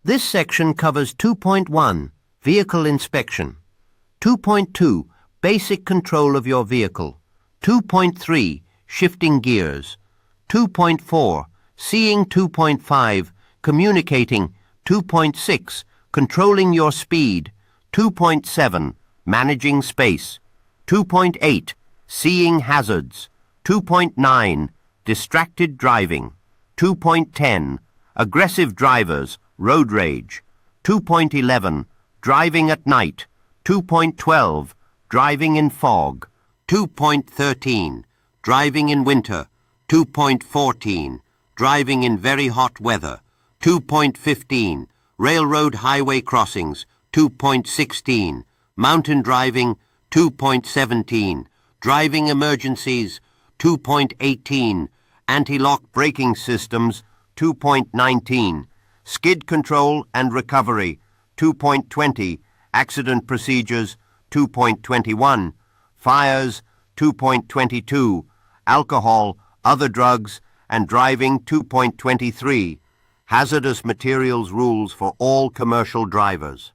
This section covers 2.1, Vehicle Inspection, 2.2, Basic Control of your vehicle, 2.3, Shifting Gears, 2.4, Seeing, 2.5, Communicating, 2.6, Controlling your speed, 2.7, Managing space, 2.8, Seeing hazards, 2.9, Distracted driving, 2.10, Aggressive drivers, road rage, 2.11, Driving at night, 2.12, Driving in fog, 2.13, Driving in winter, 2.14, Driving in very hot weather, 2.15, Railroad highway crossings, 2.16, Mountain driving, 2.17, Driving emergencies, 2.18, Anti-lock braking systems, 2.19, Skid control and recovery, 2.20, Accident procedures, 2.21, Fires, 2.22, Alcohol, other drugs, and driving, 2.23, Hazardous materials rules for all commercial drivers.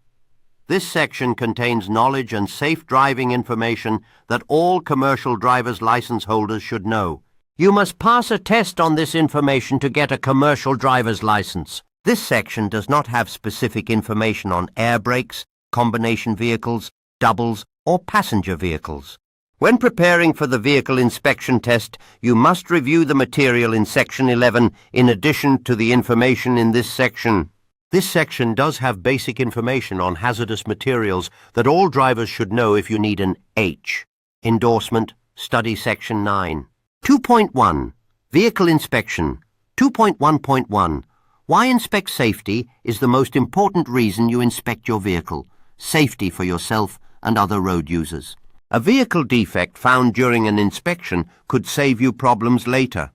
This section contains knowledge and safe driving information that all commercial driver's license holders should know. You must pass a test on this information to get a commercial driver's license. This section does not have specific information on air brakes, combination vehicles, doubles, or passenger vehicles. When preparing for the vehicle inspection test, you must review the material in Section 11 in addition to the information in this section. This section does have basic information on hazardous materials that all drivers should know if you need an H. Endorsement, Study Section 9. 2.1. Vehicle Inspection. 2.1.1. Why inspect safety is the most important reason you inspect your vehicle. Safety for yourself and other road users. A vehicle defect found during an inspection could save you problems later.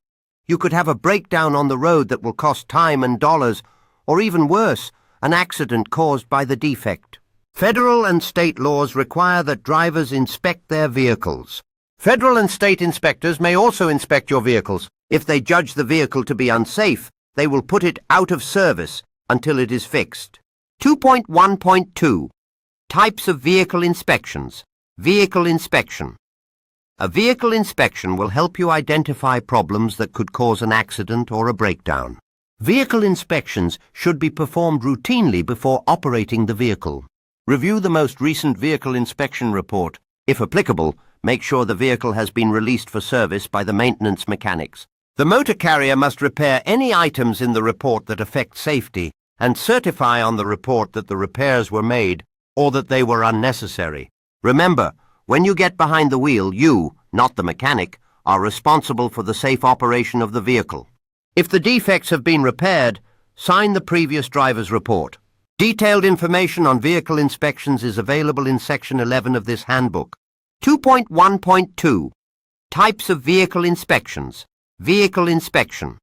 You could have a breakdown on the road that will cost time and dollars, or even worse, an accident caused by the defect. Federal and state laws require that drivers inspect their vehicles. Federal and state inspectors may also inspect your vehicles. If they judge the vehicle to be unsafe, they will put it out of service until it is fixed. 2.1.2. Types of vehicle inspections. Vehicle inspection. A vehicle inspection will help you identify problems that could cause an accident or a breakdown. Vehicle inspections should be performed routinely before operating the vehicle. Review the most recent vehicle inspection report. If applicable, make sure the vehicle has been released for service by the maintenance mechanics. The motor carrier must repair any items in the report that affect safety and certify on the report that the repairs were made or that they were unnecessary. Remember, when you get behind the wheel, you, not the mechanic, are responsible for the safe operation of the vehicle. If the defects have been repaired, sign the previous driver's report. Detailed information on vehicle inspections is available in Section 11 of this handbook. 2.1.2. Types of vehicle inspections. Vehicle inspection.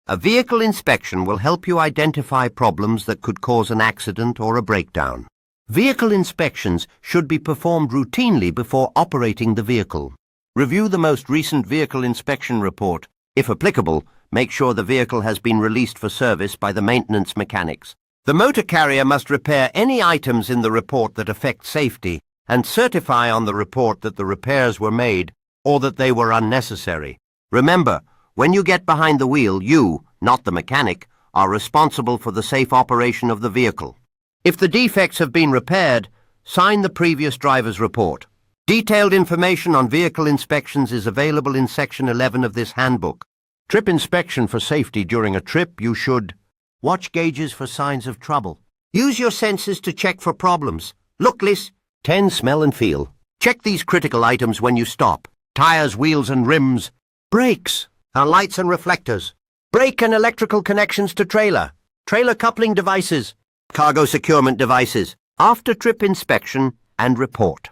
A vehicle inspection will help you identify problems that could cause an accident or a breakdown. Vehicle inspections should be performed routinely before operating the vehicle. Review the most recent vehicle inspection report. If applicable, make sure the vehicle has been released for service by the maintenance mechanics. The motor carrier must repair any items in the report that affect safety and certify on the report that the repairs were made or that they were unnecessary. Remember, when you get behind the wheel, you, not the mechanic, are responsible for the safe operation of the vehicle. If the defects have been repaired, sign the previous driver's report. Detailed information on vehicle inspections is available in Section 11 of this handbook. Trip inspection for safety. During a trip, you should watch gauges for signs of trouble. Use your senses to check for problems. Look, listen, 10, smell and feel. Check these critical items when you stop. Tires, wheels and rims. Brakes, lights and reflectors. Brake and electrical connections to trailer. Trailer coupling devices. Cargo securement devices. After-trip inspection and report.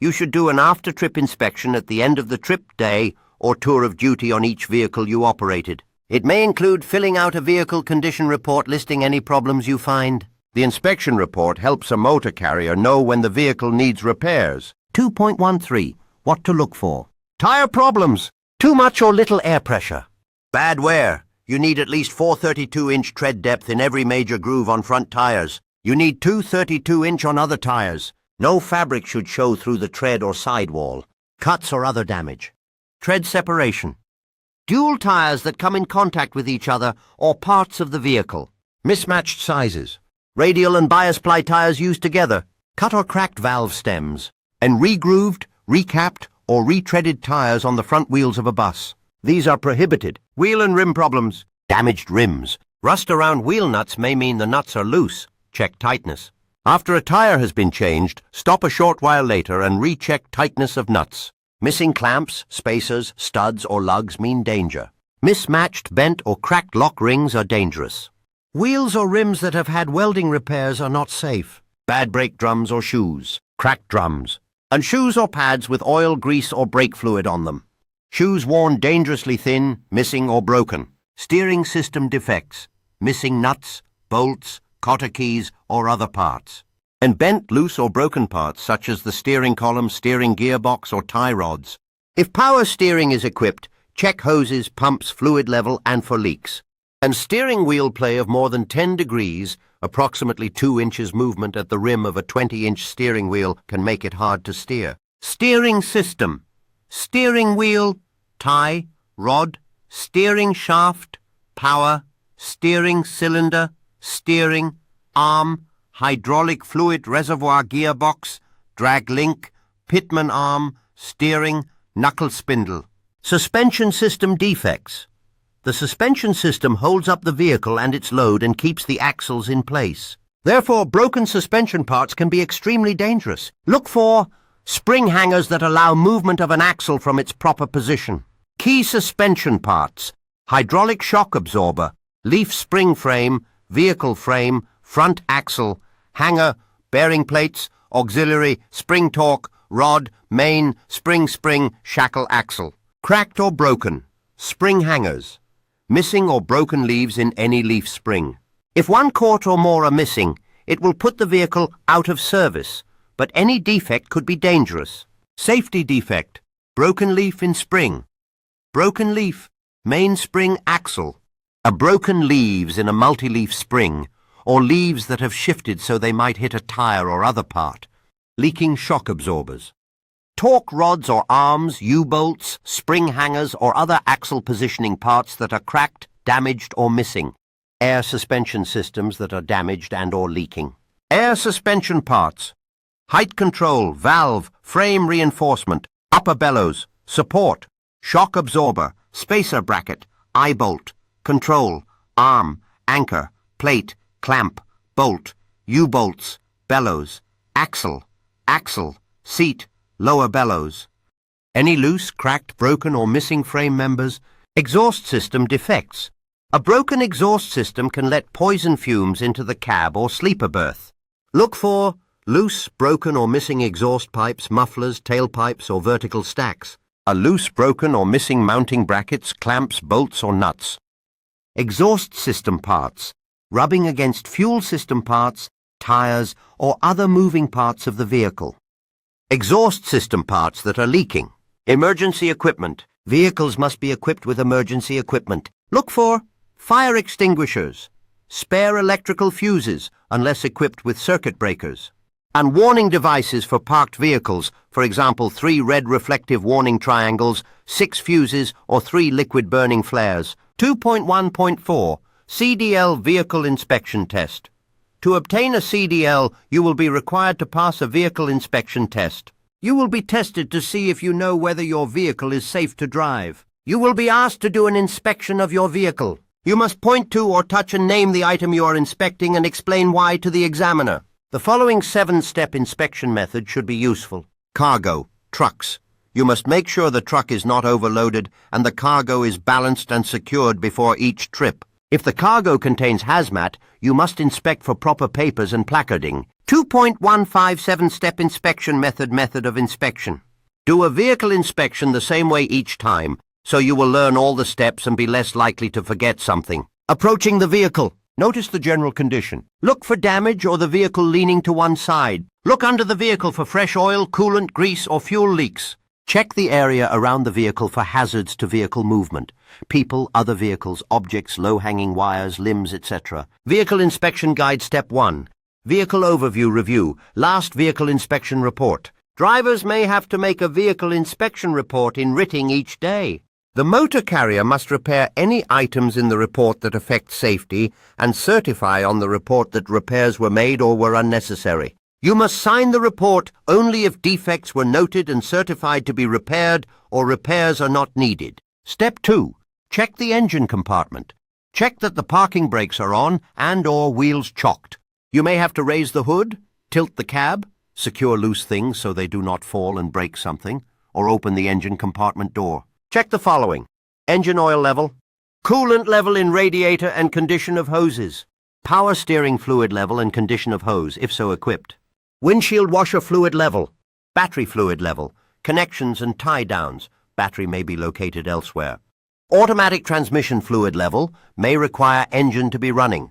You should do an after-trip inspection at the end of the trip day or tour of duty on each vehicle you operated. It may include filling out a vehicle condition report listing any problems you find. The inspection report helps a motor carrier know when the vehicle needs repairs. 2.13. What to look for. Tire problems. Too much or little air pressure. Bad wear. You need at least 4 32-inch tread depth in every major groove on front tires. You need 2 32-inch on other tires. No fabric should show through the tread or sidewall. Cuts or other damage. Tread separation. Dual tires that come in contact with each other or parts of the vehicle. Mismatched sizes. Radial and bias ply tires used together. Cut or cracked valve stems. And regrooved, recapped, or retreaded tires on the front wheels of a bus. These are prohibited. Wheel and rim problems. Damaged rims. Rust around wheel nuts may mean the nuts are loose. Check tightness. After a tire has been changed, stop a short while later and recheck tightness of nuts. Missing clamps, spacers, studs, or lugs mean danger. Mismatched, bent, or cracked lock rings are dangerous. Wheels or rims that have had welding repairs are not safe. Bad brake drums or shoes. Cracked drums. And shoes or pads with oil, grease, or brake fluid on them. Shoes worn dangerously thin, missing, or broken. Steering system defects. Missing nuts, bolts, cotter keys, or other parts. And bent, loose, or broken parts such as the steering column, steering gearbox, or tie rods. If power steering is equipped, check hoses, pumps, fluid level, and for leaks. And steering wheel play of more than 10 degrees, approximately 2 inches movement at the rim of a 20-inch steering wheel can make it hard to steer. Steering system. Steering wheel, tie, rod, steering shaft, power, steering cylinder, steering, arm, hydraulic fluid reservoir gearbox, drag link, pitman arm, steering, knuckle spindle. Suspension system defects. The suspension system holds up the vehicle and its load and keeps the axles in place. Therefore, broken suspension parts can be extremely dangerous. Look for spring hangers that allow movement of an axle from its proper position. Key suspension parts. Hydraulic shock absorber, leaf spring frame, vehicle frame, front axle, hanger, bearing plates, auxiliary, spring torque, rod, main, spring, shackle axle. Cracked or broken. Spring hangers. Missing or broken leaves in any leaf spring. If 1/4 or more are missing, it will put the vehicle out of service, but any defect could be dangerous. Safety defect. Broken leaf in spring. Broken leaf, main spring axle. A broken leaves in a multi-leaf spring, or leaves that have shifted so they might hit a tire or other part. Leaking shock absorbers. Torque rods or arms, U-bolts, spring hangers, or other axle positioning parts that are cracked, damaged, or missing. Air suspension systems that are damaged and or leaking. Air suspension parts. Height control, valve, frame reinforcement, upper bellows, support, shock absorber, spacer bracket, eye bolt, control, arm, anchor, plate, clamp, bolt, U-bolts, bellows, axle, seat, lower bellows. Any loose, cracked, broken, or missing frame members. Exhaust system defects. A broken exhaust system can let poison fumes into the cab or sleeper berth. Look for loose, broken, or missing exhaust pipes, mufflers, tailpipes, or vertical stacks. A loose, broken, or missing mounting brackets, clamps, bolts, or nuts. Exhaust system parts. Rubbing against fuel system parts, tires, or other moving parts of the vehicle. Exhaust system parts that are leaking. Emergency equipment. Vehicles must be equipped with emergency equipment. Look for fire extinguishers, spare electrical fuses unless equipped with circuit breakers, and warning devices for parked vehicles, for example 3 red reflective warning triangles, 6 fuses, or 3 liquid burning flares. 2.1.4 CDL Vehicle Inspection Test. To obtain a CDL, you will be required to pass a vehicle inspection test. You will be tested to see if you know whether your vehicle is safe to drive. You will be asked to do an inspection of your vehicle. You must point to or touch and name the item you are inspecting and explain why to the examiner. The following 7-step inspection method should be useful. Cargo, trucks. You must make sure the truck is not overloaded and the cargo is balanced and secured before each trip. If the cargo contains hazmat, you must inspect for proper papers and placarding. 2.157-step inspection method of inspection. Do a vehicle inspection the same way each time, so you will learn all the steps and be less likely to forget something. Approaching the vehicle. Notice the general condition. Look for damage or the vehicle leaning to one side. Look under the vehicle for fresh oil, coolant, grease, or fuel leaks. Check the area around the vehicle for hazards to vehicle movement. People, other vehicles, objects, low-hanging wires, limbs, etc. Vehicle Inspection Guide Step 1. Vehicle Overview Review. Last Vehicle Inspection Report. Drivers may have to make a vehicle inspection report in writing each day. The motor carrier must repair any items in the report that affect safety and certify on the report that repairs were made or were unnecessary. You must sign the report only if defects were noted and certified to be repaired or repairs are not needed. Step 2. Check the engine compartment. Check that the parking brakes are on and/or wheels chocked. You may have to raise the hood, tilt the cab, secure loose things so they do not fall and break something, or open the engine compartment door. Check the following: engine oil level, coolant level in radiator and condition of hoses, power steering fluid level and condition of hose, if so equipped, windshield washer fluid level, battery fluid level, connections and tie-downs, battery may be located elsewhere. Automatic transmission fluid level may require engine to be running.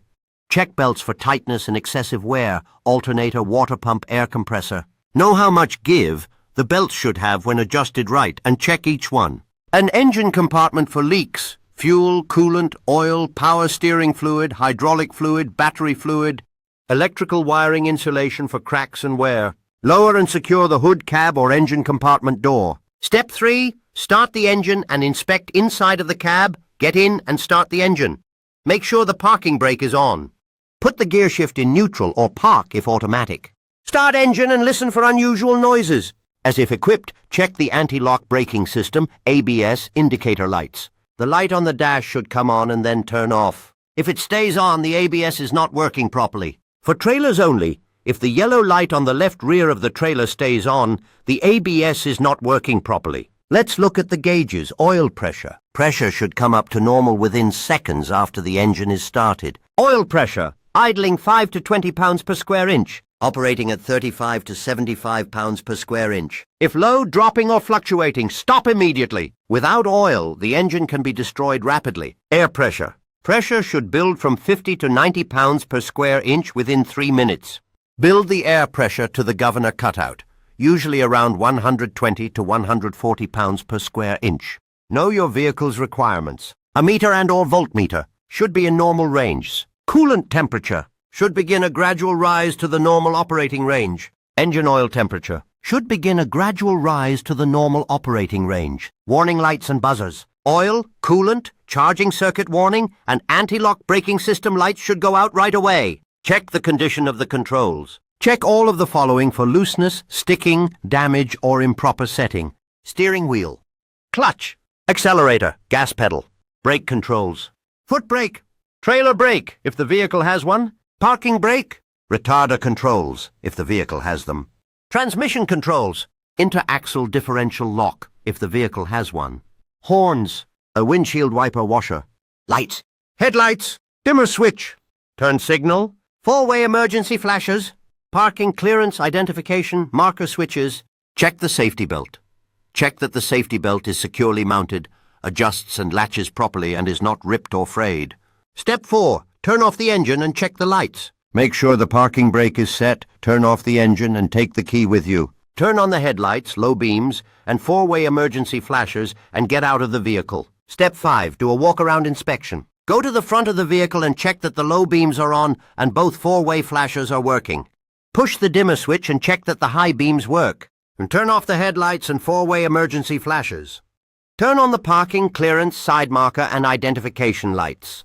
Check belts for tightness and excessive wear, alternator, water pump, air compressor. Know how much give the belts should have when adjusted right and check each one. An engine compartment for leaks, fuel, coolant, oil, power steering fluid, hydraulic fluid, battery fluid, electrical wiring insulation for cracks and wear. Lower and secure the hood, cab or engine compartment door. Step 3. Start the engine and inspect inside of the cab. Get in and start the engine. Make sure the parking brake is on. Put the gear shift in neutral or park if automatic. Start engine and listen for unusual noises. As if equipped, check the anti-lock braking system, ABS, indicator lights. The light on the dash should come on and then turn off. If it stays on, the ABS is not working properly. For trailers only, if the yellow light on the left rear of the trailer stays on, the ABS is not working properly. Let's look at the gauges. Oil pressure. Pressure should come up to normal within seconds after the engine is started. Oil pressure. Idling 5 to 20 pounds per square inch. Operating at 35 to 75 pounds per square inch. If low, dropping or fluctuating, stop immediately. Without oil, the engine can be destroyed rapidly. Air pressure. Pressure should build from 50 to 90 pounds per square inch within 3 minutes. Build the air pressure to the governor cutout, usually around 120 to 140 pounds per square inch. Know your vehicle's requirements. A meter and/or voltmeter should be in normal range. Coolant temperature should begin a gradual rise to the normal operating range. Engine oil temperature should begin a gradual rise to the normal operating range. Warning lights and buzzers. Oil, coolant, charging circuit warning, and anti-lock braking system lights should go out right away. Check the condition of the controls. Check all of the following for looseness, sticking, damage, or improper setting. Steering wheel, clutch, accelerator, gas pedal, brake controls, foot brake, trailer brake, if the vehicle has one, parking brake, retarder controls, if the vehicle has them, transmission controls, interaxle differential lock, if the vehicle has one, horns, a windshield wiper washer, lights, headlights, dimmer switch, turn signal, four-way emergency flashers, parking clearance identification, marker switches. Check the safety belt. Check that the safety belt is securely mounted, adjusts and latches properly and is not ripped or frayed. Step 4. Turn off the engine and check the lights. Make sure the parking brake is set, turn off the engine and take the key with you. Turn on the headlights, low beams, and four-way emergency flashers and get out of the vehicle. Step 5. Do a walk-around inspection. Go to the front of the vehicle and check that the low beams are on and both four-way flashers are working. Push the dimmer switch and check that the high beams work. And turn off the headlights and four-way emergency flashers. Turn on the parking, clearance, side marker, and identification lights.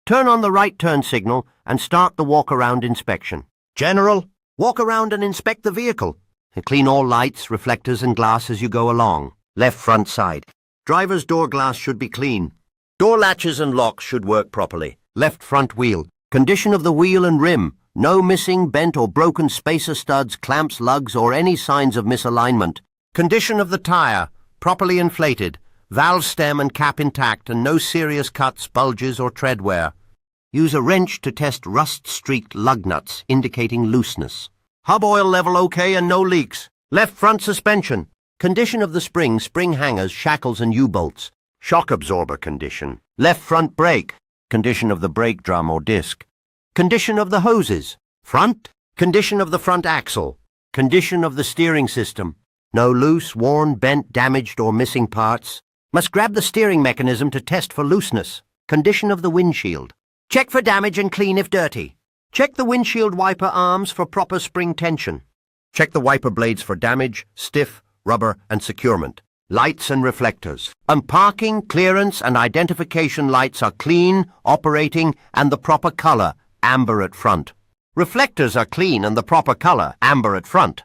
Turn on the right turn signal and start the walk-around inspection. General, walk around and inspect the vehicle. And clean all lights, reflectors, and glass as you go along. Left front side. Driver's door glass should be clean. Door latches and locks should work properly. Left front wheel. Condition of the wheel and rim. No missing, bent or broken spacer studs, clamps, lugs, or any signs of misalignment. Condition of the tire. Properly inflated. Valve stem and cap intact and no serious cuts, bulges, or tread wear. Use a wrench to test rust-streaked lug nuts, indicating looseness. Hub oil level okay and no leaks. Left front suspension. Condition of the spring hangers, shackles, and U-bolts. Shock absorber condition. Left front brake. Condition of the brake drum or disc. Condition of the hoses. Front. Condition of the front axle. Condition of the steering system. No loose, worn, bent, damaged or missing parts. Must grab the steering mechanism to test for looseness. Condition of the windshield. Check for damage and clean if dirty. Check the windshield wiper arms for proper spring tension. Check the wiper blades for damage, stiff, rubber and securement. Lights and reflectors. Parking, clearance and identification lights are clean, operating and the proper color, amber at front. Reflectors are clean and the proper color, amber at front.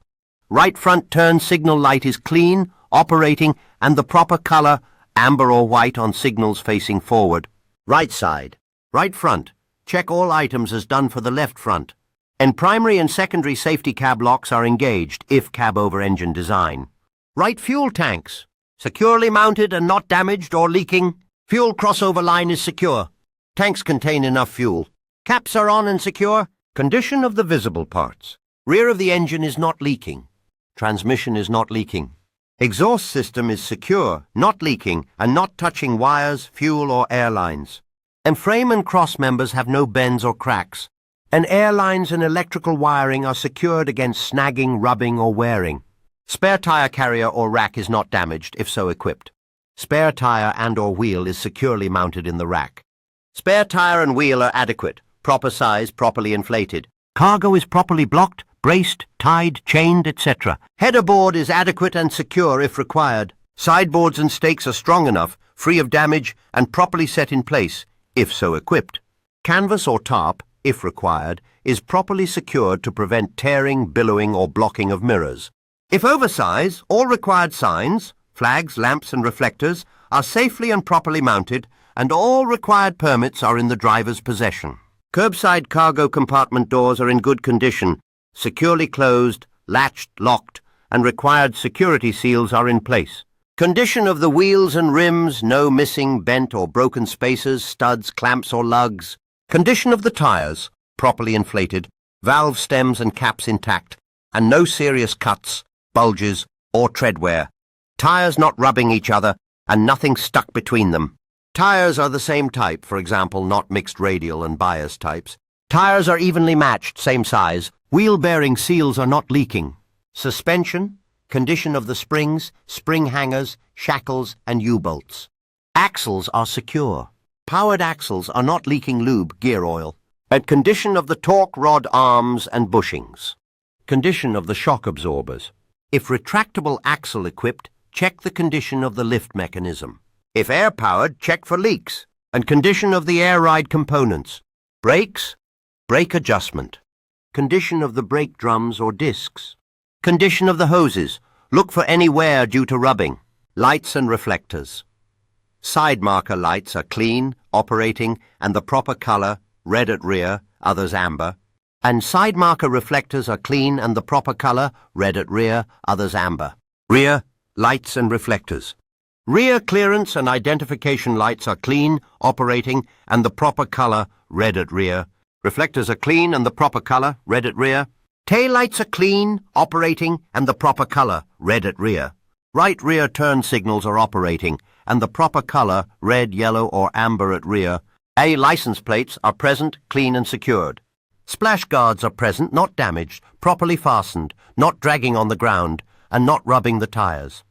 Right front turn signal light is clean, operating and the proper color, amber or white on signals facing forward. Right side. Right front. Check all items as done for the left front. And primary and secondary safety cab locks are engaged if cab over engine design. Right fuel tanks. Securely mounted and not damaged or leaking. Fuel crossover line is secure. Tanks contain enough fuel. Caps are on and secure. Condition of the visible parts. Rear of the engine is not leaking. Transmission is not leaking. Exhaust system is secure, not leaking, and not touching wires, fuel or air lines. And frame and cross members have no bends or cracks. And air lines and electrical wiring are secured against snagging, rubbing or wearing. Spare tire carrier or rack is not damaged if so equipped. Spare tire and or wheel is securely mounted in the rack. Spare tire and wheel are adequate, proper size, properly inflated. Cargo is properly blocked, braced, tied, chained, etc. Header board is adequate and secure if required. Sideboards and stakes are strong enough, free of damage and properly set in place, if so equipped. Canvas or tarp, if required, is properly secured to prevent tearing, billowing or blocking of mirrors. If oversize, all required signs, flags, lamps and reflectors are safely and properly mounted and all required permits are in the driver's possession. Curbside cargo compartment doors are in good condition, securely closed, latched, locked, and required security seals are in place. Condition of the wheels and rims, no missing, bent or broken spaces, studs, clamps or lugs. Condition of the tires, properly inflated, valve stems and caps intact, and no serious cuts, bulges, or tread wear. Tires not rubbing each other, and nothing stuck between them. Tires are the same type, for example, not mixed radial and bias types. Tires are evenly matched, same size. Wheel bearing seals are not leaking. Suspension, condition of the springs, spring hangers, shackles, and U-bolts. Axles are secure. Powered axles are not leaking lube, gear oil. And condition of the torque rod arms and bushings. Condition of the shock absorbers. If retractable axle equipped, check the condition of the lift mechanism. If air-powered, check for leaks. And condition of the air ride components. Brakes, brake adjustment. Condition of the brake drums or discs. Condition of the hoses. Look for any wear due to rubbing. Lights and reflectors. Side marker lights are clean, operating, and the proper color, red at rear, others amber. And side marker reflectors are clean and the proper color, red at rear, others amber. Rear, lights and reflectors. Rear clearance and identification lights are clean, operating, and the proper color, red at rear. Reflectors are clean and the proper color, red at rear. Tail lights are clean, operating, and the proper color, red at rear. Right rear turn signals are operating, and the proper color, red, yellow, or amber at rear. A license plates are present, clean and secured. Splash guards are present, not damaged, properly fastened, not dragging on the ground, and not rubbing the tires.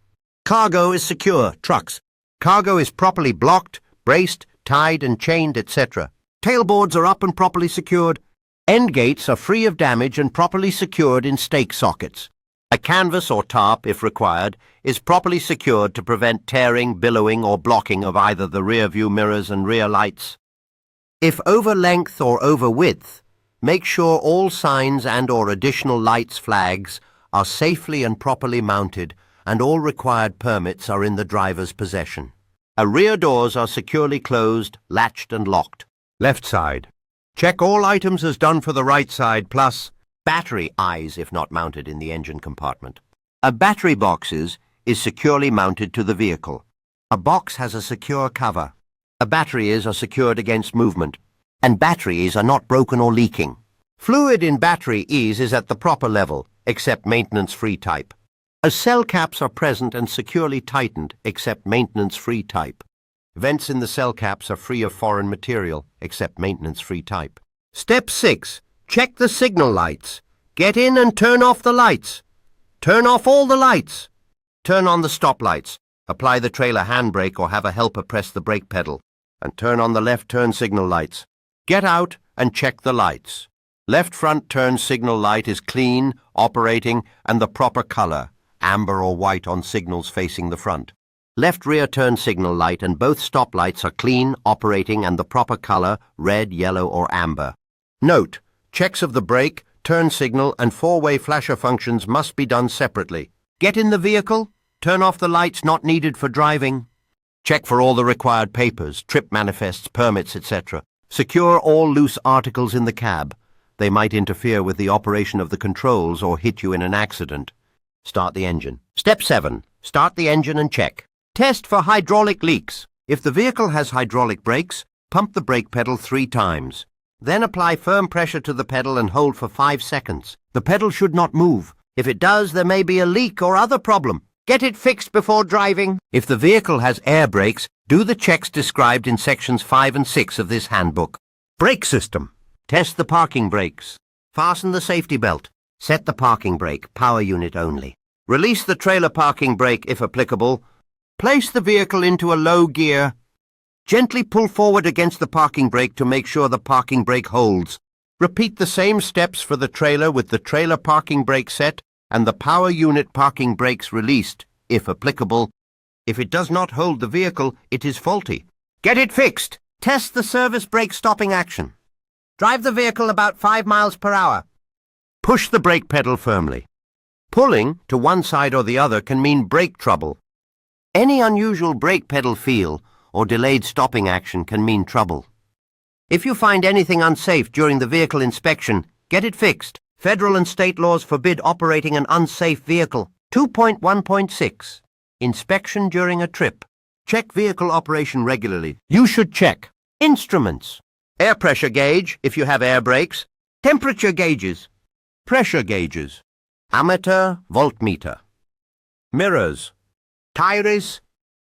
Cargo is secure, trucks. Cargo is properly blocked, braced, tied and chained, etc. Tailboards are up and properly secured. End gates are free of damage and properly secured in stake sockets. A canvas or tarp, if required, is properly secured to prevent tearing, billowing or blocking of either the rear view mirrors and rear lights. If over length or over width, make sure all signs and or additional lights flags are safely and properly mounted and all required permits are in the driver's possession. Rear doors are securely closed, latched and locked. Left side. Check all items as done for the right side plus battery eyes if not mounted in the engine compartment. A battery boxes is securely mounted to the vehicle. A box has a secure cover. A batteries are secured against movement, and batteries are not broken or leaking. Fluid in battery ease is at the proper level, except maintenance-free type. As cell caps are present and securely tightened, except maintenance-free type. Vents in the cell caps are free of foreign material, except maintenance-free type. Step 6. Check the signal lights. Get in and turn off the lights. Turn off all the lights. Turn on the stop lights. Apply the trailer handbrake or have a helper press the brake pedal. And turn on the left turn signal lights. Get out and check the lights. Left front turn signal light is clean, operating, and the proper color, amber or white on signals facing the front. Left rear turn signal light and both stop lights are clean, operating, and the proper color, red, yellow, or amber. Note: checks of the brake, turn signal, and four-way flasher functions must be done separately. Get in the vehicle, turn off the lights not needed for driving. Check for all the required papers, trip manifests, permits, etc. Secure all loose articles in the cab. They might interfere with the operation of the controls or hit you in an accident. Start the engine. Step 7. Start the engine and check. Test for hydraulic leaks. If the vehicle has hydraulic brakes, pump the brake pedal 3 times. Then apply firm pressure to the pedal and hold for 5 seconds. The pedal should not move. If it does, there may be a leak or other problem. Get it fixed before driving. If the vehicle has air brakes, do the checks described in sections 5 and 6 of this handbook. Brake system. Test the parking brakes. Fasten the safety belt. Set the parking brake, power unit only. Release the trailer parking brake if applicable. Place the vehicle into a low gear. Gently pull forward against the parking brake to make sure the parking brake holds. Repeat the same steps for the trailer with the trailer parking brake set and the power unit parking brakes released, if applicable. If it does not hold the vehicle, it is faulty. Get it fixed. Test the service brake stopping action. Drive the vehicle about 5 miles per hour. Push the brake pedal firmly. Pulling to one side or the other can mean brake trouble. Any unusual brake pedal feel or delayed stopping action can mean trouble. If you find anything unsafe during the vehicle inspection, get it fixed. Federal and state laws forbid operating an unsafe vehicle. 2.1.6. Inspection during a trip. Check vehicle operation regularly. You should check instruments. Air pressure gauge, if you have air brakes. Temperature gauges. Pressure gauges. Ammeter, voltmeter. Mirrors. Tires.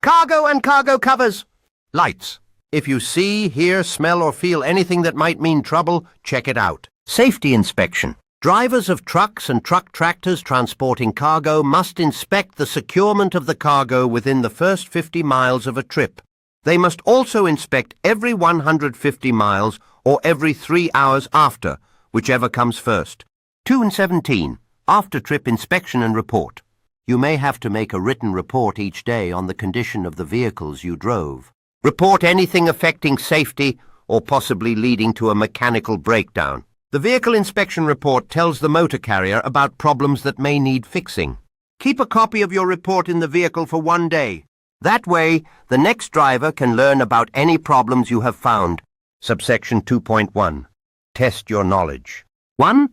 Cargo and cargo covers. Lights. If you see, hear, smell, or feel anything that might mean trouble, check it out. Safety inspection. Drivers of trucks and truck tractors transporting cargo must inspect the securement of the cargo within the first 50 miles of a trip. They must also inspect every 150 miles or every 3 hours after, whichever comes first. 2 and 17. After-trip inspection and report. You may have to make a written report each day on the condition of the vehicles you drove. Report anything affecting safety or possibly leading to a mechanical breakdown. The vehicle inspection report tells the motor carrier about problems that may need fixing. Keep a copy of your report in the vehicle for 1 day. That way, the next driver can learn about any problems you have found. Subsection 2.1. Test your knowledge. 1.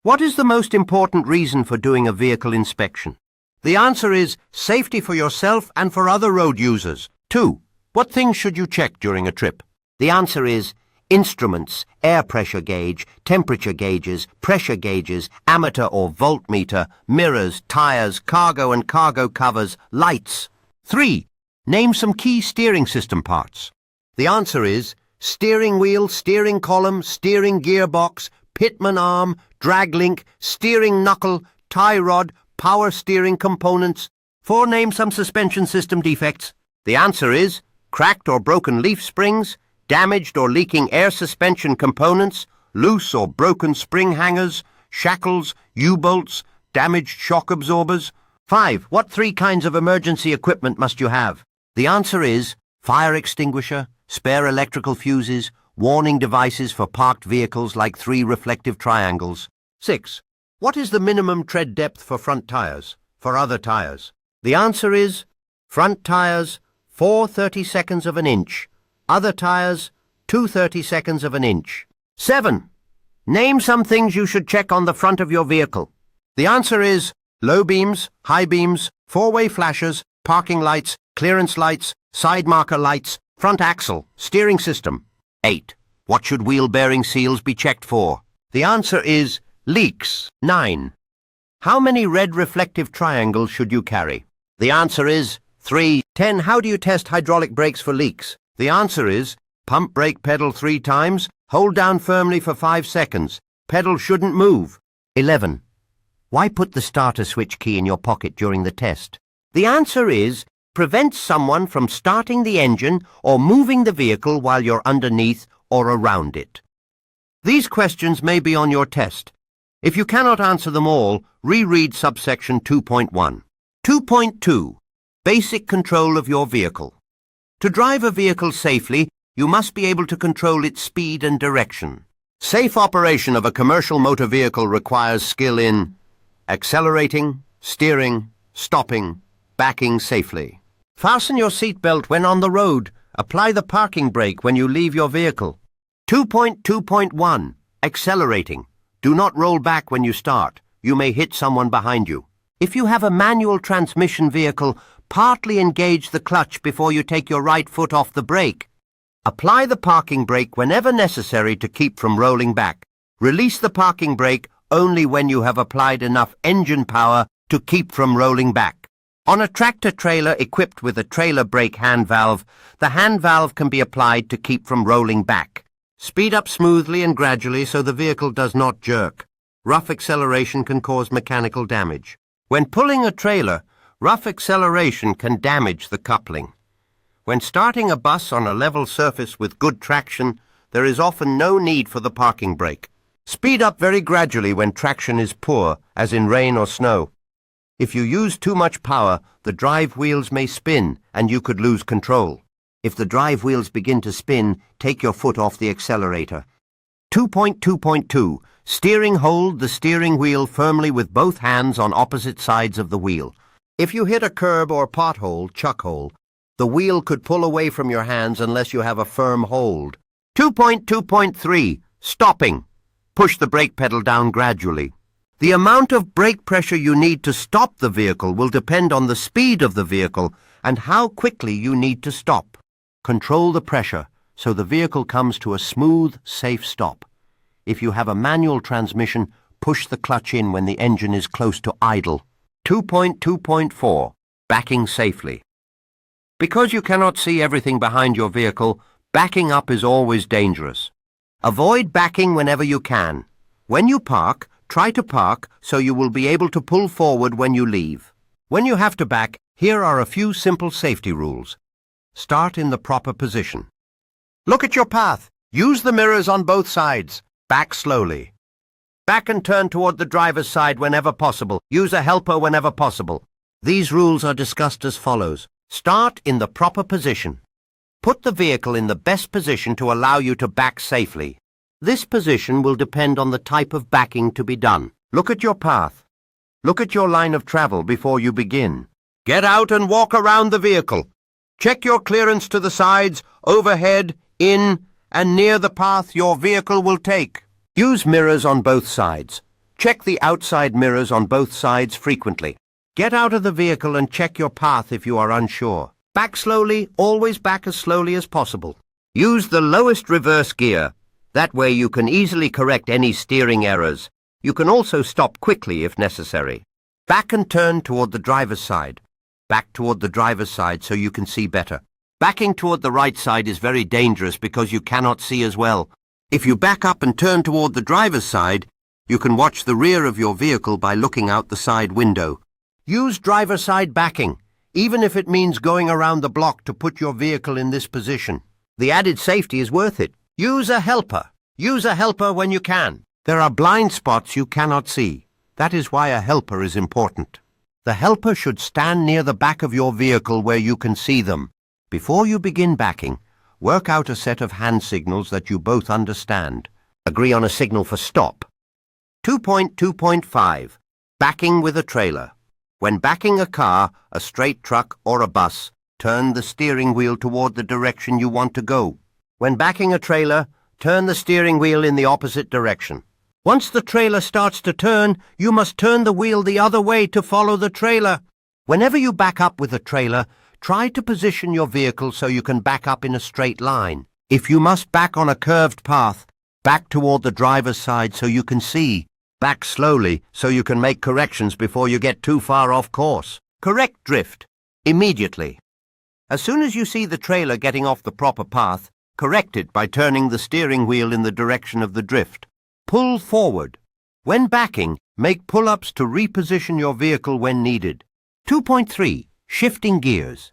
What is the most important reason for doing a vehicle inspection? The answer is safety for yourself and for other road users. 2. What things should you check during a trip? The answer is instruments, air pressure gauge, temperature gauges, pressure gauges, ammeter or voltmeter, mirrors, tires, cargo and cargo covers, lights. 3. Name some key steering system parts. The answer is steering wheel, steering column, steering gearbox, pitman arm, drag link, steering knuckle, tie rod, power steering components. 4. Name some suspension system defects. The answer is cracked or broken leaf springs, damaged or leaking air suspension components, loose or broken spring hangers, shackles, U-bolts, damaged shock absorbers. 5. What 3 kinds of emergency equipment must you have? The answer is fire extinguisher, spare electrical fuses, warning devices for parked vehicles like 3 reflective triangles. 6. What is the minimum tread depth for front tires, for other tires? The answer is front tires 4/32 of an inch, other tires 2/32 of an inch. 7. Name some things you should check on the front of your vehicle. The answer is low beams, high beams, four-way flashers, parking lights, clearance lights, side marker lights, front axle, steering system. 8. What should wheel bearing seals be checked for? The answer is leaks. 9. How many red reflective triangles should you carry? The answer is 3. 10. How do you test hydraulic brakes for leaks? The answer is pump brake pedal 3 times, hold down firmly for 5 seconds. Pedal shouldn't move. 11. Why put the starter switch key in your pocket during the test? The answer is prevent someone from starting the engine or moving the vehicle while you're underneath or around it. These questions may be on your test. If you cannot answer them all, reread subsection 2.1. 2.2. Basic control of your vehicle. To drive a vehicle safely, you must be able to control its speed and direction. Safe operation of a commercial motor vehicle requires skill in accelerating, steering, stopping, backing safely. Fasten your seatbelt when on the road. Apply the parking brake when you leave your vehicle. 2.2.1. Accelerating. Do not roll back when you start. You may hit someone behind you. If you have a manual transmission vehicle, partly engage the clutch before you take your right foot off the brake. Apply the parking brake whenever necessary to keep from rolling back. Release the parking brake only when you have applied enough engine power to keep from rolling back. On a tractor-trailer equipped with a trailer brake hand valve, the hand valve can be applied to keep from rolling back. Speed up smoothly and gradually so the vehicle does not jerk. Rough acceleration can cause mechanical damage. When pulling a trailer, rough acceleration can damage the coupling. When starting a bus on a level surface with good traction, there is often no need for the parking brake. Speed up very gradually when traction is poor, as in rain or snow. If you use too much power, the drive wheels may spin and you could lose control. If the drive wheels begin to spin, take your foot off the accelerator. 2.2.2. Steering. Hold the steering wheel firmly with both hands on opposite sides of the wheel. If you hit a curb or pothole, chuck hole, the wheel could pull away from your hands unless you have a firm hold. 2.2.3. Stopping. Push the brake pedal down gradually. The amount of brake pressure you need to stop the vehicle will depend on the speed of the vehicle and how quickly you need to stop. Control the pressure so the vehicle comes to a smooth, safe stop. If you have a manual transmission, push the clutch in when the engine is close to idle. 2.2.4. Backing safely. Because you cannot see everything behind your vehicle, backing up is always dangerous. Avoid backing whenever you can. When you park, try to park so you will be able to pull forward when you leave. When you have to back, here are a few simple safety rules. Start in the proper position. Look at your path. Use the mirrors on both sides. Back slowly. Back and turn toward the driver's side whenever possible. Use a helper whenever possible. These rules are discussed as follows. Start in the proper position. Put the vehicle in the best position to allow you to back safely. This position will depend on the type of backing to be done. Look at your path. Look at your line of travel before you begin. Get out and walk around the vehicle. Check your clearance to the sides, overhead, in, and near the path your vehicle will take. Use mirrors on both sides. Check the outside mirrors on both sides frequently. Get out of the vehicle and check your path if you are unsure. Back slowly, always back as slowly as possible. Use the lowest reverse gear. That way you can easily correct any steering errors. You can also stop quickly if necessary. Back and turn toward the driver's side. Back toward the driver's side so you can see better. Backing toward the right side is very dangerous because you cannot see as well. If you back up and turn toward the driver's side, you can watch the rear of your vehicle by looking out the side window. Use driver side backing, even if it means going around the block to put your vehicle in this position. The added safety is worth it. Use a helper. Use a helper when you can. There are blind spots you cannot see. That is why a helper is important. The helper should stand near the back of your vehicle where you can see them. Before you begin backing, work out a set of hand signals that you both understand. Agree on a signal for stop. 2.2.5. Backing with a trailer. When backing a car, a straight truck or a bus, turn the steering wheel toward the direction you want to go. When backing a trailer, turn the steering wheel in the opposite direction. Once the trailer starts to turn, you must turn the wheel the other way to follow the trailer. Whenever you back up with a trailer, try to position your vehicle so you can back up in a straight line. If you must back on a curved path, back toward the driver's side so you can see. Back slowly so you can make corrections before you get too far off course. Correct drift immediately. As soon as you see the trailer getting off the proper path, correct it by turning the steering wheel in the direction of the drift. Pull forward. When backing, make pull-ups to reposition your vehicle when needed. 2.3. Shifting gears.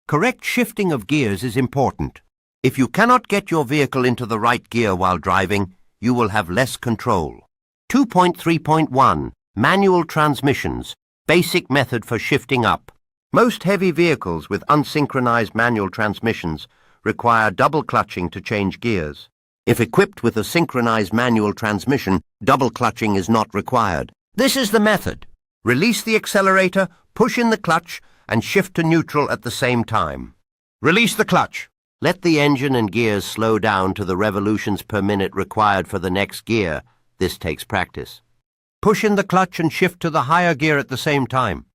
Correct shifting of gears is important. If you cannot get your vehicle into the right gear while driving, you will have less control. 2.3.1 Manual transmissions. Basic method for shifting up. Most heavy vehicles with unsynchronized manual transmissions require double clutching to change gears. If equipped with a synchronized manual transmission, double clutching is not required. This is the method. Release the accelerator, push in the clutch, and shift to neutral at the same time. Release the clutch. Let the engine and gears slow down to the revolutions per minute required for the next gear. This takes practice. Push in the clutch and shift to the higher gear at the same time.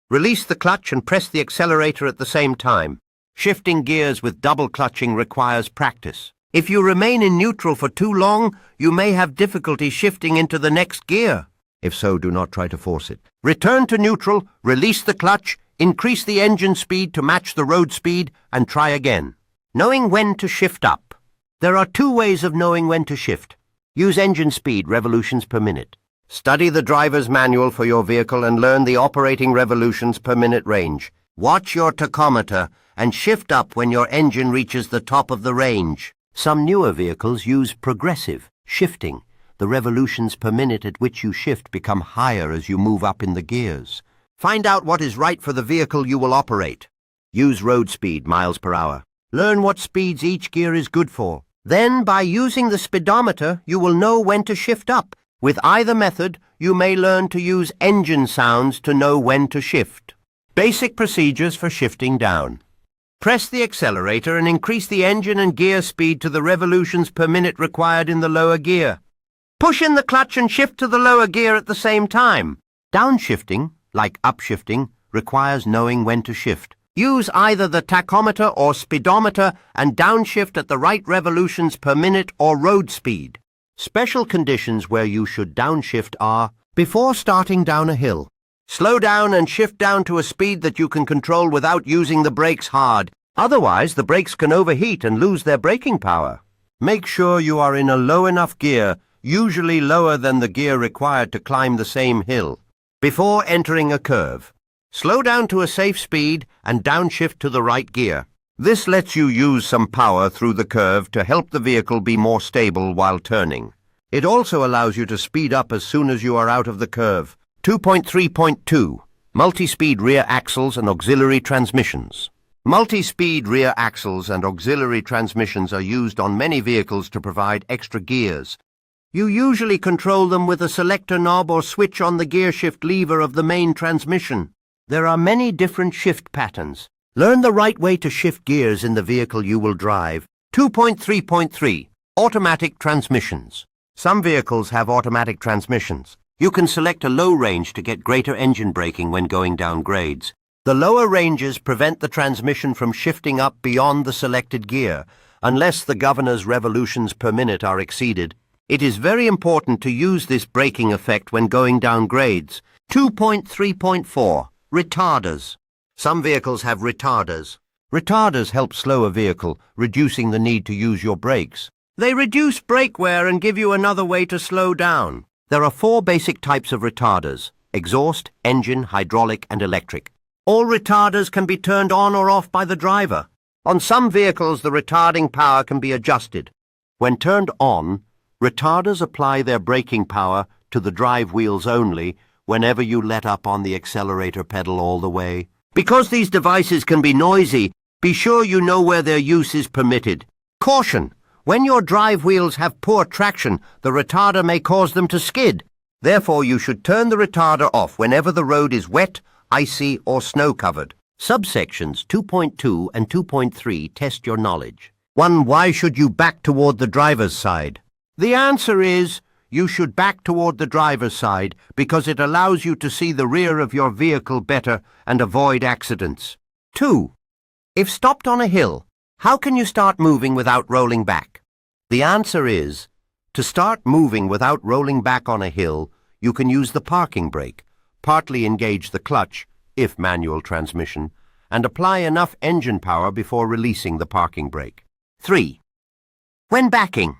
Release the clutch and press the accelerator at the same time. Shifting gears with double clutching requires practice. If you remain in neutral for too long, you may have difficulty shifting into the next gear. If so, do not try to force it. Return to neutral, release the clutch, increase the engine speed to match the road speed, and try again. Knowing when to shift up. There are two ways of knowing when to shift. Use engine speed, revolutions per minute. Study the driver's manual for your vehicle and learn the operating revolutions per minute range. Watch your tachometer and shift up when your engine reaches the top of the range. Some newer vehicles use progressive shifting. The revolutions per minute at which you shift become higher as you move up in the gears. Find out what is right for the vehicle you will operate. Use road speed, miles per hour. Learn what speeds each gear is good for. Then, by using the speedometer, you will know when to shift up. With either method, you may learn to use engine sounds to know when to shift. Basic procedures for shifting down. Press the accelerator and increase the engine and gear speed to the revolutions per minute required in the lower gear. Push in the clutch and shift to the lower gear at the same time. Downshifting, like upshifting, requires knowing when to shift. Use either the tachometer or speedometer and downshift at the right revolutions per minute or road speed. Special conditions where you should downshift are before starting down a hill. Slow down and shift down to a speed that you can control without using the brakes hard. Otherwise, the brakes can overheat and lose their braking power. Make sure you are in a low enough gear, usually lower than the gear required to climb the same hill. Before entering a curve, slow down to a safe speed and downshift to the right gear. This lets you use some power through the curve to help the vehicle be more stable while turning. It also allows you to speed up as soon as you are out of the curve. 2.3.2 Multi-speed rear axles and auxiliary transmissions. Multi-speed rear axles and auxiliary transmissions are used on many vehicles to provide extra gears. You usually control them with a selector knob or switch on the gear shift lever of the main transmission. There are many different shift patterns. Learn the right way to shift gears in the vehicle you will drive. 2.3.3 Automatic transmissions. Some vehicles have automatic transmissions. You can select a low range to get greater engine braking when going down grades. The lower ranges prevent the transmission from shifting up beyond the selected gear, unless the governor's revolutions per minute are exceeded. It is very important to use this braking effect when going down grades. 2.3.4 Retarders. Some vehicles have retarders. Retarders help slow a vehicle, reducing the need to use your brakes. They reduce brake wear and give you another way to slow down. There are 4 basic types of retarders: exhaust, engine, hydraulic, and electric. All retarders can be turned on or off by the driver. On some vehicles, the retarding power can be adjusted. When turned on, retarders apply their braking power to the drive wheels only whenever you let up on the accelerator pedal all the way. Because these devices can be noisy, be sure you know where their use is permitted. Caution! When your drive wheels have poor traction, the retarder may cause them to skid. Therefore, you should turn the retarder off whenever the road is wet, icy, or snow-covered. Subsections 2.2 and 2.3 test your knowledge. 1. Why should you back toward the driver's side? The answer is, you should back toward the driver's side because it allows you to see the rear of your vehicle better and avoid accidents. 2. If stopped on a hill, how can you start moving without rolling back? The answer is, to start moving without rolling back on a hill, you can use the parking brake, partly engage the clutch, if manual transmission, and apply enough engine power before releasing the parking brake. 3. When backing,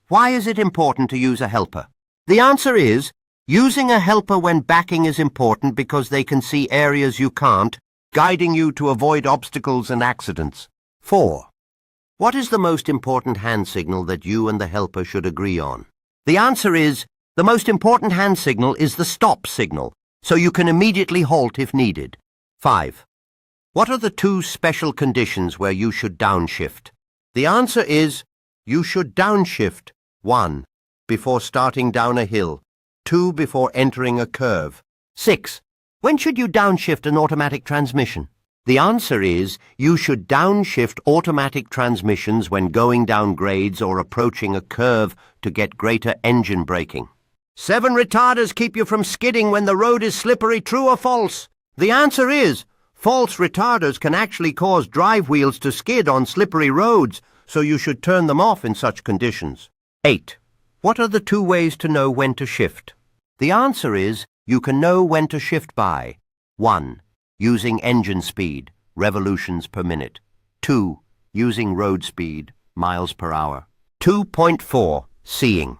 why is it important to use a helper? The answer is, using a helper when backing is important because they can see areas you can't, guiding you to avoid obstacles and accidents. 4. What is the most important hand signal that you and the helper should agree on? The answer is, the most important hand signal is the stop signal, so you can immediately halt if needed. 5. What are the 2 special conditions where you should downshift? The answer is, you should downshift 1. Before starting down a hill, 2. Before entering a curve. 6. When should you downshift an automatic transmission? The answer is, you should downshift automatic transmissions when going down grades or approaching a curve to get greater engine braking. 7 retarders keep you from skidding when the road is slippery, true or false? The answer is, false retarders can actually cause drive wheels to skid on slippery roads, so you should turn them off in such conditions. 8. What are the 2 ways to know when to shift? The answer is, you can know when to shift by 1. Using engine speed, revolutions per minute. 2. Using road speed, miles per hour. 2.4. Seeing.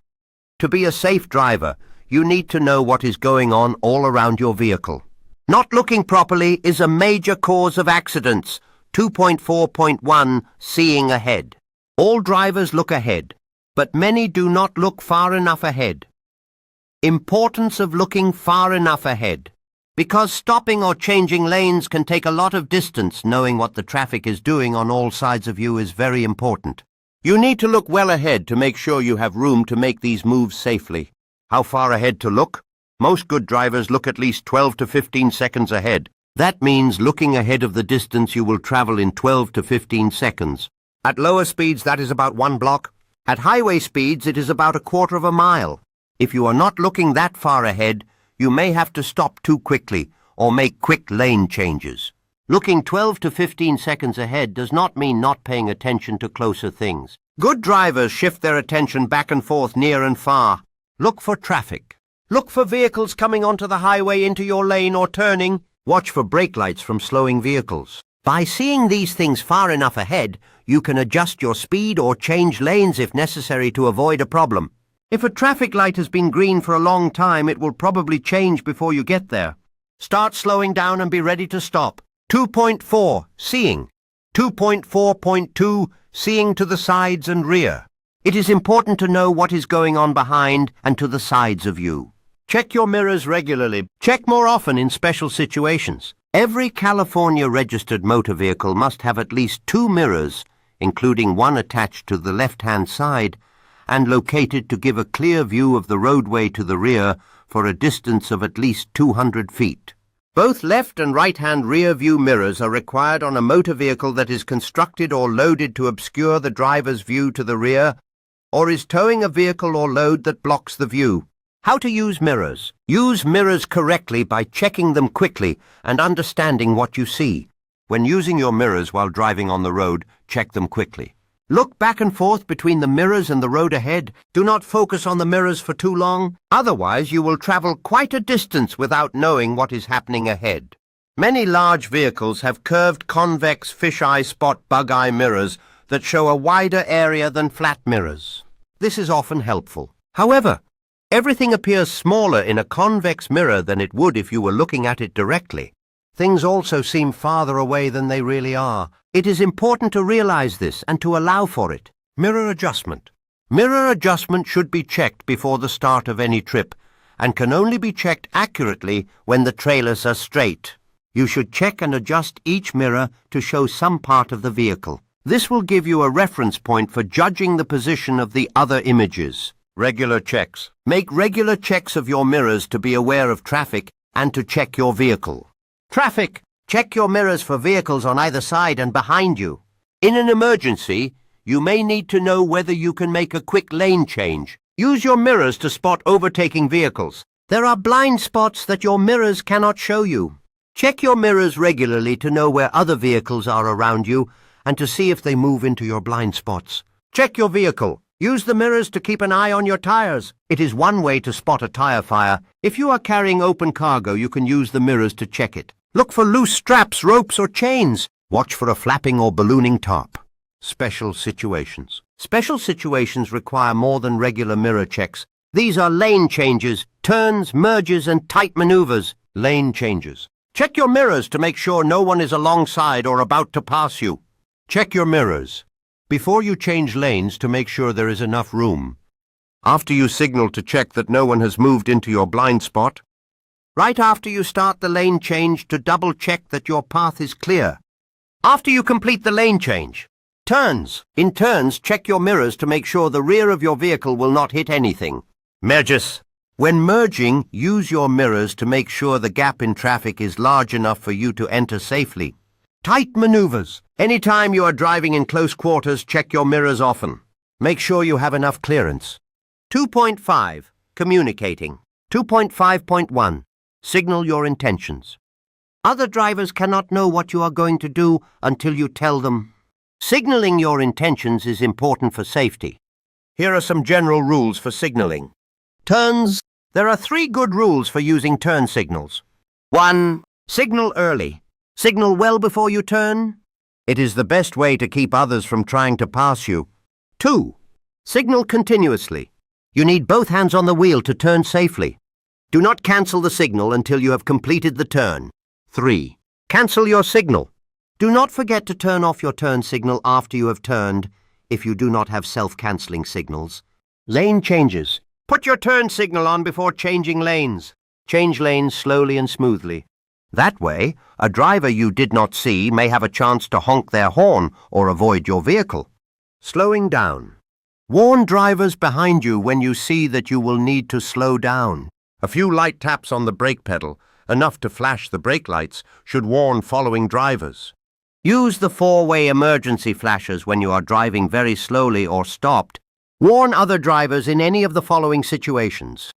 To be a safe driver, you need to know what is going on all around your vehicle. Not looking properly is a major cause of accidents. 2.4.1. Seeing ahead. All drivers look ahead, but many do not look far enough ahead. Importance of looking far enough ahead. Because stopping or changing lanes can take a lot of distance, knowing what the traffic is doing on all sides of you is very important. You need to look well ahead to make sure you have room to make these moves safely. How far ahead to look? Most good drivers look at least 12 to 15 seconds ahead. That means looking ahead of the distance you will travel in 12 to 15 seconds. At lower speeds, that is about 1 block. At highway speeds, it is about 1/4 of a mile. If you are not looking that far ahead, you may have to stop too quickly or make quick lane changes. Looking 12 to 15 seconds ahead does not mean not paying attention to closer things. Good drivers shift their attention back and forth near and far. Look for traffic. Look for vehicles coming onto the highway into your lane or turning. Watch for brake lights from slowing vehicles. By seeing these things far enough ahead, you can adjust your speed or change lanes if necessary to avoid a problem. If a traffic light has been green for a long time, it will probably change before you get there. Start slowing down and be ready to stop. 2.4. Seeing. 2.4.2. Seeing to the sides and rear. It is important to know what is going on behind and to the sides of you. Check your mirrors regularly. Check more often in special situations. Every California-registered motor vehicle must have at least 2 mirrors, including one attached to the left-hand side, and located to give a clear view of the roadway to the rear for a distance of at least 200 feet. Both left and right-hand rear view mirrors are required on a motor vehicle that is constructed or loaded to obscure the driver's view to the rear, or is towing a vehicle or load that blocks the view. How to use mirrors. Use mirrors correctly by checking them quickly and understanding what you see. When using your mirrors while driving on the road, check them quickly. Look back and forth between the mirrors and the road ahead. Do not focus on the mirrors for too long. Otherwise, you will travel quite a distance without knowing what is happening ahead. Many large vehicles have curved convex fisheye spot bug-eye mirrors that show a wider area than flat mirrors. This is often helpful. However, everything appears smaller in a convex mirror than it would if you were looking at it directly. Things also seem farther away than they really are. It is important to realize this and to allow for it. Mirror adjustment. Mirror adjustment should be checked before the start of any trip and can only be checked accurately when the trailers are straight. You should check and adjust each mirror to show some part of the vehicle. This will give you a reference point for judging the position of the other images. Regular checks. Make regular checks of your mirrors to be aware of traffic and to check your vehicle. Traffic. Check your mirrors for vehicles on either side and behind you. In an emergency, you may need to know whether you can make a quick lane change. Use your mirrors to spot overtaking vehicles. There are blind spots that your mirrors cannot show you. Check your mirrors regularly to know where other vehicles are around you and to see if they move into your blind spots. Check your vehicle. Use the mirrors to keep an eye on your tires. It is one way to spot a tire fire. If you are carrying open cargo, you can use the mirrors to check it. Look for loose straps, ropes, or chains. Watch for a flapping or ballooning top. Special situations. Special situations require more than regular mirror checks. These are lane changes, turns, merges, and tight maneuvers. Lane changes. Check your mirrors to make sure no one is alongside or about to pass you. Check your mirrors before you change lanes to make sure there is enough room. After you signal to check that no one has moved into your blind spot. Right after you start the lane change to double-check that your path is clear. After you complete the lane change. Turns. In turns, check your mirrors to make sure the rear of your vehicle will not hit anything. Merges. When merging, use your mirrors to make sure the gap in traffic is large enough for you to enter safely. Tight maneuvers. Anytime you are driving in close quarters, check your mirrors often. Make sure you have enough clearance. 2.5. Communicating. 2.5.1. Signal your intentions. Other drivers cannot know what you are going to do until you tell them. Signaling your intentions is important for safety. Here are some general rules for signaling. Turns. There are 3 good rules for using turn signals. 1. Signal early. Signal well before you turn. It is the best way to keep others from trying to pass you. 2. Signal continuously. You need both hands on the wheel to turn safely. Do not cancel the signal until you have completed the turn. 3. Cancel your signal. Do not forget to turn off your turn signal after you have turned if you do not have self-cancelling signals. Lane changes. Put your turn signal on before changing lanes. Change lanes slowly and smoothly. That way, a driver you did not see may have a chance to honk their horn or avoid your vehicle. Slowing down. Warn drivers behind you when you see that you will need to slow down. A few light taps on the brake pedal, enough to flash the brake lights, should warn following drivers. Use the 4-way emergency flashers when you are driving very slowly or stopped. Warn other drivers in any of the following situations.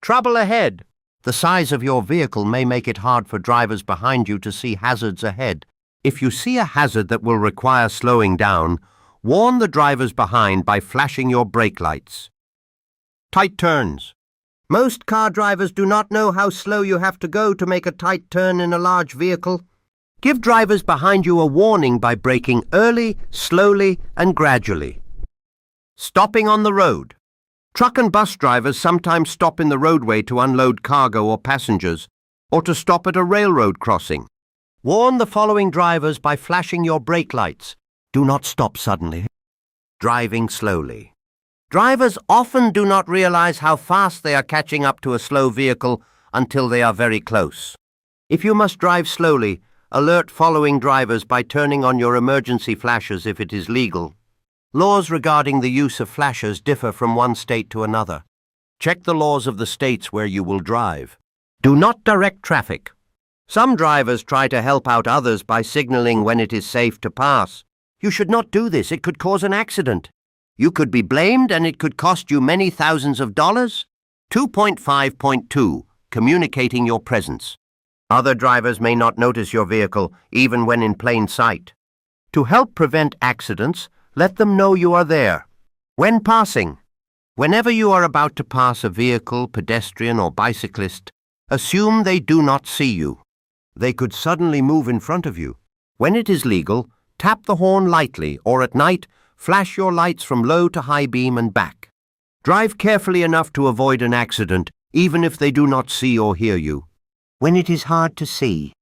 Trouble ahead. The size of your vehicle may make it hard for drivers behind you to see hazards ahead. If you see a hazard that will require slowing down, warn the drivers behind by flashing your brake lights. Tight turns. Most car drivers do not know how slow you have to go to make a tight turn in a large vehicle. Give drivers behind you a warning by braking early, slowly, and gradually. Stopping on the road. Truck and bus drivers sometimes stop in the roadway to unload cargo or passengers, or to stop at a railroad crossing. Warn the following drivers by flashing your brake lights. Do not stop suddenly. Driving slowly. Drivers often do not realize how fast they are catching up to a slow vehicle until they are very close. If you must drive slowly, alert following drivers by turning on your emergency flashers if it is legal. Laws regarding the use of flashers differ from one state to another. Check the laws of the states where you will drive. Do not direct traffic. Some drivers try to help out others by signaling when it is safe to pass. You should not do this. It could cause an accident. You could be blamed and it could cost you many thousands of dollars. 2.5.2. Communicating your presence. Other drivers may not notice your vehicle even when in plain sight. To help prevent accidents, let them know you are there. When passing. Whenever you are about to pass a vehicle, pedestrian or bicyclist, assume they do not see you. They could suddenly move in front of you. When it is legal, tap the horn lightly or at night, flash your lights from low to high beam and back. Drive carefully enough to avoid an accident, even if they do not see or hear you. When it is hard to see.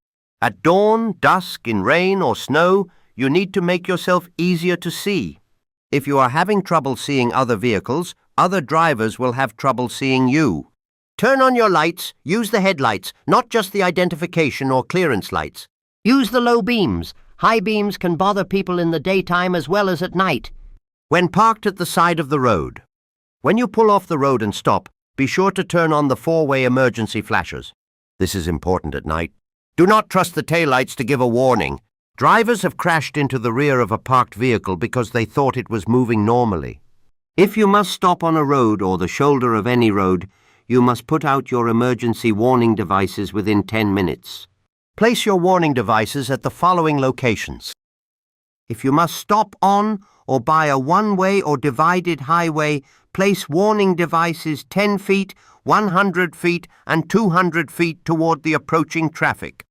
At dawn, dusk, in rain or snow, you need to make yourself easier to see. If you are having trouble seeing other vehicles, other drivers will have trouble seeing you. Turn on your lights, use the headlights, not just the identification or clearance lights. Use the low beams. High beams can bother people in the daytime as well as at night. When parked at the side of the road. When you pull off the road and stop, be sure to turn on the 4-way emergency flashers. This is important at night. Do not trust the taillights to give a warning. Drivers have crashed into the rear of a parked vehicle because they thought it was moving normally. If you must stop on a road or the shoulder of any road, you must put out your emergency warning devices within 10 minutes. Place your warning devices at the following locations. If you must stop on or by a one-way or divided highway, place warning devices 10 feet, 100 feet, and 200 feet toward the approaching traffic.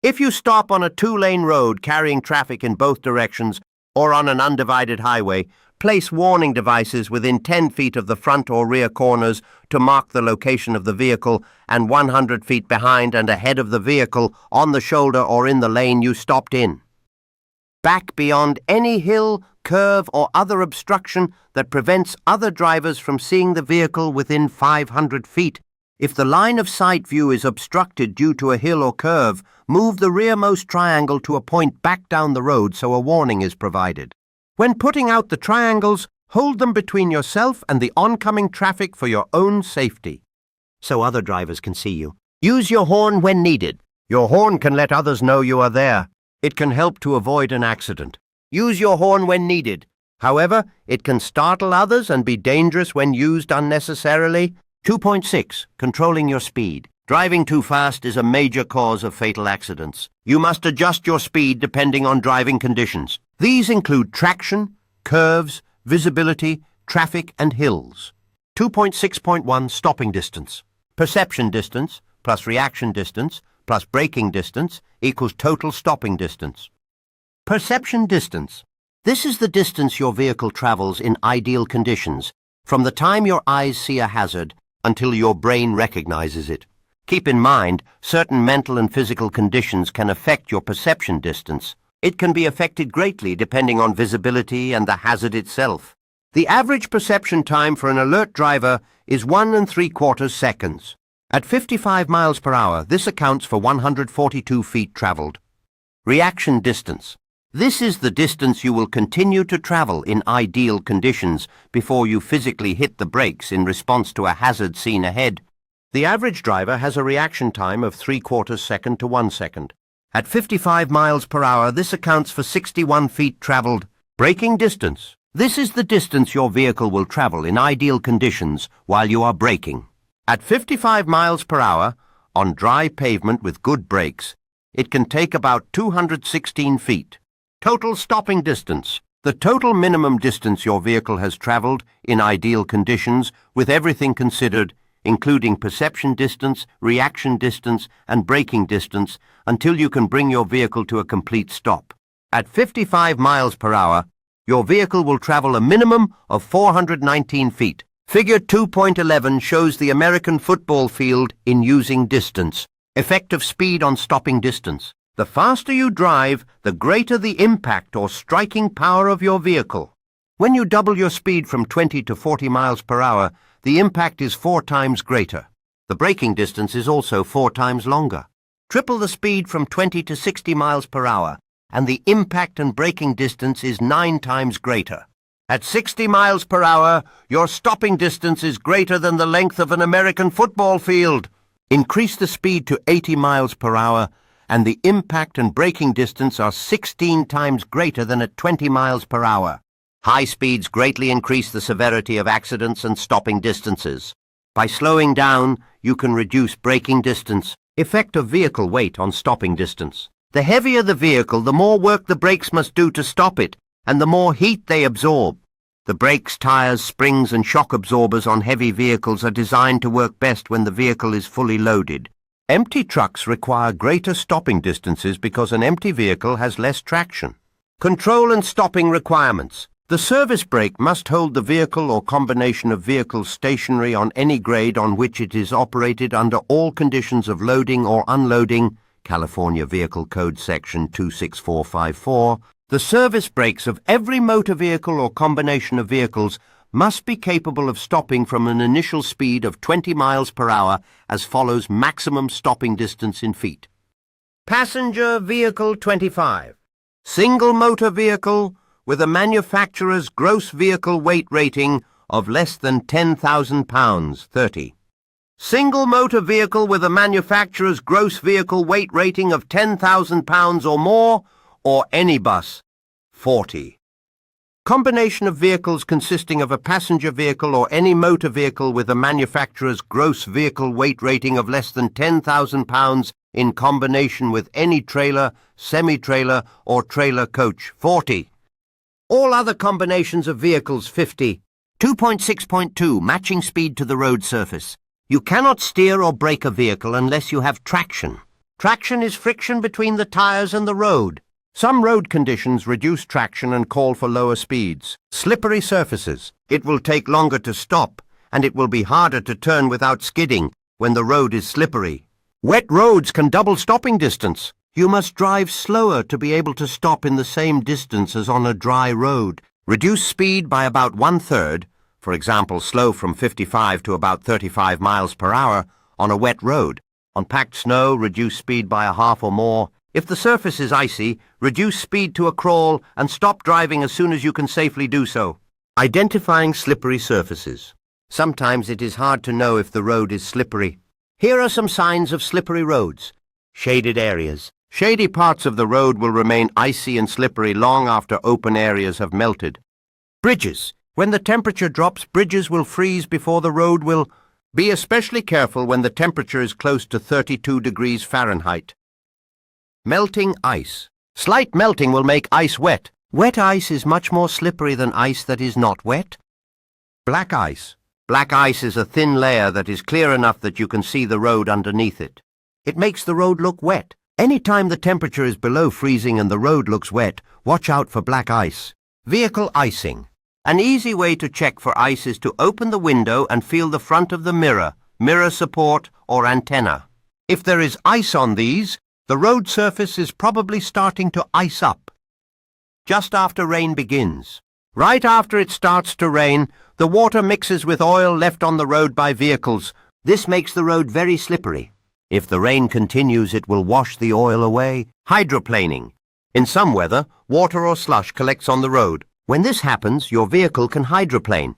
If you stop on a 2-lane road carrying traffic in both directions or on an undivided highway, Place warning devices within 10 feet of the front or rear corners to mark the location of the vehicle and 100 feet behind and ahead of the vehicle on the shoulder or in the lane you stopped in. Back beyond any hill, curve or other obstruction that prevents other drivers from seeing the vehicle within 500 feet. If the line of sight view is obstructed due to a hill or curve, move the rearmost triangle to a point back down the road so a warning is provided. When putting out the triangles, hold them between yourself and the oncoming traffic for your own safety, so other drivers can see you. Use your horn when needed. Your horn can let others know you are there. It can help to avoid an accident. Use your horn when needed. However, it can startle others and be dangerous when used unnecessarily. 2.6. Controlling your speed. Driving too fast is a major cause of fatal accidents. You must adjust your speed depending on driving conditions. These include traction, curves, visibility, traffic and hills. 2.6.1. Stopping distance. Perception distance plus reaction distance plus braking distance equals total stopping distance. Perception distance. This is the distance your vehicle travels in ideal conditions, from the time your eyes see a hazard until your brain recognizes it. Keep in mind, certain mental and physical conditions can affect your perception distance. It can be affected greatly depending on visibility and the hazard itself. The average perception time for an alert driver is 1 3/4 seconds. At 55 miles per hour, this accounts for 142 feet traveled. Reaction distance. This is the distance you will continue to travel in ideal conditions before you physically hit the brakes in response to a hazard seen ahead. The average driver has a reaction time of 3/4 second to 1 second. At 55 miles per hour, this accounts for 61 feet traveled. Braking distance. This is the distance your vehicle will travel in ideal conditions while you are braking. At 55 miles per hour, on dry pavement with good brakes, it can take about 216 feet. Total stopping distance. The total minimum distance your vehicle has traveled in ideal conditions with everything considered, including perception distance, reaction distance, and braking distance, until you can bring your vehicle to a complete stop. At 55 miles per hour, your vehicle will travel a minimum of 419 feet. Figure 2.11 shows the American football field in using distance. Effective speed on stopping distance. The faster you drive, the greater the impact or striking power of your vehicle. When you double your speed from 20 to 40 miles per hour, the impact is 4 times greater. The braking distance is also 4 times longer. Triple the speed from 20 to 60 miles per hour, and the impact and braking distance is 9 times greater. At 60 miles per hour, your stopping distance is greater than the length of an American football field. Increase the speed to 80 miles per hour, and the impact and braking distance are 16 times greater than at 20 miles per hour. High speeds greatly increase the severity of accidents and stopping distances. By slowing down, you can reduce braking distance. Effect of vehicle weight on stopping distance. The heavier the vehicle, the more work the brakes must do to stop it, and the more heat they absorb. The brakes, tires, springs and shock absorbers on heavy vehicles are designed to work best when the vehicle is fully loaded. Empty trucks require greater stopping distances because an empty vehicle has less traction. Control and stopping requirements. The service brake must hold the vehicle or combination of vehicles stationary on any grade on which it is operated under all conditions of loading or unloading, California Vehicle Code Section 26454. The service brakes of every motor vehicle or combination of vehicles must be capable of stopping from an initial speed of 20 miles per hour as follows maximum stopping distance in feet. Passenger vehicle 25. Single motor vehicle with a manufacturer's gross vehicle weight rating of less than 10,000 pounds, 30. Single motor vehicle with a manufacturer's gross vehicle weight rating of 10,000 pounds or more, or any bus, 40. Combination of vehicles consisting of a passenger vehicle or any motor vehicle with a manufacturer's gross vehicle weight rating of less than 10,000 pounds in combination with any trailer, semi-trailer or trailer coach, 40. All other combinations of vehicles, 50. 2.6.2 Matching speed to the road surface. You cannot steer or brake a vehicle unless you have traction. Traction is friction between the tires and the road. Some road conditions reduce traction and call for lower speeds. Slippery surfaces. It will take longer to stop, and it will be harder to turn without skidding when the road is slippery. Wet roads can double stopping distance. You must drive slower to be able to stop in the same distance as on a dry road. Reduce speed by about 1/3, for example, slow from 55 to about 35 miles per hour on a wet road. On packed snow, reduce speed by a half or more. If the surface is icy, reduce speed to a crawl and stop driving as soon as you can safely do so. Identifying slippery surfaces. Sometimes it is hard to know if the road is slippery. Here are some signs of slippery roads. Shaded areas. Shady parts of the road will remain icy and slippery long after open areas have melted. Bridges. When the temperature drops, bridges will freeze before the road will. Be especially careful when the temperature is close to 32 degrees Fahrenheit. Melting ice. Slight melting will make ice wet. Wet ice is much more slippery than ice that is not wet. Black ice. Black ice is a thin layer that is clear enough that you can see the road underneath it. It makes the road look wet. Any time the temperature is below freezing and the road looks wet, watch out for black ice. Vehicle icing. An easy way to check for ice is to open the window and feel the front of the mirror support or antenna. If there is ice on these, the road surface is probably starting to ice up. Just after rain begins. Right after it starts to rain, the water mixes with oil left on the road by vehicles. This makes the road very slippery. If the rain continues, it will wash the oil away. Hydroplaning. In some weather, water or slush collects on the road. When this happens, your vehicle can hydroplane.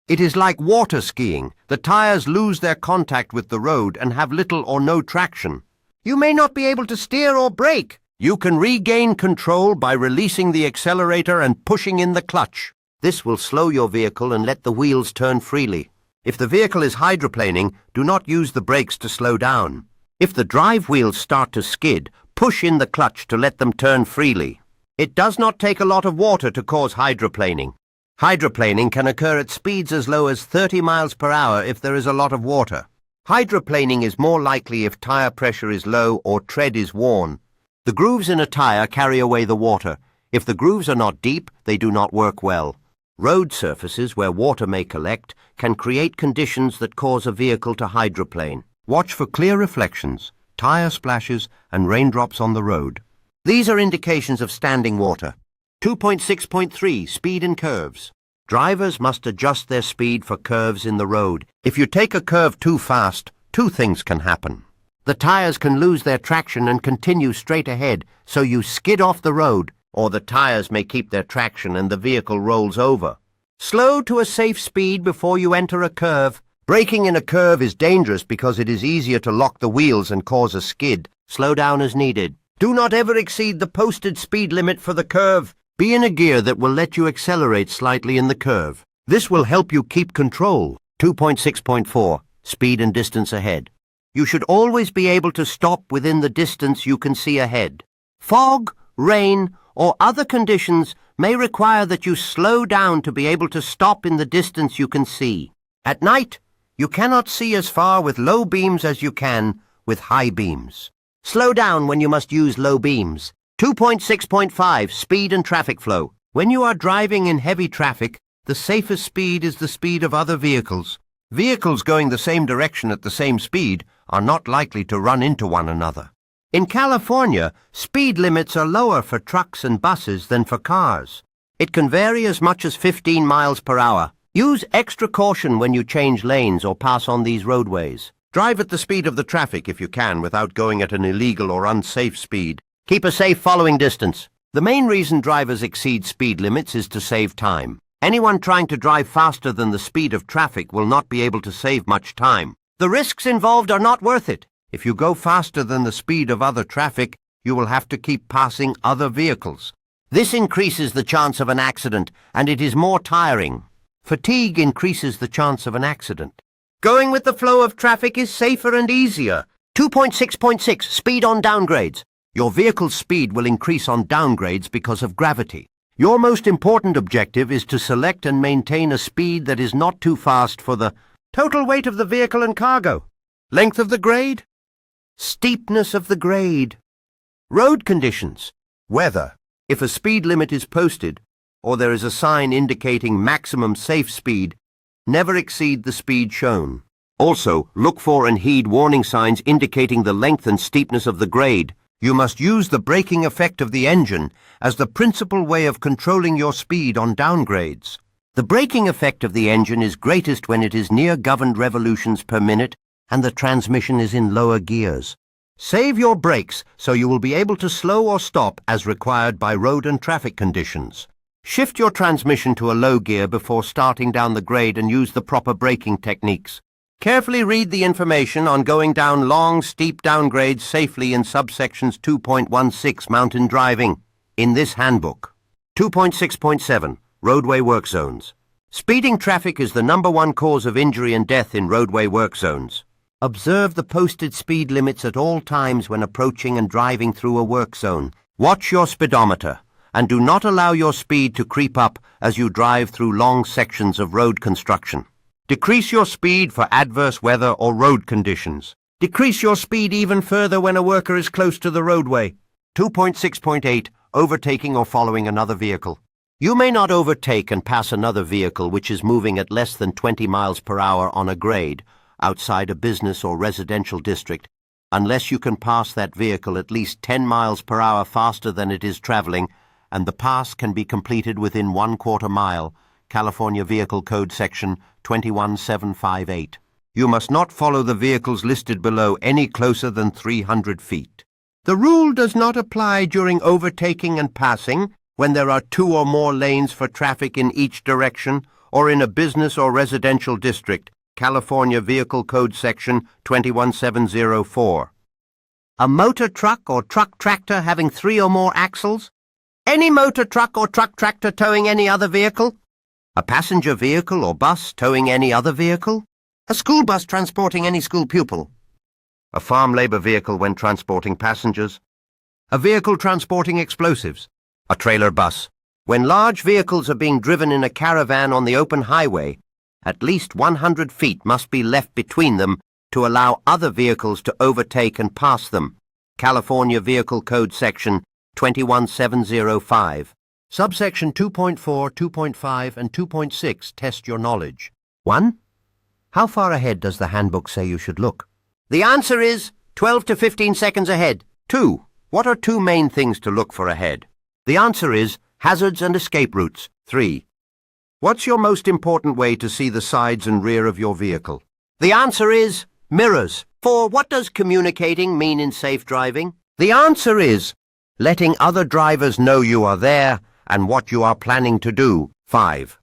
It is like water skiing. The tires lose their contact with the road and have little or no traction. You may not be able to steer or brake. You can regain control by releasing the accelerator and pushing in the clutch. This will slow your vehicle and let the wheels turn freely. If the vehicle is hydroplaning, do not use the brakes to slow down. If the drive wheels start to skid, push in the clutch to let them turn freely. It does not take a lot of water to cause hydroplaning. Hydroplaning can occur at speeds as low as 30 miles per hour if there is a lot of water. Hydroplaning is more likely if tire pressure is low or tread is worn. The grooves in a tire carry away the water. If the grooves are not deep, they do not work well. Road surfaces where water may collect can create conditions that cause a vehicle to hydroplane. Watch for clear reflections, tire splashes, and raindrops on the road. These are indications of standing water. 2.6.3 Speed and curves. Drivers must adjust their speed for curves in the road. If you take a curve too fast, two things can happen. The tires can lose their traction and continue straight ahead, so you skid off the road, or the tires may keep their traction and the vehicle rolls over. Slow to a safe speed before you enter a curve. Braking in a curve is dangerous because it is easier to lock the wheels and cause a skid. Slow down as needed. Do not ever exceed the posted speed limit for the curve. Be in a gear that will let you accelerate slightly in the curve. This will help you keep control. 2.6.4 Speed and distance ahead. You should always be able to stop within the distance you can see ahead. Fog, rain, or other conditions may require that you slow down to be able to stop in the distance you can see. At night, you cannot see as far with low beams as you can with high beams. Slow down when you must use low beams. 2.6.5 Speed and traffic flow. When you are driving in heavy traffic, the safest speed is the speed of other vehicles. Vehicles going the same direction at the same speed are not likely to run into one another. In California, speed limits are lower for trucks and buses than for cars. It can vary as much as 15 miles per hour. Use extra caution when you change lanes or pass on these roadways. Drive at the speed of the traffic if you can without going at an illegal or unsafe speed. Keep a safe following distance. The main reason drivers exceed speed limits is to save time. Anyone trying to drive faster than the speed of traffic will not be able to save much time. The risks involved are not worth it. If you go faster than the speed of other traffic, you will have to keep passing other vehicles. This increases the chance of an accident, and it is more tiring. Fatigue increases the chance of an accident. Going with the flow of traffic is safer and easier. 2.6.6 Speed on downgrades. Your vehicle's speed will increase on downgrades because of gravity. Your most important objective is to select and maintain a speed that is not too fast for the total weight of the vehicle and cargo. Length of the grade? Steepness of the grade. Road conditions. Weather. If a speed limit is posted, or there is a sign indicating maximum safe speed, never exceed the speed shown. Also, look for and heed warning signs indicating the length and steepness of the grade. You must use the braking effect of the engine as the principal way of controlling your speed on downgrades. The braking effect of the engine is greatest when it is near governed revolutions per minute and the transmission is in lower gears. Save your brakes so you will be able to slow or stop as required by road and traffic conditions. Shift your transmission to a low gear before starting down the grade and use the proper braking techniques. Carefully read the information on going down long, steep downgrades safely in subsections 2.16 Mountain Driving in this handbook. 2.6.7 Roadway Work Zones. Speeding traffic is the #1 cause of injury and death in roadway work zones. Observe the posted speed limits at all times when approaching and driving through a work zone. Watch your speedometer and do not allow your speed to creep up as you drive through long sections of road construction. Decrease your speed for adverse weather or road conditions. Decrease your speed even further when a worker is close to the roadway. 2.6.8 Overtaking or following another vehicle. You may not overtake and pass another vehicle which is moving at less than 20 miles per hour on a grade outside a business or residential district unless you can pass that vehicle at least 10 miles per hour faster than it is traveling, and the pass can be completed within 1/4 mile. California Vehicle Code Section 21758. You must not follow the vehicles listed below any closer than 300 feet. The rule does not apply during overtaking and passing when there are 2 or more lanes for traffic in each direction or in a business or residential district. California Vehicle Code Section 21704. A motor truck or truck tractor having 3 or more axles. Any motor truck or truck tractor towing any other vehicle. A passenger vehicle or bus towing any other vehicle. A school bus transporting any school pupil. A farm labor vehicle when transporting passengers. A vehicle transporting explosives. A trailer bus. When large vehicles are being driven in a caravan on the open highway, at least 100 feet must be left between them to allow other vehicles to overtake and pass them. California Vehicle Code Section 21705. Subsection 2.4, 2.5, and 2.6 test your knowledge. 1. How far ahead does the handbook say you should look? The answer is 12 to 15 seconds ahead. 2. What are 2 main things to look for ahead? The answer is hazards and escape routes. 3. What's your most important way to see the sides and rear of your vehicle? The answer is mirrors. 4. What does communicating mean in safe driving? The answer is letting other drivers know you are there and what you are planning to do. 5.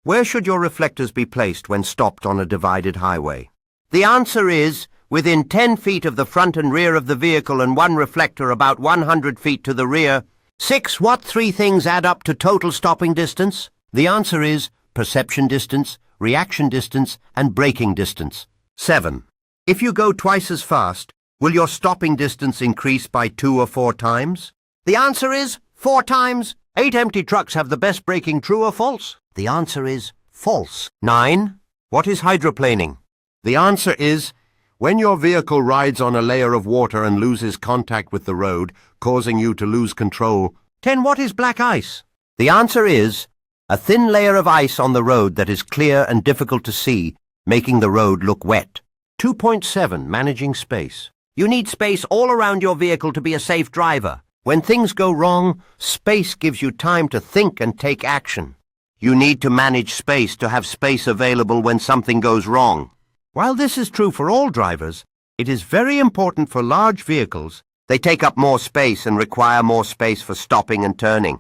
Where should your reflectors be placed when stopped on a divided highway? The answer is within 10 feet of the front and rear of the vehicle and 1 reflector about 100 feet to the rear. 6. What 3 things add up to total stopping distance? The answer is perception distance, reaction distance, and braking distance. 7. If you go twice as fast, will your stopping distance increase by 2 or 4 times? The answer is 4 times. 8 empty trucks have the best braking, true or false? The answer is false. 9. What is hydroplaning? The answer is when your vehicle rides on a layer of water and loses contact with the road, causing you to lose control. 10. What is black ice? The answer is a thin layer of ice on the road that is clear and difficult to see, making the road look wet. 2.7 Managing space. You need space all around your vehicle to be a safe driver. When things go wrong, space gives you time to think and take action. You need to manage space to have space available when something goes wrong. While this is true for all drivers, it is very important for large vehicles. They take up more space and require more space for stopping and turning.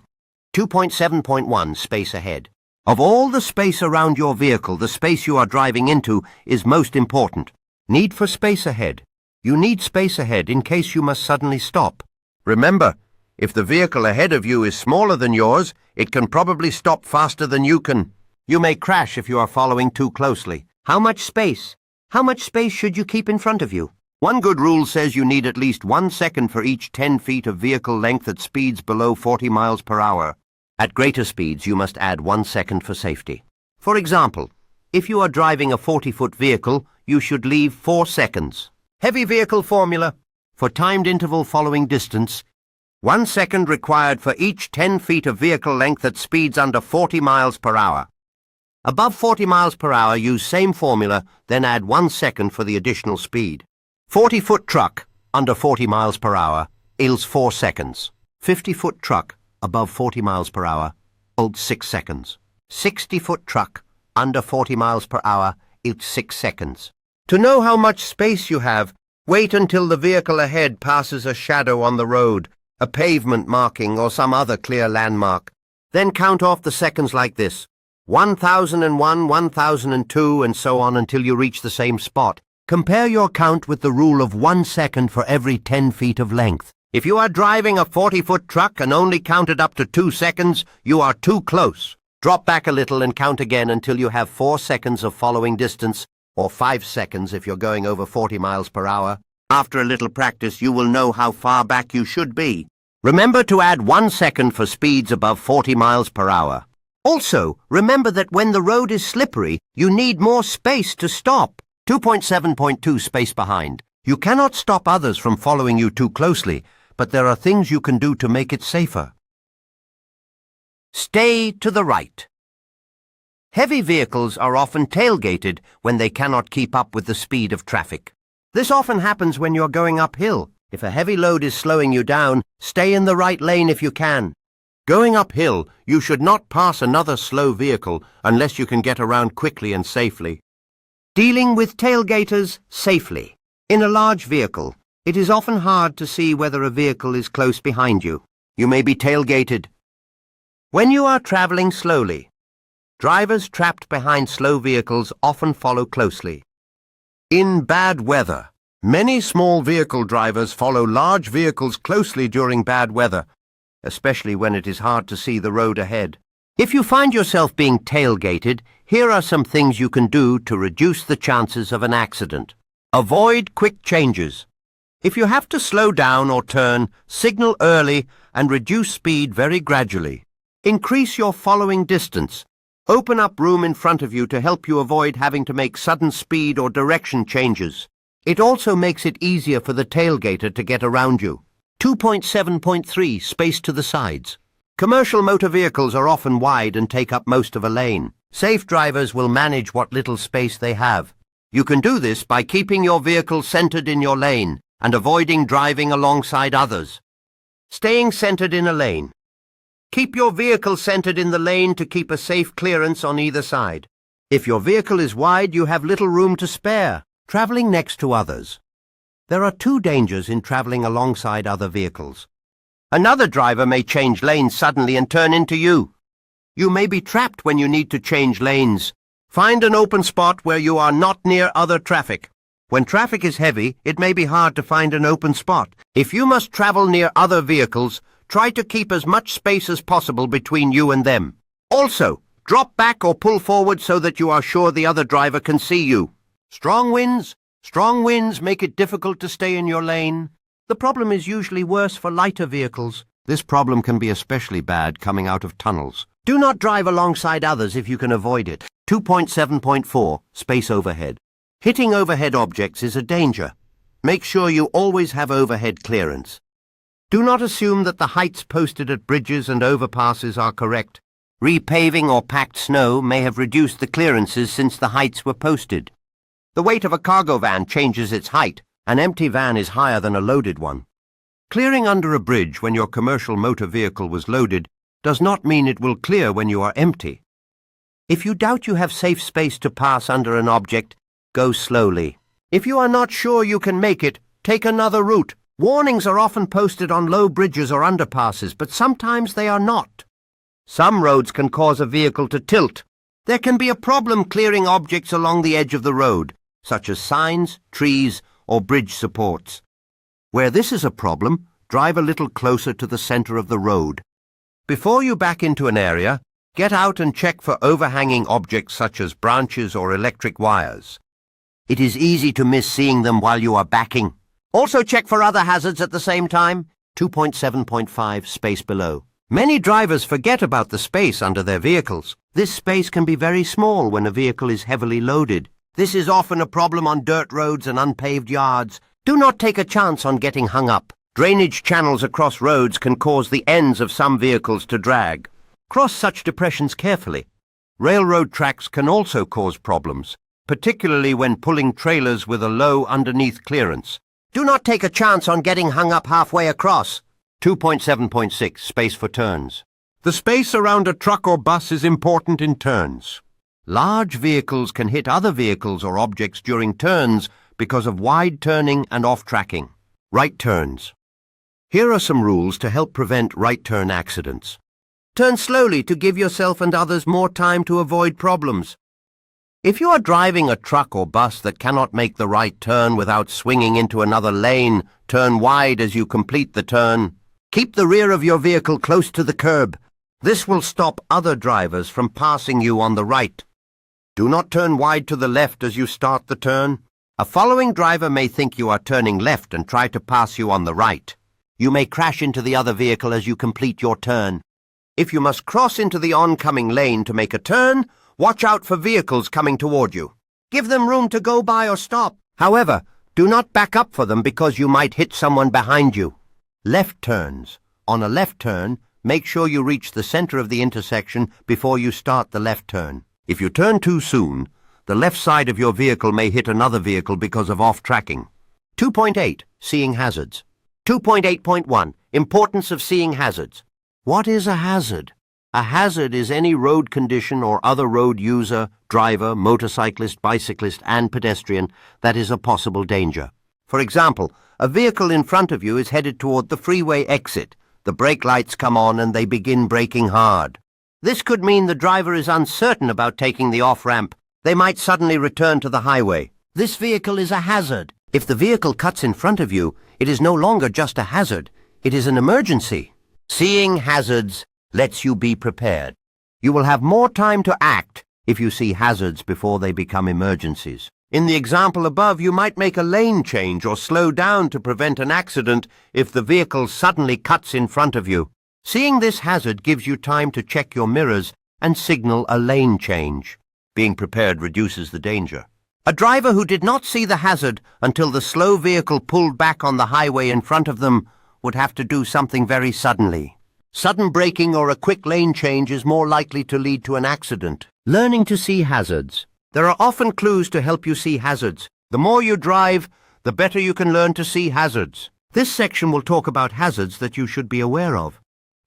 2.7.1 Space ahead. Of all the space around your vehicle, the space you are driving into is most important. Need for space ahead. You need space ahead in case you must suddenly stop. Remember, if the vehicle ahead of you is smaller than yours, it can probably stop faster than you can. You may crash if you are following too closely. How much space? How much space should you keep in front of you? One good rule says you need at least 1 second for each 10 feet of vehicle length at speeds below 40 miles per hour. At greater speeds, you must add 1 second for safety. For example, if you are driving a 40-foot vehicle, you should leave 4 seconds. Heavy vehicle formula. For timed interval following distance, 1 second required for each 10 feet of vehicle length at speeds under 40 miles per hour. Above 40 miles per hour, use same formula, then add 1 second for the additional speed. 40-foot truck, under 40 miles per hour, yields 4 seconds. 50-foot truck, above 40 miles per hour, yields 6 seconds. 60-foot truck, under 40 miles per hour, yields 6 seconds. To know how much space you have, wait until the vehicle ahead passes a shadow on the road, a pavement marking or some other clear landmark. Then count off the seconds like this: 1001, 1002, and so on until you reach the same spot. Compare your count with the rule of 1 second for every 10 feet of length. If you are driving a 40-foot truck and only counted up to 2 seconds, you are too close. Drop back a little and count again until you have 4 seconds of following distance, or 5 seconds if you're going over 40 miles per hour. After a little practice, you will know how far back you should be. Remember to add 1 second for speeds above 40 miles per hour. Also, remember that when the road is slippery, you need more space to stop. 2.7.2 space behind. You cannot stop others from following you too closely, but there are things you can do to make it safer. Stay to the right. Heavy vehicles are often tailgated when they cannot keep up with the speed of traffic. This often happens when you're going uphill. If a heavy load is slowing you down, stay in the right lane if you can. Going uphill, you should not pass another slow vehicle unless you can get around quickly and safely. Dealing with tailgaters safely. In a large vehicle, it is often hard to see whether a vehicle is close behind you. You may be tailgated. When you are traveling slowly, drivers trapped behind slow vehicles often follow closely. In bad weather, many small vehicle drivers follow large vehicles closely during bad weather, especially when it is hard to see the road ahead. If you find yourself being tailgated, here are some things you can do to reduce the chances of an accident. Avoid quick changes. If you have to slow down or turn, signal early and reduce speed very gradually. Increase your following distance. Open up room in front of you to help you avoid having to make sudden speed or direction changes. It also makes it easier for the tailgater to get around you. 2.7.3 space to the sides. Commercial motor vehicles are often wide and take up most of a lane. Safe drivers will manage what little space they have. You can do this by keeping your vehicle centered in your lane and avoiding driving alongside others. Staying centered in a lane. Keep your vehicle centered in the lane to keep a safe clearance on either side. If your vehicle is wide, you have little room to spare. Traveling next to others. There are 2 dangers in traveling alongside other vehicles. Another driver may change lanes suddenly and turn into you. You may be trapped when you need to change lanes. Find an open spot where you are not near other traffic. When traffic is heavy, it may be hard to find an open spot. If you must travel near other vehicles, try to keep as much space as possible between you and them. Also, drop back or pull forward so that you are sure the other driver can see you. Strong winds make it difficult to stay in your lane. The problem is usually worse for lighter vehicles. This problem can be especially bad coming out of tunnels. Do not drive alongside others if you can avoid it. 2.7.4 space overhead. Hitting overhead objects is a danger. Make sure you always have overhead clearance. Do not assume that the heights posted at bridges and overpasses are correct. Repaving or packed snow may have reduced the clearances since the heights were posted. The weight of a cargo van changes its height. An empty van is higher than a loaded one. Clearing under a bridge when your commercial motor vehicle was loaded does not mean it will clear when you are empty. If you doubt you have safe space to pass under an object, go slowly. If you are not sure you can make it, take another route. Warnings are often posted on low bridges or underpasses, but sometimes they are not. Some roads can cause a vehicle to tilt. There can be a problem clearing objects along the edge of the road, such as signs, trees, or bridge supports. Where this is a problem, drive a little closer to the center of the road. Before you back into an area, get out and check for overhanging objects such as branches or electric wires. It is easy to miss seeing them while you are backing. Also check for other hazards at the same time. 2.7.5 space below. Many drivers forget about the space under their vehicles. This space can be very small when a vehicle is heavily loaded. This is often a problem on dirt roads and unpaved yards. Do not take a chance on getting hung up. Drainage channels across roads can cause the ends of some vehicles to drag. Cross such depressions carefully. Railroad tracks can also cause problems, particularly when pulling trailers with a low underneath clearance. Do not take a chance on getting hung up halfway across. 2.7.6 Space for turns. The space around a truck or bus is important in turns. Large vehicles can hit other vehicles or objects during turns because of wide turning and off-tracking. Right turns. Here are some rules to help prevent right turn accidents. Turn slowly to give yourself and others more time to avoid problems. If you are driving a truck or bus that cannot make the right turn without swinging into another lane, turn wide as you complete the turn. Keep the rear of your vehicle close to the curb. This will stop other drivers from passing you on the right. Do not turn wide to the left as you start the turn. A following driver may think you are turning left and try to pass you on the right. You may crash into the other vehicle as you complete your turn. If you must cross into the oncoming lane to make a turn, watch out for vehicles coming toward you. Give them room to go by or stop. However, do not back up for them because you might hit someone behind you. Left turns. On a left turn, make sure you reach the center of the intersection before you start the left turn. If you turn too soon, the left side of your vehicle may hit another vehicle because of off-tracking. 2.8 Seeing hazards. 2.8.1 Importance of seeing hazards. What is a hazard? A hazard is any road condition or other road user, driver, motorcyclist, bicyclist, and pedestrian that is a possible danger. For example, a vehicle in front of you is headed toward the freeway exit. The brake lights come on and they begin braking hard. This could mean the driver is uncertain about taking the off-ramp. They might suddenly return to the highway. This vehicle is a hazard. If the vehicle cuts in front of you, it is no longer just a hazard. It is an emergency. Seeing hazards lets you be prepared. You will have more time to act if you see hazards before they become emergencies. In the example above, you might make a lane change or slow down to prevent an accident if the vehicle suddenly cuts in front of you. Seeing this hazard gives you time to check your mirrors and signal a lane change. Being prepared reduces the danger. A driver who did not see the hazard until the slow vehicle pulled back on the highway in front of them would have to do something very suddenly. Sudden braking or a quick lane change is more likely to lead to an accident. Learning to see hazards. There are often clues to help you see hazards. The more you drive, the better you can learn to see hazards. This section will talk about hazards that you should be aware of.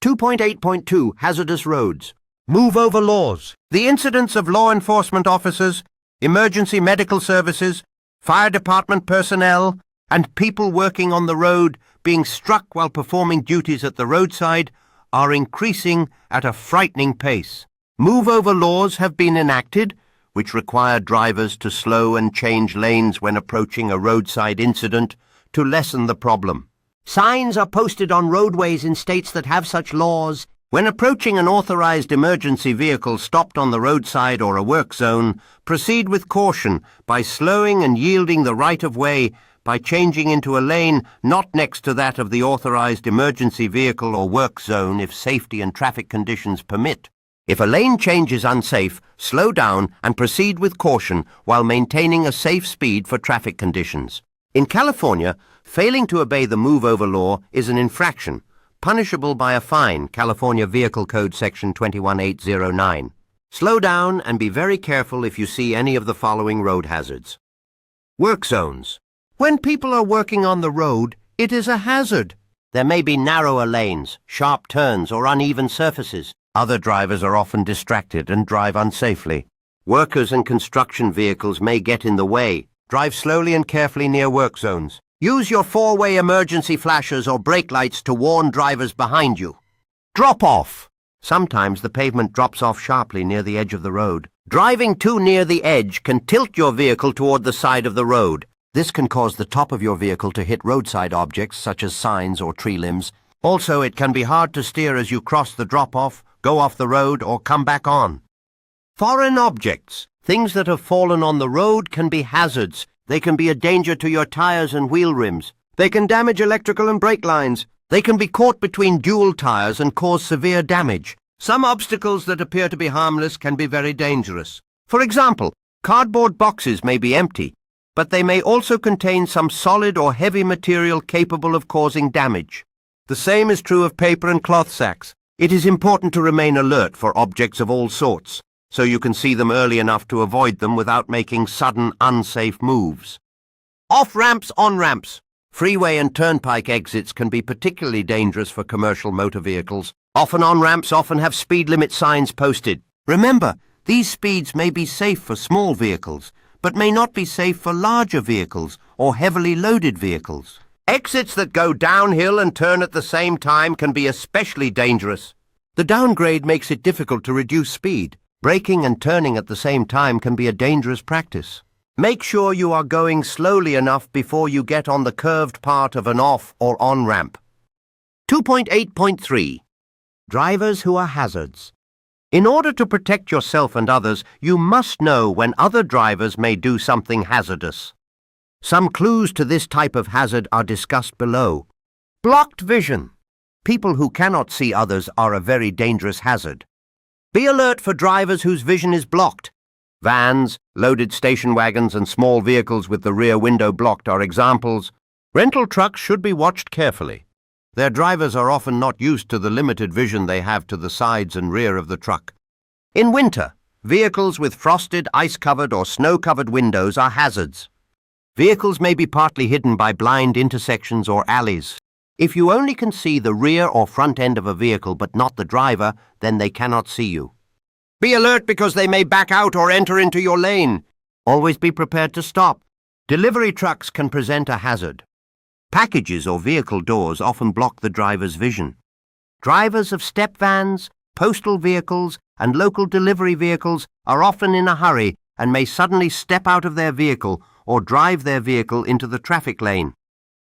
2.8.2 Hazardous roads. Move over laws. The incidents of law enforcement officers, emergency medical services, fire department personnel, and people working on the road being struck while performing duties at the roadside are increasing at a frightening pace. Move-over laws have been enacted, which require drivers to slow and change lanes when approaching a roadside incident to lessen the problem. Signs are posted on roadways in states that have such laws. When approaching an authorized emergency vehicle stopped on the roadside or a work zone, proceed with caution by slowing and yielding the right-of-way by changing into a lane not next to that of the authorized emergency vehicle or work zone if safety and traffic conditions permit. If a lane change is unsafe, slow down and proceed with caution while maintaining a safe speed for traffic conditions. In California, failing to obey the move-over law is an infraction, punishable by a fine, California Vehicle Code Section 21809. Slow down and be very careful if you see any of the following road hazards. Work zones. When people are working on the road, it is a hazard. There may be narrower lanes, sharp turns, or uneven surfaces. Other drivers are often distracted and drive unsafely. Workers and construction vehicles may get in the way. Drive slowly and carefully near work zones. Use your four-way emergency flashers or brake lights to warn drivers behind you. Drop off. Sometimes the pavement drops off sharply near the edge of the road. Driving too near the edge can tilt your vehicle toward the side of the road. This can cause the top of your vehicle to hit roadside objects such as signs or tree limbs. Also, it can be hard to steer as you cross the drop-off, go off the road, or come back on. Foreign objects. Things that have fallen on the road can be hazards. They can be a danger to your tires and wheel rims. They can damage electrical and brake lines. They can be caught between dual tires and cause severe damage. Some obstacles that appear to be harmless can be very dangerous. For example, cardboard boxes may be empty, but they may also contain some solid or heavy material capable of causing damage. The same is true of paper and cloth sacks. It is important to remain alert for objects of all sorts, so you can see them early enough to avoid them without making sudden, unsafe moves. Off-ramps, on-ramps. Freeway and turnpike exits can be particularly dangerous for commercial motor vehicles. Often on-ramps often have speed limit signs posted. Remember, these speeds may be safe for small vehicles, but may not be safe for larger vehicles or heavily loaded vehicles. Exits that go downhill and turn at the same time can be especially dangerous. The downgrade makes it difficult to reduce speed. Braking and turning at the same time can be a dangerous practice. Make sure you are going slowly enough before you get on the curved part of an off or on ramp. 2.8.3. Drivers who are hazards. In order to protect yourself and others, you must know when other drivers may do something hazardous. Some clues to this type of hazard are discussed below. Blocked vision. People who cannot see others are a very dangerous hazard. Be alert for drivers whose vision is blocked. Vans, loaded station wagons and small vehicles with the rear window blocked are examples. Rental trucks should be watched carefully. Their drivers are often not used to the limited vision they have to the sides and rear of the truck. In winter, vehicles with frosted, ice-covered or snow-covered windows are hazards. Vehicles may be partly hidden by blind intersections or alleys. If you only can see the rear or front end of a vehicle but not the driver, then they cannot see you. Be alert because they may back out or enter into your lane. Always be prepared to stop. Delivery trucks can present a hazard. Packages or vehicle doors often block the driver's vision. Drivers of step vans, postal vehicles, and local delivery vehicles are often in a hurry and may suddenly step out of their vehicle or drive their vehicle into the traffic lane.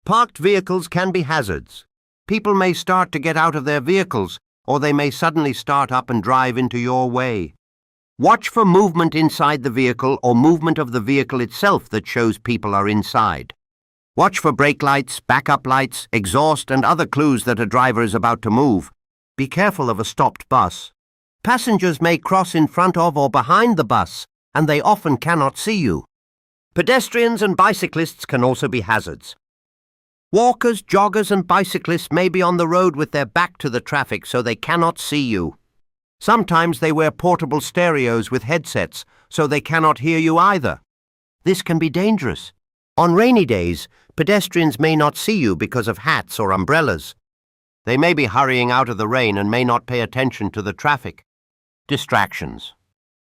Parked vehicles can be hazards. People may start to get out of their vehicles, or they may suddenly start up and drive into your way. Watch for movement inside the vehicle or movement of the vehicle itself that shows people are inside. Watch for brake lights, backup lights, exhaust and other clues that a driver is about to move. Be careful of a stopped bus. Passengers may cross in front of or behind the bus, and they often cannot see you. Pedestrians and bicyclists can also be hazards. Walkers, joggers and bicyclists may be on the road with their back to the traffic so they cannot see you. Sometimes they wear portable stereos with headsets so they cannot hear you either. This can be dangerous. On rainy days, pedestrians may not see you because of hats or umbrellas. They may be hurrying out of the rain and may not pay attention to the traffic. Distractions.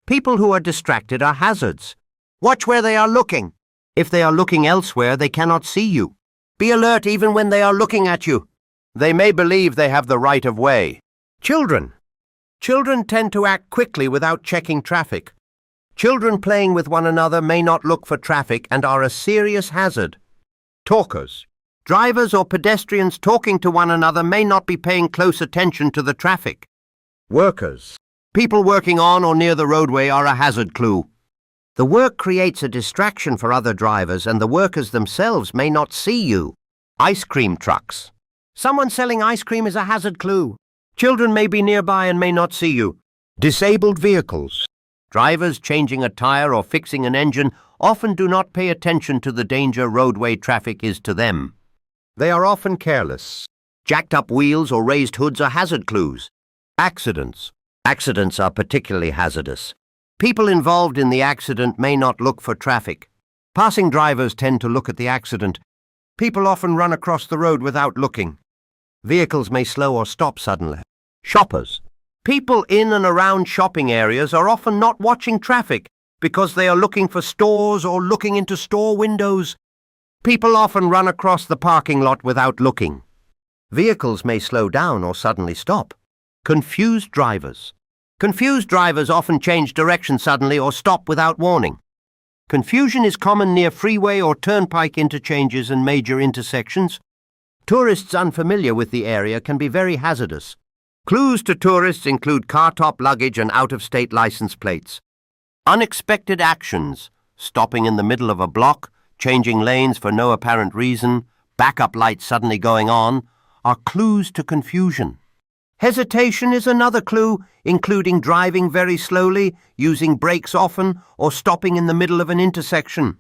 People who are distracted are hazards. Watch where they are looking. If they are looking elsewhere, they cannot see you. Be alert even when they are looking at you. They may believe they have the right of way. Children. Children tend to act quickly without checking traffic. Children playing with one another may not look for traffic and are a serious hazard. Talkers. Drivers or pedestrians talking to one another may not be paying close attention to the traffic. Workers. People working on or near the roadway are a hazard clue. The work creates a distraction for other drivers and the workers themselves may not see you. Ice cream trucks. Someone selling ice cream is a hazard clue. Children may be nearby and may not see you. Disabled vehicles. Drivers changing a tire or fixing an engine often do not pay attention to the danger roadway traffic is to them. They are often careless. Jacked up wheels or raised hoods are hazard clues. Accidents. Accidents are particularly hazardous. People involved in the accident may not look for traffic. Passing drivers tend to look at the accident. People often run across the road without looking. Vehicles may slow or stop suddenly. Shoppers. People in and around shopping areas are often not watching traffic because they are looking for stores or looking into store windows. People often run across the parking lot without looking. Vehicles may slow down or suddenly stop. Confused drivers. Confused drivers often change direction suddenly or stop without warning. Confusion is common near freeway or turnpike interchanges and major intersections. Tourists unfamiliar with the area can be very hazardous. Clues to tourists include car-top luggage and out-of-state license plates. Unexpected actions, stopping in the middle of a block, changing lanes for no apparent reason, backup lights suddenly going on, are clues to confusion. Hesitation is another clue, including driving very slowly, using brakes often, or stopping in the middle of an intersection.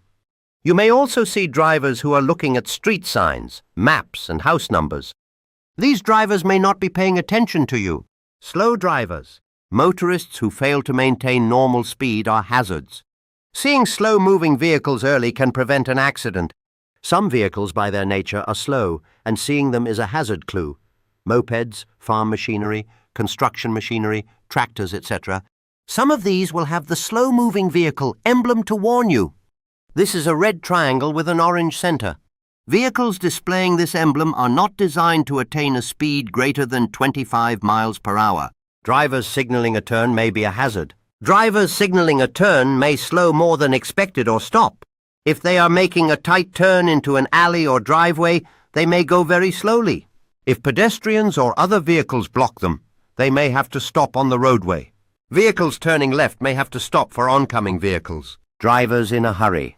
You may also see drivers who are looking at street signs, maps, and house numbers. These drivers may not be paying attention to you. Slow drivers, motorists who fail to maintain normal speed are hazards. Seeing slow-moving vehicles early can prevent an accident. Some vehicles by their nature are slow, and seeing them is a hazard clue. Mopeds, farm machinery, construction machinery, tractors, etc. Some of these will have the slow-moving vehicle emblem to warn you. This is a red triangle with an orange center. Vehicles displaying this emblem are not designed to attain a speed greater than 25 miles per hour. Drivers signaling a turn may be a hazard. Drivers signaling a turn may slow more than expected or stop. If they are making a tight turn into an alley or driveway, they may go very slowly. If pedestrians or other vehicles block them, they may have to stop on the roadway. Vehicles turning left may have to stop for oncoming vehicles. Drivers in a hurry.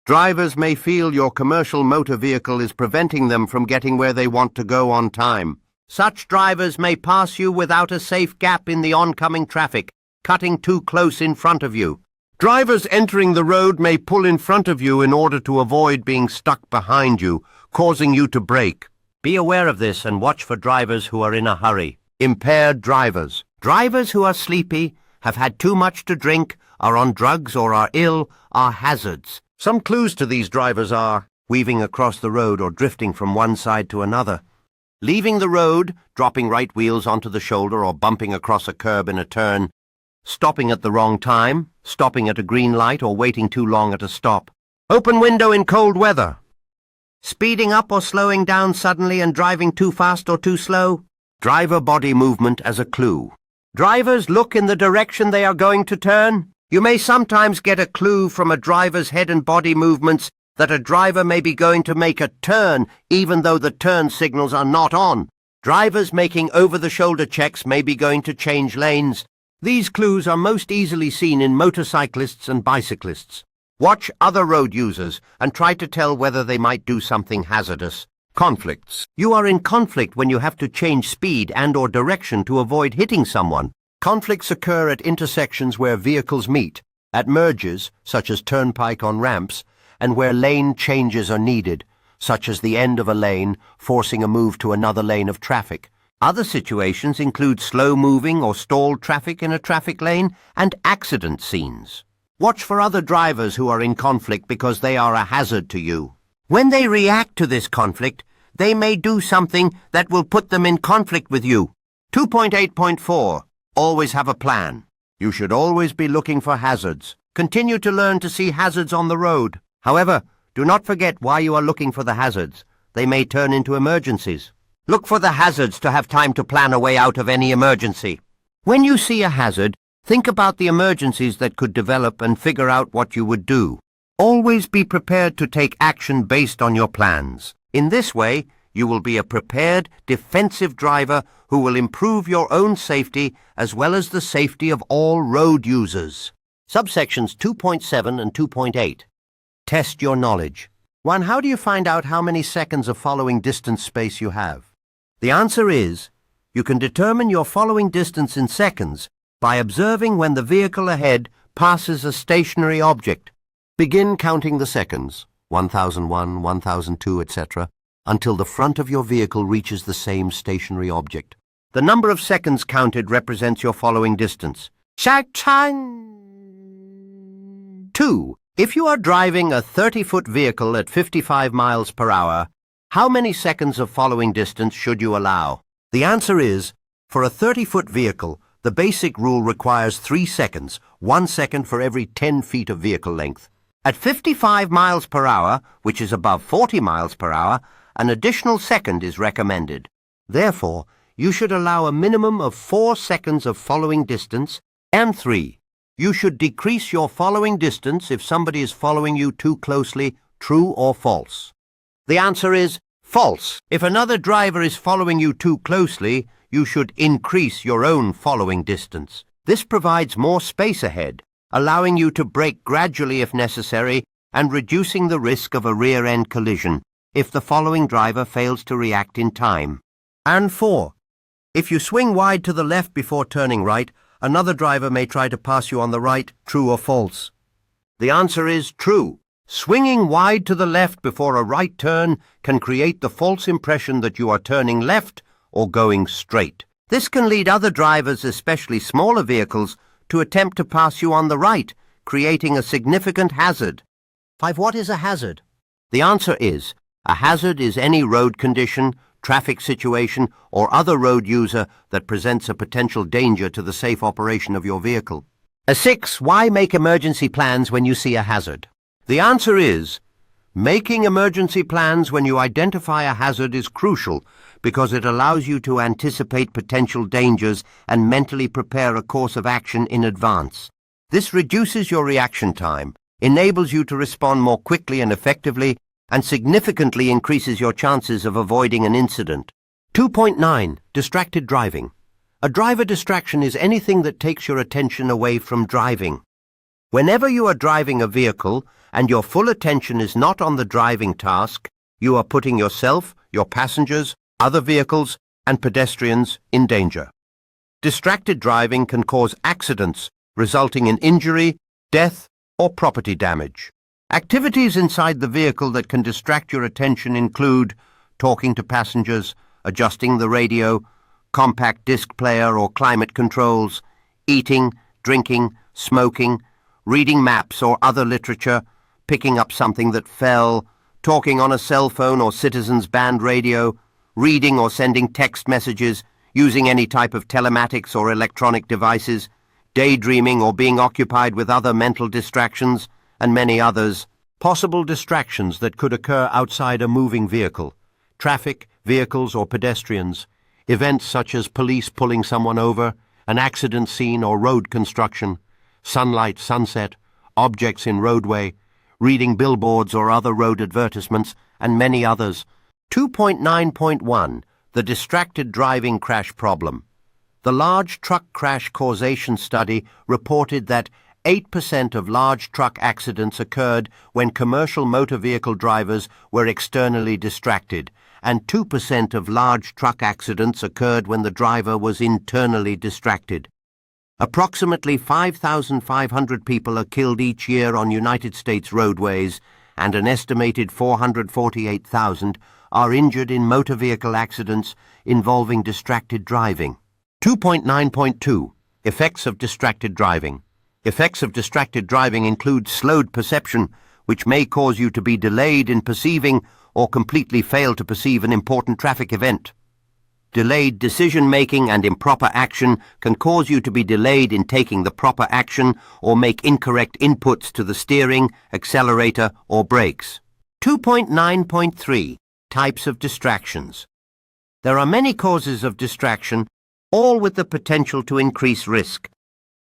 Drivers may feel your commercial motor vehicle is preventing them from getting where they want to go on time. Such drivers may pass you without a safe gap in the oncoming traffic, cutting too close in front of you. Drivers entering the road may pull in front of you in order to avoid being stuck behind you, causing you to brake. Be aware of this and watch for drivers who are in a hurry. Impaired drivers. Drivers who are sleepy, have had too much to drink, are on drugs or are ill, are hazards. Some clues to these drivers are weaving across the road or drifting from one side to another. Leaving the road, dropping right wheels onto the shoulder or bumping across a curb in a turn. Stopping at the wrong time, stopping at a green light or waiting too long at a stop. Open window in cold weather. Speeding up or slowing down suddenly and driving too fast or too slow. Driver body movement as a clue. Drivers look in the direction they are going to turn. You may sometimes get a clue from a driver's head and body movements that a driver may be going to make a turn even though the turn signals are not on. Drivers making over-the-shoulder checks may be going to change lanes. These clues are most easily seen in motorcyclists and bicyclists. Watch other road users and try to tell whether they might do something hazardous. Conflicts. You are in conflict when you have to change speed and/or direction to avoid hitting someone. Conflicts occur at intersections where vehicles meet, at merges, such as turnpike on ramps, and where lane changes are needed, such as the end of a lane forcing a move to another lane of traffic. Other situations include slow-moving or stalled traffic in a traffic lane and accident scenes. Watch for other drivers who are in conflict because they are a hazard to you. When they react to this conflict, they may do something that will put them in conflict with you. 2.8.4. Always have a plan. You should always be looking for hazards. Continue to learn to see hazards on the road. However, do not forget why you are looking for the hazards. They may turn into emergencies. Look for the hazards to have time to plan a way out of any emergency. When you see a hazard, think about the emergencies that could develop and figure out what you would do. Always be prepared to take action based on your plans. In this way, you will be a prepared, defensive driver who will improve your own safety as well as the safety of all road users. Subsections 2.7 and 2.8. Test your knowledge. 1. How do you find out how many seconds of following distance space you have? The answer is, you can determine your following distance in seconds by observing when the vehicle ahead passes a stationary object. Begin counting the seconds, 1001, 1002, etc., until the front of your vehicle reaches the same stationary object. The number of seconds counted represents your following distance. 2. If you are driving a 30-foot vehicle at 55 miles per hour, how many seconds of following distance should you allow? The answer is, for a 30-foot vehicle, the basic rule requires 3 seconds, 1 second for every 10 feet of vehicle length. At 55 miles per hour, which is above 40 miles per hour, an additional second is recommended. Therefore, you should allow a minimum of 4 seconds of following distance, and 3. You should decrease your following distance if somebody is following you too closely, true or false. The answer is false. If another driver is following you too closely, you should increase your own following distance. This provides more space ahead, allowing you to brake gradually if necessary and reducing the risk of a rear-end collision if the following driver fails to react in time. And 4. If you swing wide to the left before turning right, another driver may try to pass you on the right, true or false. The answer is true. Swinging wide to the left before a right turn can create the false impression that you are turning left or going straight. This can lead other drivers, especially smaller vehicles, to attempt to pass you on the right, creating a significant hazard. 5. What is a hazard? The answer is, a hazard is any road condition, traffic situation, or other road user that presents a potential danger to the safe operation of your vehicle. 6. Why make emergency plans when you see a hazard? The answer is, making emergency plans when you identify a hazard is crucial because it allows you to anticipate potential dangers and mentally prepare a course of action in advance. This reduces your reaction time, enables you to respond more quickly and effectively, and significantly increases your chances of avoiding an incident. 2.9. Distracted driving. A driver distraction is anything that takes your attention away from driving. Whenever you are driving a vehicle and your full attention is not on the driving task, you are putting yourself, your passengers, other vehicles, and pedestrians in danger. Distracted driving can cause accidents, resulting in injury, death, or property damage. Activities inside the vehicle that can distract your attention include talking to passengers, adjusting the radio, compact disc player or climate controls, eating, drinking, smoking, reading maps or other literature, picking up something that fell, talking on a cell phone or citizens' band radio, reading or sending text messages, using any type of telematics or electronic devices, daydreaming or being occupied with other mental distractions, and many others. Possible distractions that could occur outside a moving vehicle, traffic, vehicles or pedestrians, events such as police pulling someone over, an accident scene or road construction, sunlight, sunset, objects in roadway, reading billboards or other road advertisements, and many others. 2.9.1. The distracted driving crash problem. The large truck crash causation study reported that 8% of large truck accidents occurred when commercial motor vehicle drivers were externally distracted, and 2% of large truck accidents occurred when the driver was internally distracted. Approximately 5,500 people are killed each year on United States roadways, and an estimated 448,000 are injured in motor vehicle accidents involving distracted driving. 2.9.2. Effects of distracted driving. Effects of distracted driving include slowed perception, which may cause you to be delayed in perceiving or completely fail to perceive an important traffic event. Delayed decision-making and improper action can cause you to be delayed in taking the proper action or make incorrect inputs to the steering, accelerator, or brakes. 2.9.3. Types of distractions. There are many causes of distraction, all with the potential to increase risk.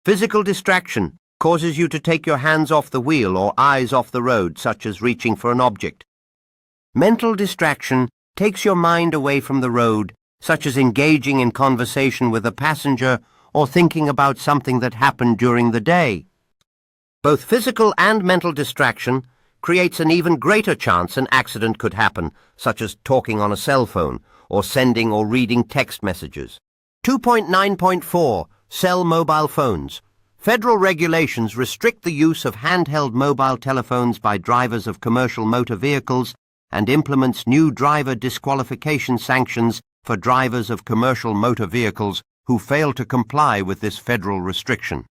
Physical distraction causes you to take your hands off the wheel or eyes off the road, such as reaching for an object. Mental distraction takes your mind away from the road, such as engaging in conversation with a passenger or thinking about something that happened during the day. Both physical and mental distraction creates an even greater chance an accident could happen, such as talking on a cell phone or sending or reading text messages. 2.9.4. Cell mobile phones. Federal regulations restrict the use of handheld mobile telephones by drivers of commercial motor vehicles and implements new driver disqualification sanctions for drivers of commercial motor vehicles who fail to comply with this federal restriction.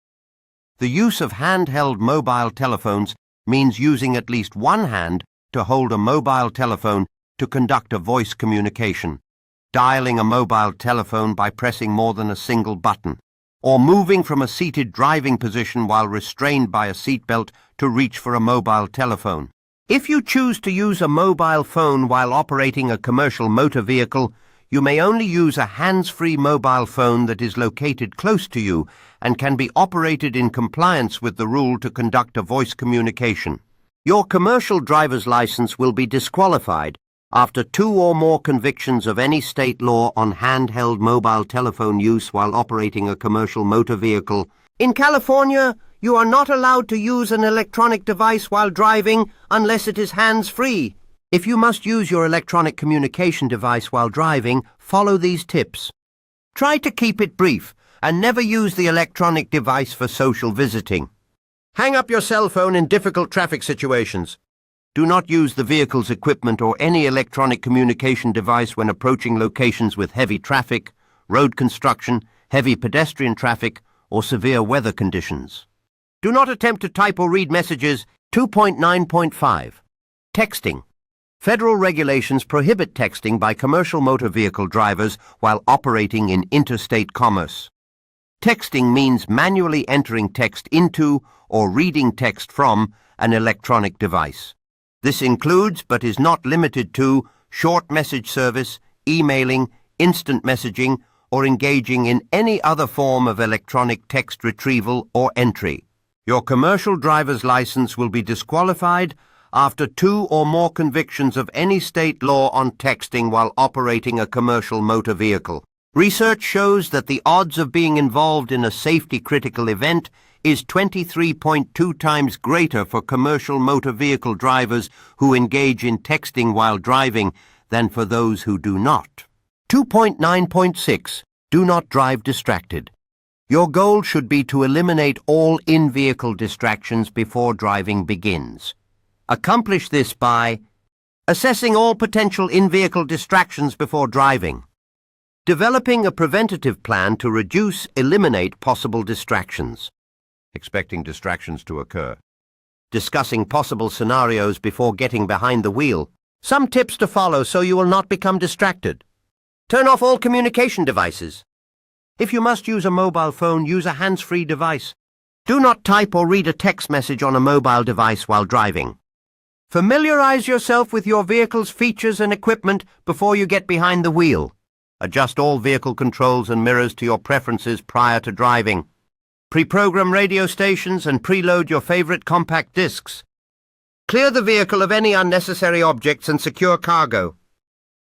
The use of handheld mobile telephones means using at least one hand to hold a mobile telephone to conduct a voice communication, dialing a mobile telephone by pressing more than a single button, or moving from a seated driving position while restrained by a seatbelt to reach for a mobile telephone. If you choose to use a mobile phone while operating a commercial motor vehicle, you may only use a hands-free mobile phone that is located close to you and can be operated in compliance with the rule to conduct a voice communication. Your commercial driver's license will be disqualified after 2 or more convictions of any state law on handheld mobile telephone use while operating a commercial motor vehicle. In California, you are not allowed to use an electronic device while driving unless it is hands-free. If you must use your electronic communication device while driving, follow these tips. Try to keep it brief and never use the electronic device for social visiting. Hang up your cell phone in difficult traffic situations. Do not use the vehicle's equipment or any electronic communication device when approaching locations with heavy traffic, road construction, heavy pedestrian traffic, or severe weather conditions. Do not attempt to type or read messages. 2.9.5. Texting. Federal regulations prohibit texting by commercial motor vehicle drivers while operating in interstate commerce. Texting means manually entering text into or reading text from an electronic device. This includes, but is not limited to, short message service, emailing, instant messaging, or engaging in any other form of electronic text retrieval or entry. Your commercial driver's license will be disqualified after 2 or more convictions of any state law on texting while operating a commercial motor vehicle. Research shows that the odds of being involved in a safety-critical event is 23.2 times greater for commercial motor vehicle drivers who engage in texting while driving than for those who do not. 2.9.6. Do not drive distracted. Your goal should be to eliminate all in-vehicle distractions before driving begins. Accomplish this by assessing all potential in-vehicle distractions before driving, developing a preventative plan to eliminate possible distractions, expecting distractions to occur, discussing possible scenarios before getting behind the wheel. Some tips to follow so you will not become distracted. Turn off all communication devices. If you must use a mobile phone, use a hands-free device. Do not type or read a text message on a mobile device while driving. Familiarize yourself with your vehicle's features and equipment before you get behind the wheel. Adjust all vehicle controls and mirrors to your preferences prior to driving. Pre-program radio stations and preload your favorite compact discs. Clear the vehicle of any unnecessary objects and secure cargo.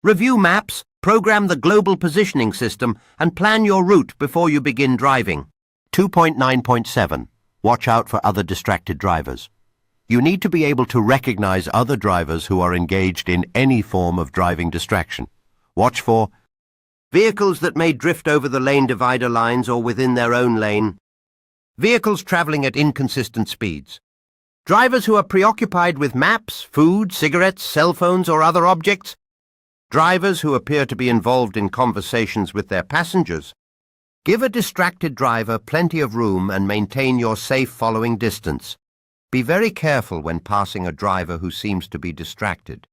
Review maps, program the global positioning system, and plan your route before you begin driving. 2.9.7. Watch out for other distracted drivers. You need to be able to recognize other drivers who are engaged in any form of driving distraction. Watch for vehicles that may drift over the lane divider lines or within their own lane, vehicles traveling at inconsistent speeds, drivers who are preoccupied with maps, food, cigarettes, cell phones, or other objects, drivers who appear to be involved in conversations with their passengers. Give a distracted driver plenty of room and maintain your safe following distance. Be very careful when passing a driver who seems to be distracted.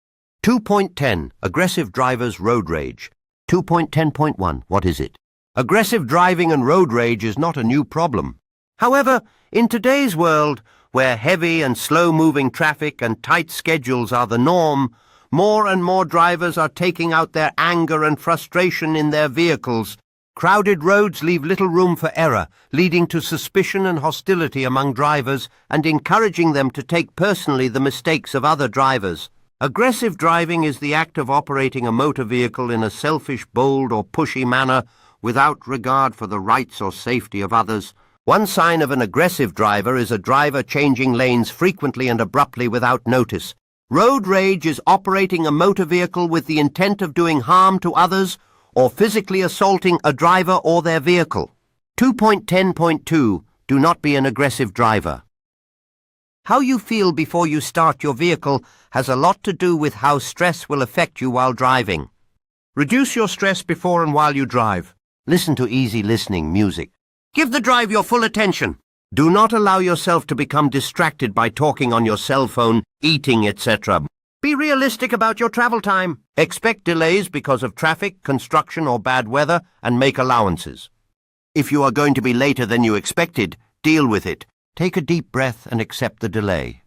2.10. Aggressive drivers' road rage. 2.10.1. What is it? Aggressive driving and road rage is not a new problem. However, in today's world, where heavy and slow-moving traffic and tight schedules are the norm, more and more drivers are taking out their anger and frustration in their vehicles. Crowded roads leave little room for error, leading to suspicion and hostility among drivers and encouraging them to take personally the mistakes of other drivers. Aggressive driving is the act of operating a motor vehicle in a selfish, bold, or pushy manner without regard for the rights or safety of others. One sign of an aggressive driver is a driver changing lanes frequently and abruptly without notice. Road rage is operating a motor vehicle with the intent of doing harm to others or physically assaulting a driver or their vehicle. 2.10.2. Do not be an aggressive driver. How you feel before you start your vehicle has a lot to do with how stress will affect you while driving. Reduce your stress before and while you drive. Listen to easy listening music. Give the drive your full attention. Do not allow yourself to become distracted by talking on your cell phone, eating, etc. Be realistic about your travel time. Expect delays because of traffic, construction, or bad weather, and make allowances. If you are going to be later than you expected, deal with it. Take a deep breath and accept the delay.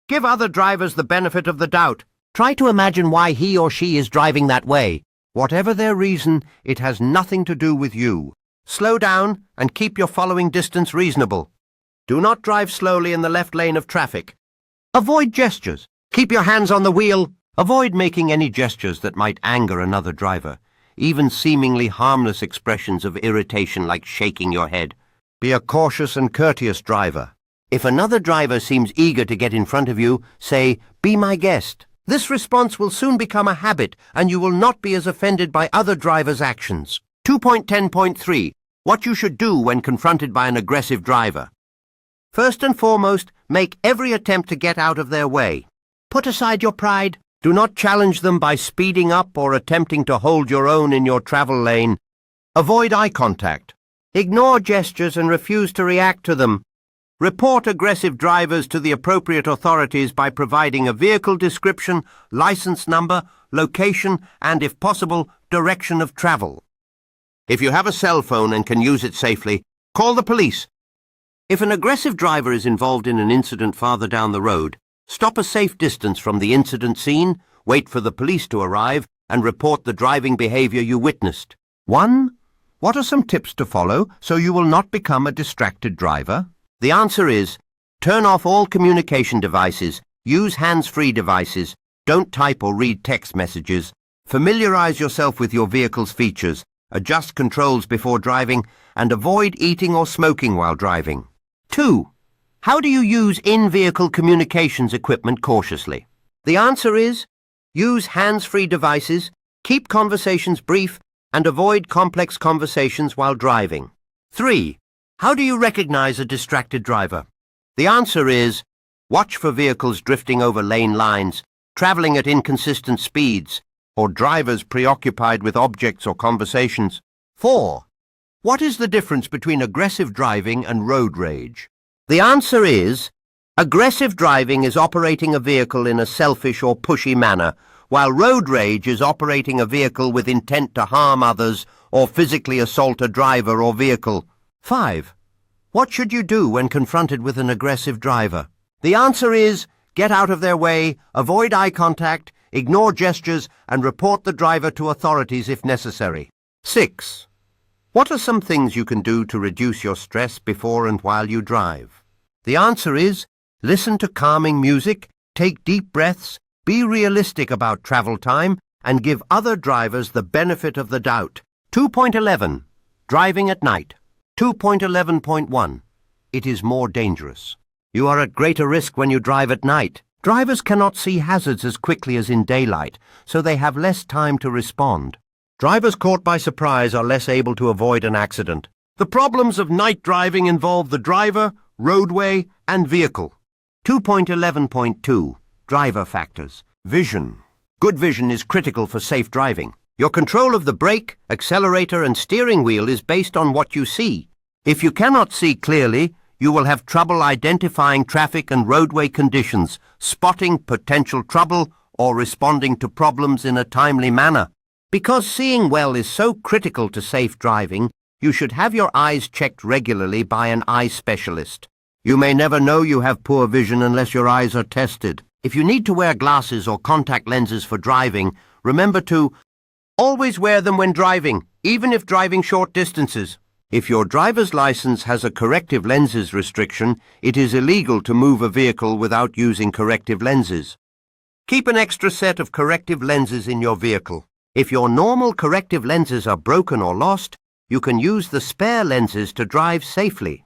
Give other drivers the benefit of the doubt. Try to imagine why he or she is driving that way. Whatever their reason, it has nothing to do with you. Slow down and keep your following distance reasonable. Do not drive slowly in the left lane of traffic. Avoid gestures. Keep your hands on the wheel. Avoid making any gestures that might anger another driver, even seemingly harmless expressions of irritation like shaking your head. Be a cautious and courteous driver. If another driver seems eager to get in front of you, say, "Be my guest." This response will soon become a habit, and you will not be as offended by other drivers' actions. 2.10.3. What you should do when confronted by an aggressive driver. First and foremost, make every attempt to get out of their way. Put aside your pride. Do not challenge them by speeding up or attempting to hold your own in your travel lane. Avoid eye contact. Ignore gestures and refuse to react to them. Report aggressive drivers to the appropriate authorities by providing a vehicle description, license number, location, and, if possible, direction of travel. If you have a cell phone and can use it safely, call the police. If an aggressive driver is involved in an incident farther down the road, stop a safe distance from the incident scene, wait for the police to arrive, and report the driving behavior you witnessed. 1. What are some tips to follow so you will not become a distracted driver? The answer is, turn off all communication devices, use hands-free devices, don't type or read text messages, familiarize yourself with your vehicle's features, adjust controls before driving, and avoid eating or smoking while driving. 2. How do you use in-vehicle communications equipment cautiously? The answer is, use hands-free devices, keep conversations brief, and avoid complex conversations while driving. 3. How do you recognize a distracted driver? The answer is, watch for vehicles drifting over lane lines, traveling at inconsistent speeds, or drivers preoccupied with objects or conversations. 4. What is the difference between aggressive driving and road rage? The answer is, aggressive driving is operating a vehicle in a selfish or pushy manner, while road rage is operating a vehicle with intent to harm others or physically assault a driver or vehicle. 5. What should you do when confronted with an aggressive driver? The answer is, get out of their way, avoid eye contact, ignore gestures, and report the driver to authorities if necessary. 6. What are some things you can do to reduce your stress before and while you drive? The answer is, listen to calming music, take deep breaths, be realistic about travel time, and give other drivers the benefit of the doubt. 2.11. Driving at night. 2.11.1. It is more dangerous. You are at greater risk when you drive at night. Drivers cannot see hazards as quickly as in daylight, so they have less time to respond. Drivers caught by surprise are less able to avoid an accident. The problems of night driving involve the driver, roadway, and vehicle. 2.11.2. Driver factors. Vision. Good vision is critical for safe driving. Your control of the brake, accelerator, and steering wheel is based on what you see. If you cannot see clearly, you will have trouble identifying traffic and roadway conditions, spotting potential trouble, or responding to problems in a timely manner. Because seeing well is so critical to safe driving, you should have your eyes checked regularly by an eye specialist. You may never know you have poor vision unless your eyes are tested. If you need to wear glasses or contact lenses for driving, remember to always wear them when driving, even if driving short distances. If your driver's license has a corrective lenses restriction, it is illegal to move a vehicle without using corrective lenses. Keep an extra set of corrective lenses in your vehicle. If your normal corrective lenses are broken or lost, you can use the spare lenses to drive safely.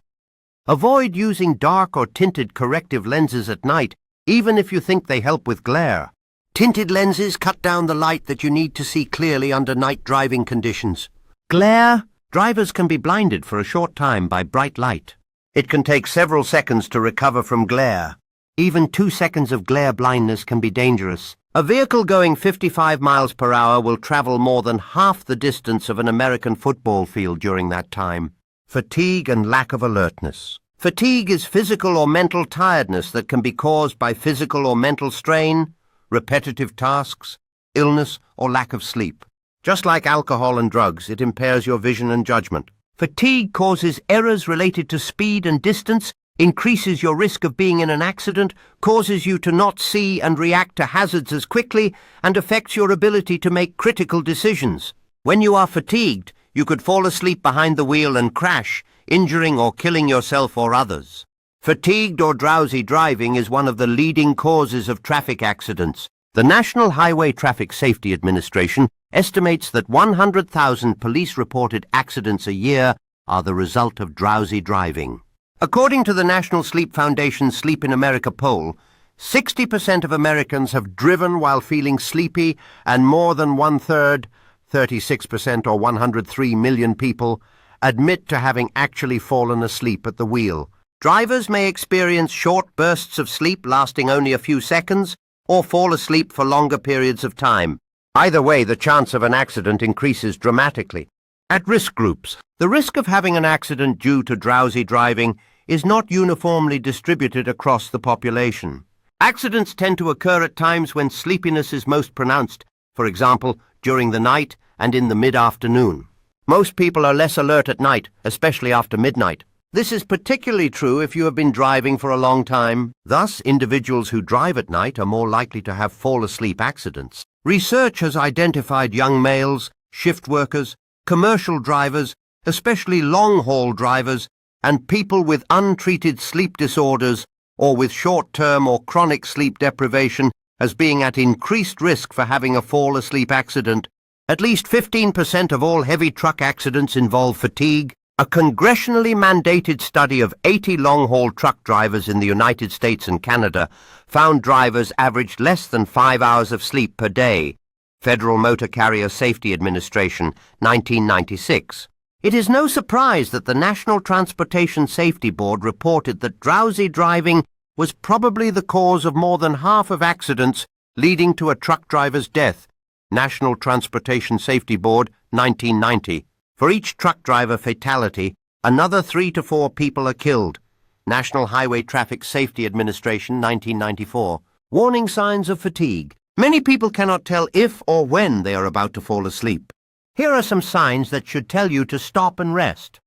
Avoid using dark or tinted corrective lenses at night, even if you think they help with glare. Tinted lenses cut down the light that you need to see clearly under night driving conditions. Glare. Drivers can be blinded for a short time by bright light. It can take several seconds to recover from glare. Even 2 seconds of glare blindness can be dangerous. A vehicle going 55 miles per hour will travel more than half the distance of an American football field during that time. Fatigue and lack of alertness. Fatigue is physical or mental tiredness that can be caused by physical or mental strain, repetitive tasks, illness, or lack of sleep. Just like alcohol and drugs, it impairs your vision and judgment. Fatigue causes errors related to speed and distance, increases your risk of being in an accident, causes you to not see and react to hazards as quickly, and affects your ability to make critical decisions. When you are fatigued, you could fall asleep behind the wheel and crash, injuring or killing yourself or others. Fatigued or drowsy driving is one of the leading causes of traffic accidents. The National Highway Traffic Safety Administration estimates that 100,000 police-reported accidents a year are the result of drowsy driving. According to the National Sleep Foundation's Sleep in America poll, 60% of Americans have driven while feeling sleepy, and more than one-third, 36% or 103 million people, admit to having actually fallen asleep at the wheel. Drivers may experience short bursts of sleep lasting only a few seconds, or fall asleep for longer periods of time. Either way, the chance of an accident increases dramatically. At risk groups, the risk of having an accident due to drowsy driving is not uniformly distributed across the population. Accidents tend to occur at times when sleepiness is most pronounced, for example, during the night and in the mid-afternoon. Most people are less alert at night, especially after midnight. This is particularly true if you have been driving for a long time. Thus, individuals who drive at night are more likely to have fall-asleep accidents. Research has identified young males, shift workers, commercial drivers, especially long-haul drivers, and people with untreated sleep disorders or with short-term or chronic sleep deprivation as being at increased risk for having a fall-asleep accident. At least 15% of all heavy truck accidents involve fatigue. A congressionally mandated study of 80 long-haul truck drivers in the United States and Canada found drivers averaged less than 5 hours of sleep per day. Federal Motor Carrier Safety Administration, 1996. It is no surprise that the National Transportation Safety Board reported that drowsy driving was probably the cause of more than half of accidents leading to a truck driver's death. National Transportation Safety Board, 1990. For each truck driver fatality, another 3 to 4 people are killed. National Highway Traffic Safety Administration, 1994. Warning signs of fatigue. Many people cannot tell if or when they are about to fall asleep. Here are some signs that should tell you to stop and rest.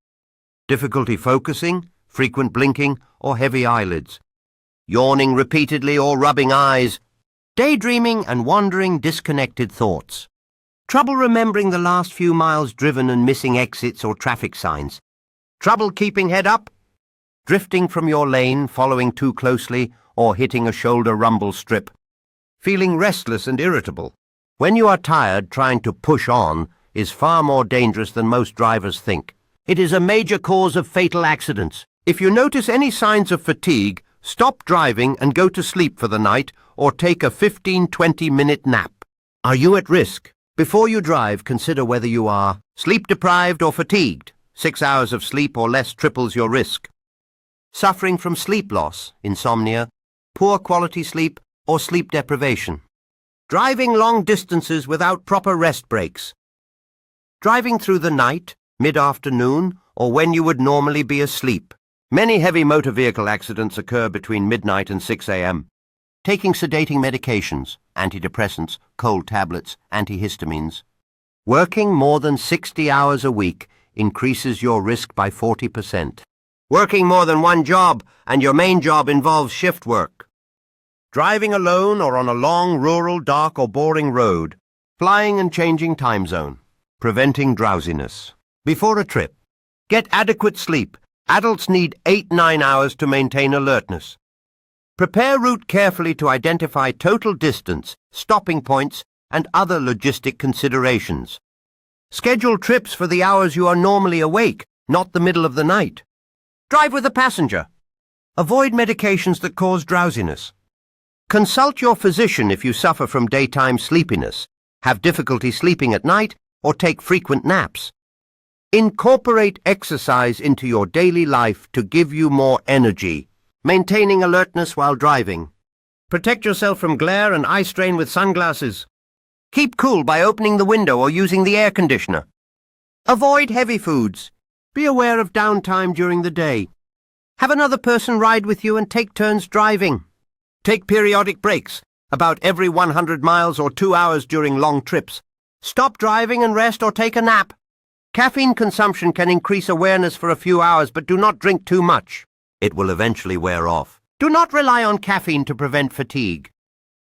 Difficulty focusing, frequent blinking, or heavy eyelids. Yawning repeatedly or rubbing eyes. Daydreaming and wandering disconnected thoughts. Trouble remembering the last few miles driven and missing exits or traffic signs. Trouble keeping head up. Drifting from your lane, following too closely, or hitting a shoulder rumble strip. Feeling restless and irritable. When you are tired, trying to push on is far more dangerous than most drivers think. It is a major cause of fatal accidents. If you notice any signs of fatigue, stop driving and go to sleep for the night or take a 15-20-minute nap. Are you at risk? Before you drive, consider whether you are sleep-deprived or fatigued. 6 hours of sleep or less triples your risk. Suffering from sleep loss, insomnia, poor quality sleep, or sleep deprivation. Driving long distances without proper rest breaks. Driving through the night, mid-afternoon, or when you would normally be asleep. Many heavy motor vehicle accidents occur between midnight and 6 a.m. Taking sedating medications, antidepressants, cold tablets, antihistamines. Working more than 60 hours a week increases your risk by 40%. Working more than one job and your main job involves shift work. Driving alone or on a long, rural, dark or boring road. Flying and changing time zone. Preventing drowsiness. Before a trip, get adequate sleep. Adults need 8-9 hours to maintain alertness. Prepare route carefully to identify total distance, stopping points, and other logistic considerations. Schedule trips for the hours you are normally awake, not the middle of the night. Drive with a passenger. Avoid medications that cause drowsiness. Consult your physician if you suffer from daytime sleepiness, have difficulty sleeping at night, or take frequent naps. Incorporate exercise into your daily life to give you more energy. Maintaining alertness while driving. Protect yourself from glare and eye strain with sunglasses. Keep cool by opening the window or using the air conditioner. Avoid heavy foods. Be aware of downtime during the day. Have another person ride with you and take turns driving. Take periodic breaks, about every 100 miles or 2 hours during long trips. Stop driving and rest or take a nap. Caffeine consumption can increase awareness for a few hours, but do not drink too much. It will eventually wear off. Do not rely on caffeine to prevent fatigue.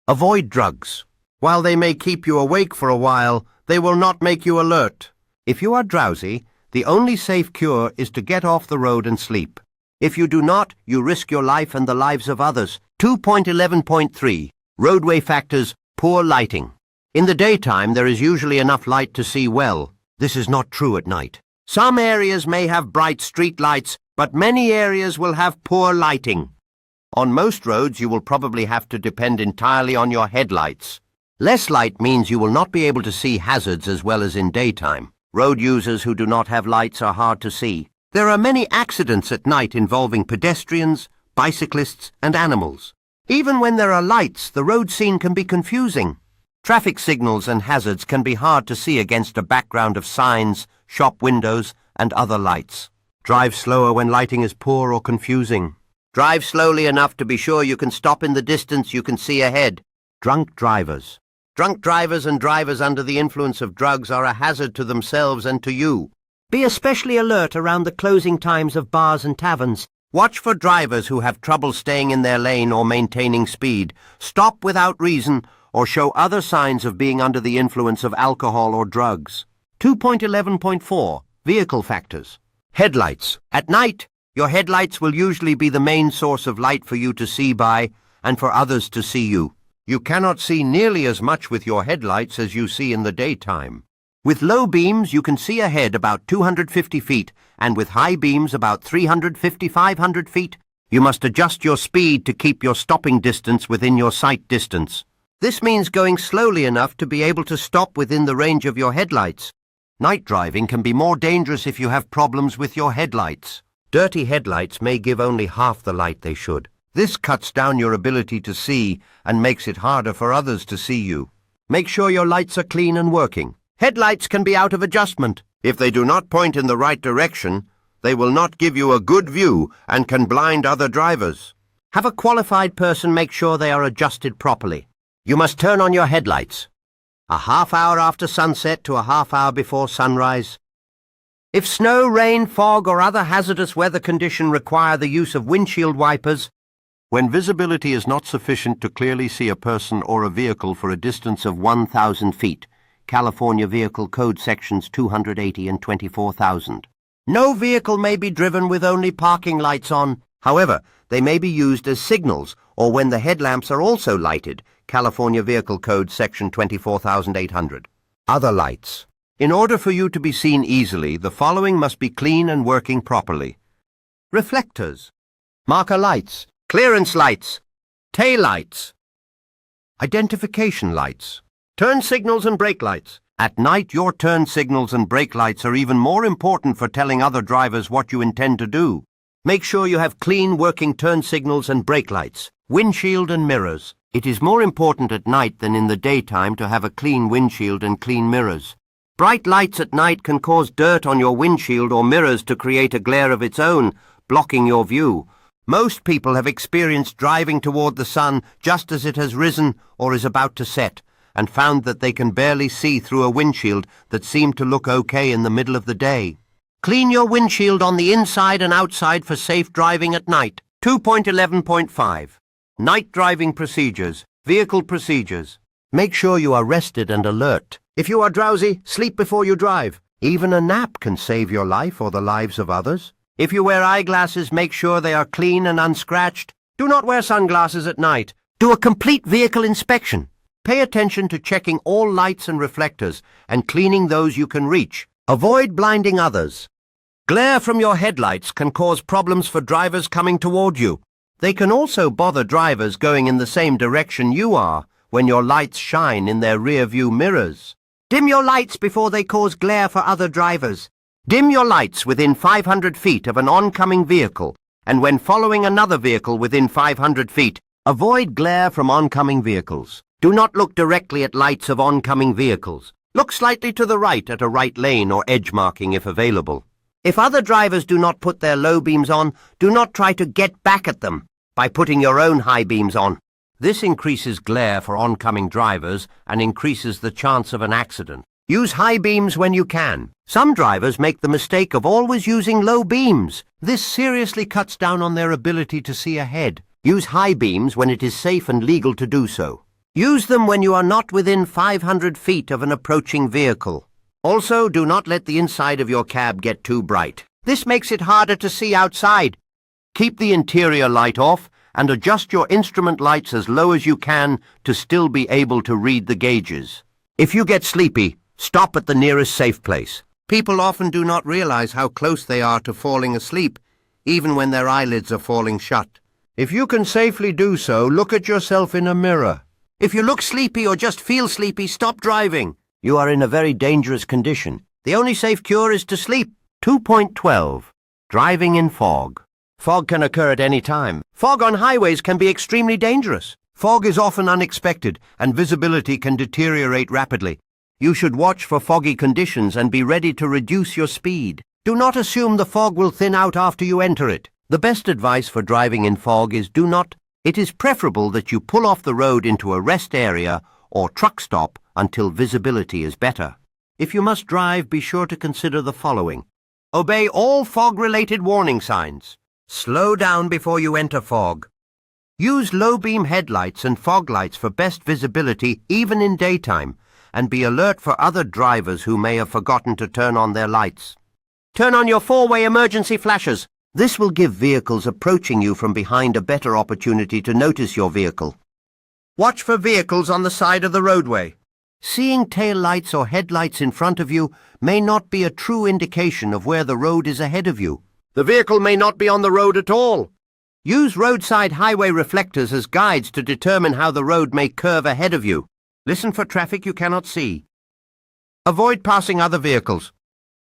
Avoid drugs. While they may keep you awake for a while, they will not make you alert. If you are drowsy, the only safe cure is to get off the road and sleep. If you do not, you risk your life and the lives of others. 2.11.3 Roadway factors, poor lighting. In the daytime, there is usually enough light to see well. This is not true at night. Some areas may have bright street lights, but many areas will have poor lighting. On most roads, you will probably have to depend entirely on your headlights. Less light means you will not be able to see hazards as well as in daytime. Road users who do not have lights are hard to see. There are many accidents at night involving pedestrians, bicyclists, and animals. Even when there are lights, the road scene can be confusing. Traffic signals and hazards can be hard to see against a background of signs, shop windows, and other lights. Drive slower when lighting is poor or confusing. Drive slowly enough to be sure you can stop in the distance you can see ahead. Drunk drivers. Drunk drivers and drivers under the influence of drugs are a hazard to themselves and to you. Be especially alert around the closing times of bars and taverns. Watch for drivers who have trouble staying in their lane or maintaining speed, stop without reason, or show other signs of being under the influence of alcohol or drugs. 2.11.4 Vehicle Factors. Headlights. At night, your headlights will usually be the main source of light for you to see by and for others to see you. You cannot see nearly as much with your headlights as you see in the daytime. With low beams, you can see ahead about 250 feet, and with high beams about 350-500 feet. You must adjust your speed to keep your stopping distance within your sight distance. This means going slowly enough to be able to stop within the range of your headlights. Night driving can be more dangerous if you have problems with your headlights. Dirty headlights may give only half the light they should. This cuts down your ability to see and makes it harder for others to see you. Make sure your lights are clean and working. Headlights can be out of adjustment. If they do not point in the right direction, they will not give you a good view and can blind other drivers. Have a qualified person make sure they are adjusted properly. You must turn on your headlights a half hour after sunset to a half hour before sunrise. If snow, rain, fog, or other hazardous weather condition require the use of windshield wipers, when visibility is not sufficient to clearly see a person or a vehicle for a distance of 1,000 feet, California Vehicle Code Sections 280 and 24,000. No vehicle may be driven with only parking lights on. However, they may be used as signals or when the headlamps are also lighted, California Vehicle Code Section 24,800. Other lights. In order for you to be seen easily, the following must be clean and working properly. Reflectors, marker lights, clearance lights, tail lights, identification lights, turn signals and brake lights. At night, your turn signals and brake lights are even more important for telling other drivers what you intend to do. Make sure you have clean working turn signals and brake lights, windshield and mirrors. It is more important at night than in the daytime to have a clean windshield and clean mirrors. Bright lights at night can cause dirt on your windshield or mirrors to create a glare of its own, blocking your view. Most people have experienced driving toward the sun just as it has risen or is about to set, and found that they can barely see through a windshield that seemed to look okay in the middle of the day. Clean your windshield on the inside and outside for safe driving at night. 2.11.5 Night driving procedures, vehicle procedures. Make sure you are rested and alert. If you are drowsy, sleep before you drive. Even a nap can save your life or the lives of others. If you wear eyeglasses, make sure they are clean and unscratched. Do not wear sunglasses at night. Do a complete vehicle inspection. Pay attention to checking all lights and reflectors and cleaning those you can reach. Avoid blinding others. Glare from your headlights can cause problems for drivers coming toward you. They can also bother drivers going in the same direction you are when your lights shine in their rear-view mirrors. Dim your lights before they cause glare for other drivers. Dim your lights within 500 feet of an oncoming vehicle, and when following another vehicle within 500 feet, avoid glare from oncoming vehicles. Do not look directly at lights of oncoming vehicles. Look slightly to the right at a right lane or edge marking if available. If other drivers do not put their low beams on, do not try to get back at them by putting your own high beams on. This increases glare for oncoming drivers and increases the chance of an accident. Use high beams when you can. Some drivers make the mistake of always using low beams. This seriously cuts down on their ability to see ahead. Use high beams when it is safe and legal to do so. Use them when you are not within 500 feet of an approaching vehicle. Also, do not let the inside of your cab get too bright. This makes it harder to see outside. Keep the interior light off and adjust your instrument lights as low as you can to still be able to read the gauges. If you get sleepy, stop at the nearest safe place. People often do not realize how close they are to falling asleep, even when their eyelids are falling shut. If you can safely do so, look at yourself in a mirror. If you look sleepy or just feel sleepy, stop driving. You are in a very dangerous condition. The only safe cure is to sleep. 2.12 Driving in fog. Fog can occur at any time. Fog on highways can be extremely dangerous. Fog is often unexpected, and visibility can deteriorate rapidly. You should watch for foggy conditions and be ready to reduce your speed. Do not assume the fog will thin out after you enter it. The best advice for driving in fog is it is preferable that you pull off the road into a rest area or truck stop until visibility is better. If you must drive, be sure to consider the following. Obey all fog-related warning signs. Slow down before you enter fog. Use low-beam headlights and fog lights for best visibility even in daytime, and be alert for other drivers who may have forgotten to turn on their lights. Turn on your four-way emergency flashes. This will give vehicles approaching you from behind a better opportunity to notice your vehicle. Watch for vehicles on the side of the roadway. Seeing tail lights or headlights in front of you may not be a true indication of where the road is ahead of you. The vehicle may not be on the road at all. Use roadside highway reflectors as guides to determine how the road may curve ahead of you. Listen for traffic you cannot see. Avoid passing other vehicles.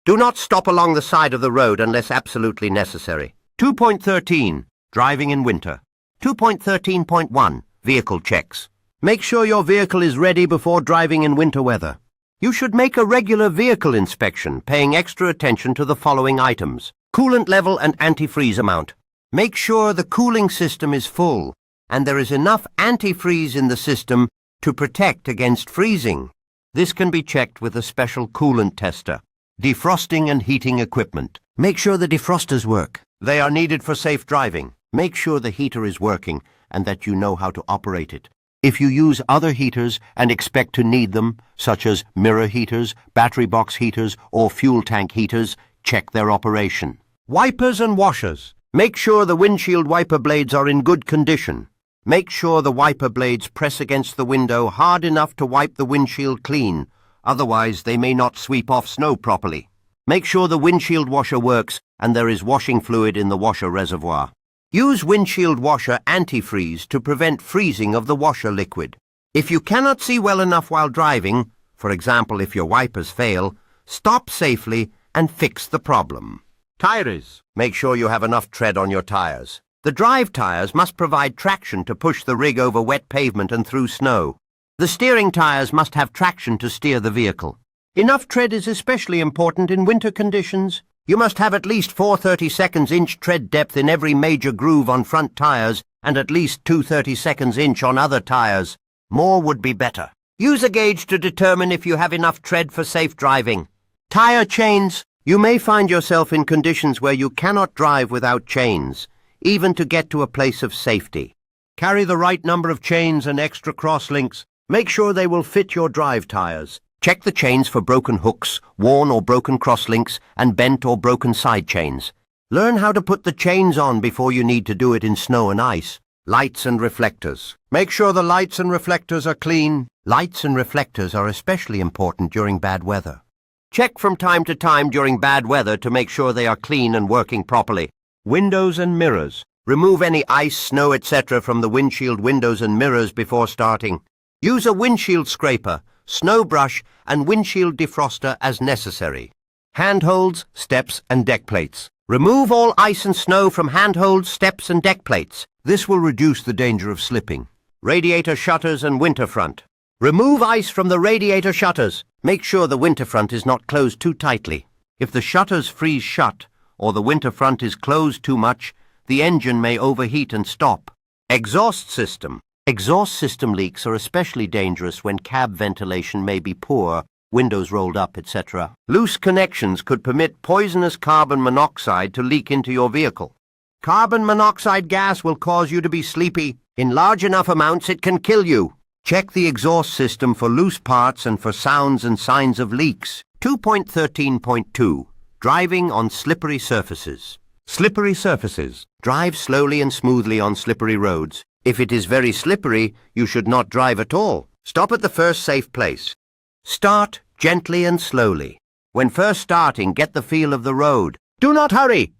Do not stop along the side of the road unless absolutely necessary. 2.13. Driving in winter. 2.13.1. Vehicle checks. Make sure your vehicle is ready before driving in winter weather. You should make a regular vehicle inspection, paying extra attention to the following items: coolant level and antifreeze amount. Make sure the cooling system is full and there is enough antifreeze in the system to protect against freezing. This can be checked with a special coolant tester. Defrosting and heating equipment. Make sure the defrosters work. They are needed for safe driving. Make sure the heater is working and that you know how to operate it. If you use other heaters and expect to need them, such as mirror heaters, battery box heaters, or fuel tank heaters, check their operation. Wipers and washers. Make sure the windshield wiper blades are in good condition. Make sure the wiper blades press against the window hard enough to wipe the windshield clean, otherwise they may not sweep off snow properly. Make sure the windshield washer works and there is washing fluid in the washer reservoir. Use windshield washer antifreeze to prevent freezing of the washer liquid. If you cannot see well enough while driving, for example if your wipers fail, stop safely and fix the problem. Tires. Make sure you have enough tread on your tires. The drive tires must provide traction to push the rig over wet pavement and through snow. The steering tires must have traction to steer the vehicle. Enough tread is especially important in winter conditions. You must have at least 4/32 inch tread depth in every major groove on front tires and at least 2/32 inch on other tires. More would be better. Use a gauge to determine if you have enough tread for safe driving. Tire chains. You may find yourself in conditions where you cannot drive without chains, even to get to a place of safety. Carry the right number of chains and extra crosslinks. Make sure they will fit your drive tires. Check the chains for broken hooks, worn or broken crosslinks, and bent or broken side chains. Learn how to put the chains on before you need to do it in snow and ice. Lights and reflectors. Make sure the lights and reflectors are clean. Lights and reflectors are especially important during bad weather. Check from time to time during bad weather to make sure they are clean and working properly. Windows and mirrors. Remove any ice, snow, etc. from the windshield windows and mirrors before starting. Use a windshield scraper, snow brush, and windshield defroster as necessary. Handholds, steps, and deck plates. Remove all ice and snow from handholds, steps, and deck plates. This will reduce the danger of slipping. Radiator shutters and winter front. Remove ice from the radiator shutters. Make sure the winter front is not closed too tightly. If the shutters freeze shut, or the winter front is closed too much, the engine may overheat and stop. Exhaust system. Exhaust system leaks are especially dangerous when cab ventilation may be poor, windows rolled up, etc. Loose connections could permit poisonous carbon monoxide to leak into your vehicle. Carbon monoxide gas will cause you to be sleepy. In large enough amounts, it can kill you. Check the exhaust system for loose parts and for sounds and signs of leaks. 2.13.2. Driving on slippery surfaces. Slippery surfaces. Drive slowly and smoothly on slippery roads. If it is very slippery, you should not drive at all. Stop at the first safe place. Start gently and slowly. When first starting, get the feel of the road. Do not hurry.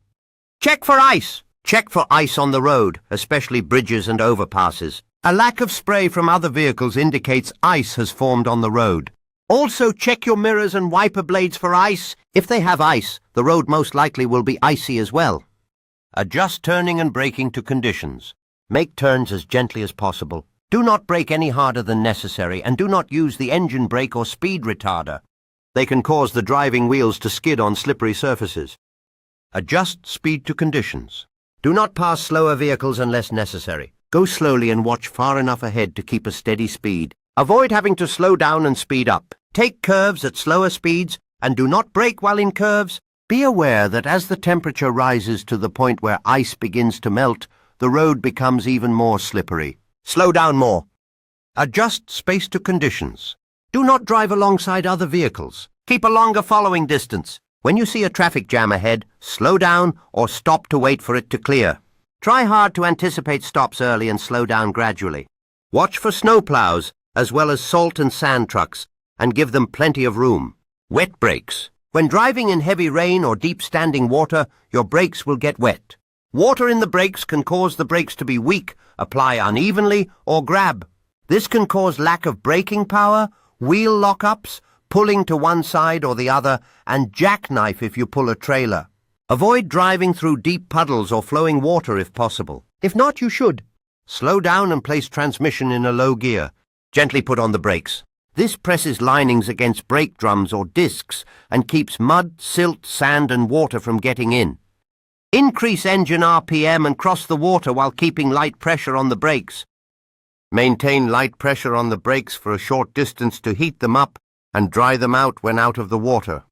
Check for ice. Check for ice on the road, especially bridges and overpasses. A lack of spray from other vehicles indicates ice has formed on the road. Also check your mirrors and wiper blades for ice. If they have ice, the road most likely will be icy as well. Adjust turning and braking to conditions. Make turns as gently as possible. Do not brake any harder than necessary, and do not use the engine brake or speed retarder. They can cause the driving wheels to skid on slippery surfaces. Adjust speed to conditions. Do not pass slower vehicles unless necessary. Go slowly and watch far enough ahead to keep a steady speed. Avoid having to slow down and speed up. Take curves at slower speeds and do not brake while in curves. Be aware that as the temperature rises to the point where ice begins to melt, the road becomes even more slippery. Slow down more. Adjust space to conditions. Do not drive alongside other vehicles. Keep a longer following distance. When you see a traffic jam ahead, slow down or stop to wait for it to clear. Try hard to anticipate stops early and slow down gradually. Watch for snowplows as well as salt and sand trucks and give them plenty of room. Wet brakes. When driving in heavy rain or deep standing water, your brakes will get wet. Water in the brakes can cause the brakes to be weak, apply unevenly, or grab. This can cause lack of braking power, wheel lock-ups, pulling to one side or the other, and jackknife if you pull a trailer. Avoid driving through deep puddles or flowing water if possible. If not, you should. Slow down and place transmission in a low gear. Gently put on the brakes. This presses linings against brake drums or discs and keeps mud, silt, sand and water from getting in. Increase engine RPM and cross the water while keeping light pressure on the brakes. Maintain light pressure on the brakes for a short distance to heat them up and dry them out when out of the water.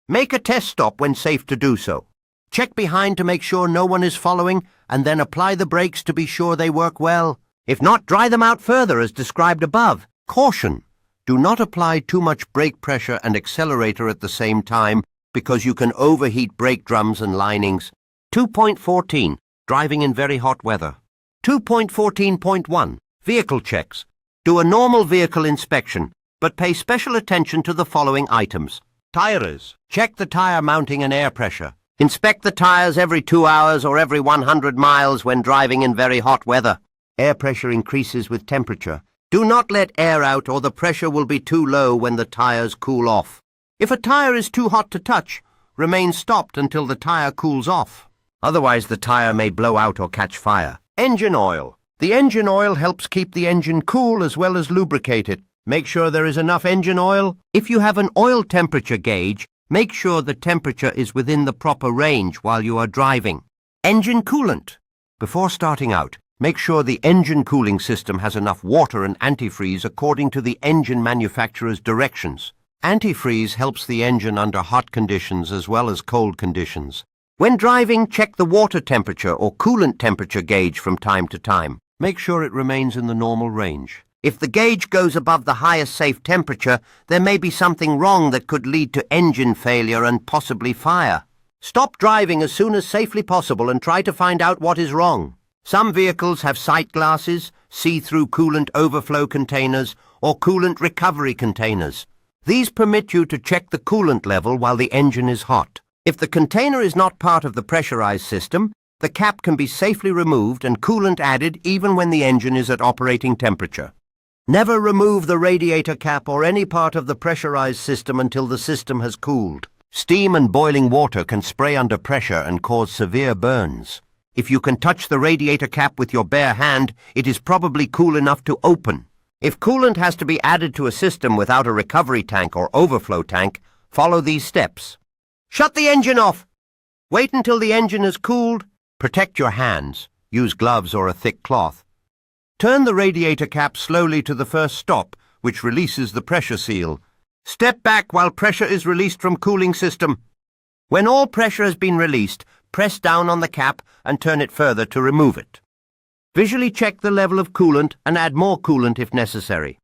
Make a test stop when safe to do so. Check behind to make sure no one is following and then apply the brakes to be sure they work well. If not, dry them out further as described above. Caution! Do not apply too much brake pressure and accelerator at the same time because you can overheat brake drums and linings. 2.14. Driving in very hot weather. 2.14.1. Vehicle checks. Do a normal vehicle inspection, but pay special attention to the following items. Tires. Check the tire mounting and air pressure. Inspect the tires every 2 hours or every 100 miles when driving in very hot weather. Air pressure increases with temperature. Do not let air out or the pressure will be too low when the tires cool off. If a tire is too hot to touch, remain stopped until the tire cools off. Otherwise the tire may blow out or catch fire. Engine oil. The engine oil helps keep the engine cool as well as lubricate it. Make sure there is enough engine oil. If you have an oil temperature gauge, make sure the temperature is within the proper range while you are driving. Engine coolant. Before starting out, make sure the engine cooling system has enough water and antifreeze according to the engine manufacturer's directions. Antifreeze helps the engine under hot conditions as well as cold conditions. When driving, check the water temperature or coolant temperature gauge from time to time. Make sure it remains in the normal range. If the gauge goes above the highest safe temperature, there may be something wrong that could lead to engine failure and possibly fire. Stop driving as soon as safely possible and try to find out what is wrong. Some vehicles have sight glasses, see-through coolant overflow containers, or coolant recovery containers. These permit you to check the coolant level while the engine is hot. If the container is not part of the pressurized system, the cap can be safely removed and coolant added even when the engine is at operating temperature. Never remove the radiator cap or any part of the pressurized system until the system has cooled. Steam and boiling water can spray under pressure and cause severe burns. If you can touch the radiator cap with your bare hand, it is probably cool enough to open. If coolant has to be added to a system without a recovery tank or overflow tank, follow these steps. Shut the engine off. Wait until the engine is cooled. Protect your hands. Use gloves or a thick cloth. Turn the radiator cap slowly to the first stop, which releases the pressure seal. Step back while pressure is released from cooling system. When all pressure has been released, press down on the cap and turn it further to remove it. Visually check the level of coolant and add more coolant if necessary.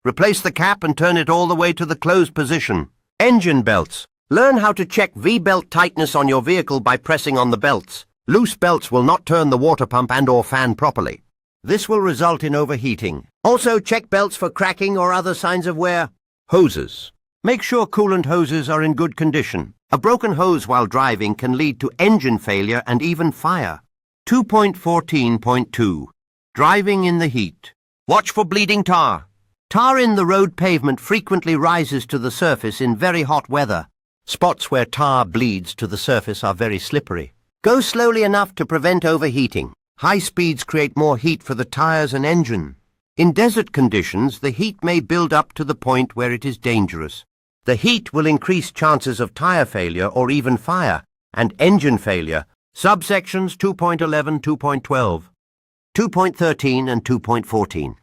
Replace the cap and turn it all the way to the closed position. Engine belts. Learn how to check V-belt tightness on your vehicle by pressing on the belts. Loose belts will not turn the water pump and/or fan properly. This will result in overheating. Also check belts for cracking or other signs of wear. Hoses. Make sure coolant hoses are in good condition. A broken hose while driving can lead to engine failure and even fire. 2.14.2. Driving in the heat. Watch for bleeding tar. Tar in the road pavement frequently rises to the surface in very hot weather. Spots where tar bleeds to the surface are very slippery. Go slowly enough to prevent overheating. High speeds create more heat for the tires and engine. In desert conditions, the heat may build up to the point where it is dangerous. The heat will increase chances of tire failure or even fire, and engine failure. Subsections 2.11, 2.12, 2.13 and 2.14.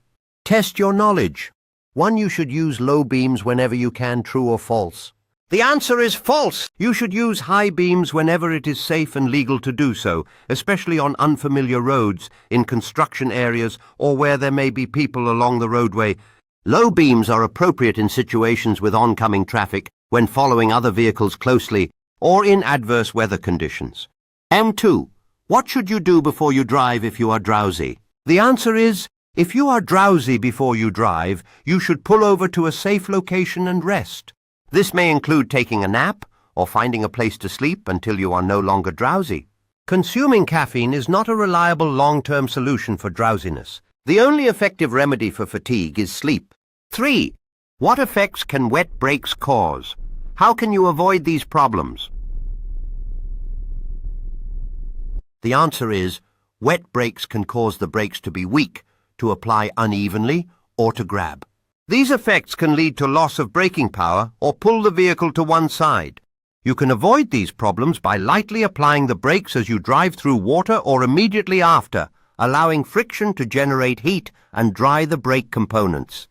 Test your knowledge. 1. You should use low beams whenever you can, true or false? The answer is false. You should use high beams whenever it is safe and legal to do so, especially on unfamiliar roads, in construction areas, or where there may be people along the roadway. Low beams are appropriate in situations with oncoming traffic, when following other vehicles closely, or in adverse weather conditions. M2. What should you do before you drive if you are drowsy? The answer is, if you are drowsy before you drive, you should pull over to a safe location and rest. This may include taking a nap or finding a place to sleep until you are no longer drowsy. Consuming caffeine is not a reliable long-term solution for drowsiness. The only effective remedy for fatigue is sleep. 3. What effects can wet brakes cause? How can you avoid these problems? The answer is, wet brakes can cause the brakes to be weak, to apply unevenly, or to grab. These effects can lead to loss of braking power or pull the vehicle to one side. You can avoid these problems by lightly applying the brakes as you drive through water or immediately after, allowing friction to generate heat and dry the brake components.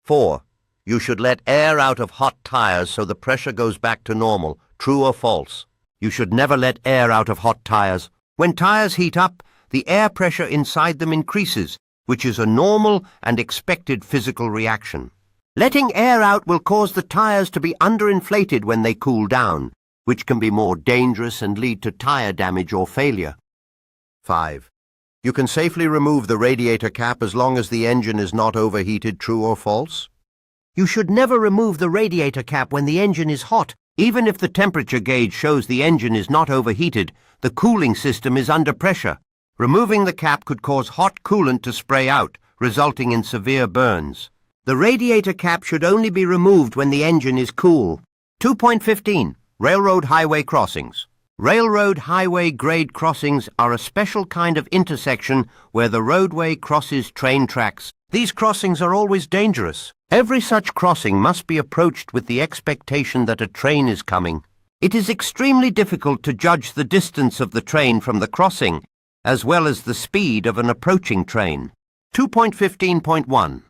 4. You should let air out of hot tires so the pressure goes back to normal, true or false? You should never let air out of hot tires. When tires heat up, the air pressure inside them increases, which is a normal and expected physical reaction. Letting air out will cause the tires to be underinflated when they cool down, which can be more dangerous and lead to tire damage or failure. 5. You can safely remove the radiator cap as long as the engine is not overheated, true or false? You should never remove the radiator cap when the engine is hot. Even if the temperature gauge shows the engine is not overheated, the cooling system is under pressure. Removing the cap could cause hot coolant to spray out, resulting in severe burns. The radiator cap should only be removed when the engine is cool. 2.15. Railroad highway crossings. Railroad highway grade crossings are a special kind of intersection where the roadway crosses train tracks. These crossings are always dangerous. Every such crossing must be approached with the expectation that a train is coming. It is extremely difficult to judge the distance of the train from the crossing, as well as the speed of an approaching train. 2.15.1.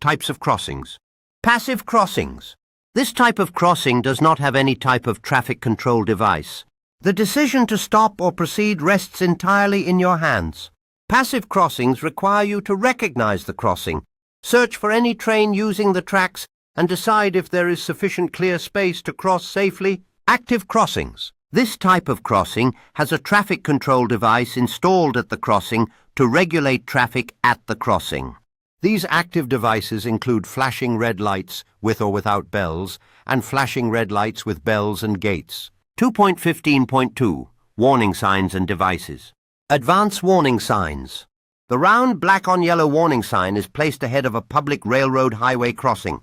Types of crossings. Passive crossings. This type of crossing does not have any type of traffic control device. The decision to stop or proceed rests entirely in your hands. Passive crossings require you to recognize the crossing, search for any train using the tracks, and decide if there is sufficient clear space to cross safely. Active crossings. This type of crossing has a traffic control device installed at the crossing to regulate traffic at the crossing. These active devices include flashing red lights with or without bells and flashing red lights with bells and gates. 2.15.2. Warning signs and devices. Advance warning signs. The round black on yellow warning sign is placed ahead of a public railroad highway crossing.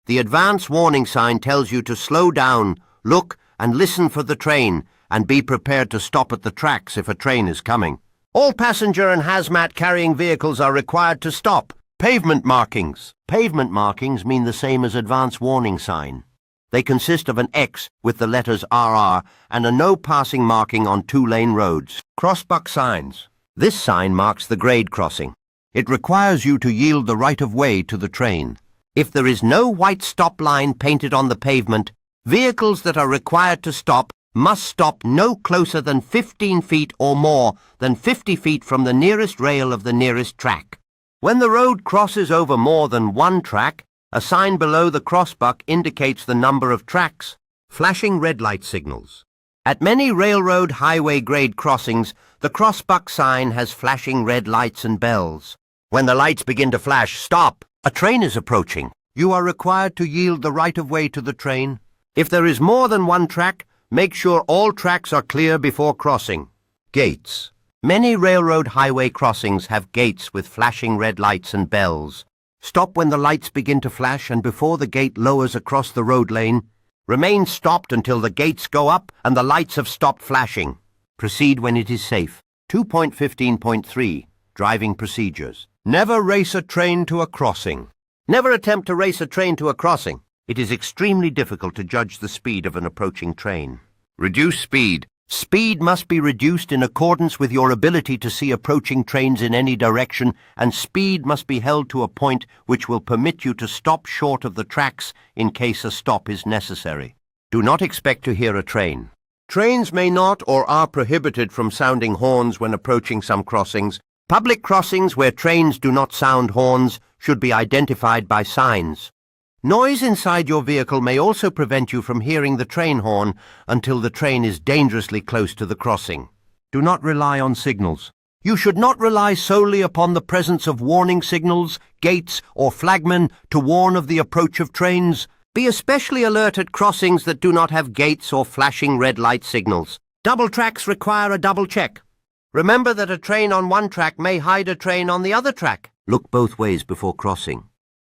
The advance warning sign tells you to slow down, look and listen for the train, and be prepared to stop at the tracks if a train is coming. All passenger and hazmat carrying vehicles are required to stop. Pavement markings. Pavement markings mean the same as advance warning sign. They consist of an X with the letters RR and a no passing marking on two-lane roads. Crossbuck signs. This sign marks the grade crossing. It requires you to yield the right of way to the train. If there is no white stop line painted on the pavement, vehicles that are required to stop must stop no closer than 15 feet or more than 50 feet from the nearest rail of the nearest track. When the road crosses over more than one track, a sign below the crossbuck indicates the number of tracks. Flashing red light signals. At many railroad highway grade crossings, the crossbuck sign has flashing red lights and bells. When the lights begin to flash, stop! A train is approaching. You are required to yield the right of way to the train. If there is more than one track, make sure all tracks are clear before crossing. Gates. Many railroad highway crossings have gates with flashing red lights and bells. Stop when the lights begin to flash and before the gate lowers across the road lane. Remain stopped until the gates go up and the lights have stopped flashing. Proceed when it is safe. 2.15.3 Driving Procedures. Never race a train to a crossing. Never attempt to race a train to a crossing. It is extremely difficult to judge the speed of an approaching train. Reduce speed. Speed must be reduced in accordance with your ability to see approaching trains in any direction, and speed must be held to a point which will permit you to stop short of the tracks in case a stop is necessary. Do not expect to hear a train. Trains may not or are prohibited from sounding horns when approaching some crossings. Public crossings where trains do not sound horns should be identified by signs. Noise inside your vehicle may also prevent you from hearing the train horn until the train is dangerously close to the crossing. Do not rely on signals. You should not rely solely upon the presence of warning signals, gates, or flagmen to warn of the approach of trains. Be especially alert at crossings that do not have gates or flashing red light signals. Double tracks require a double check. Remember that a train on one track may hide a train on the other track. Look both ways before crossing.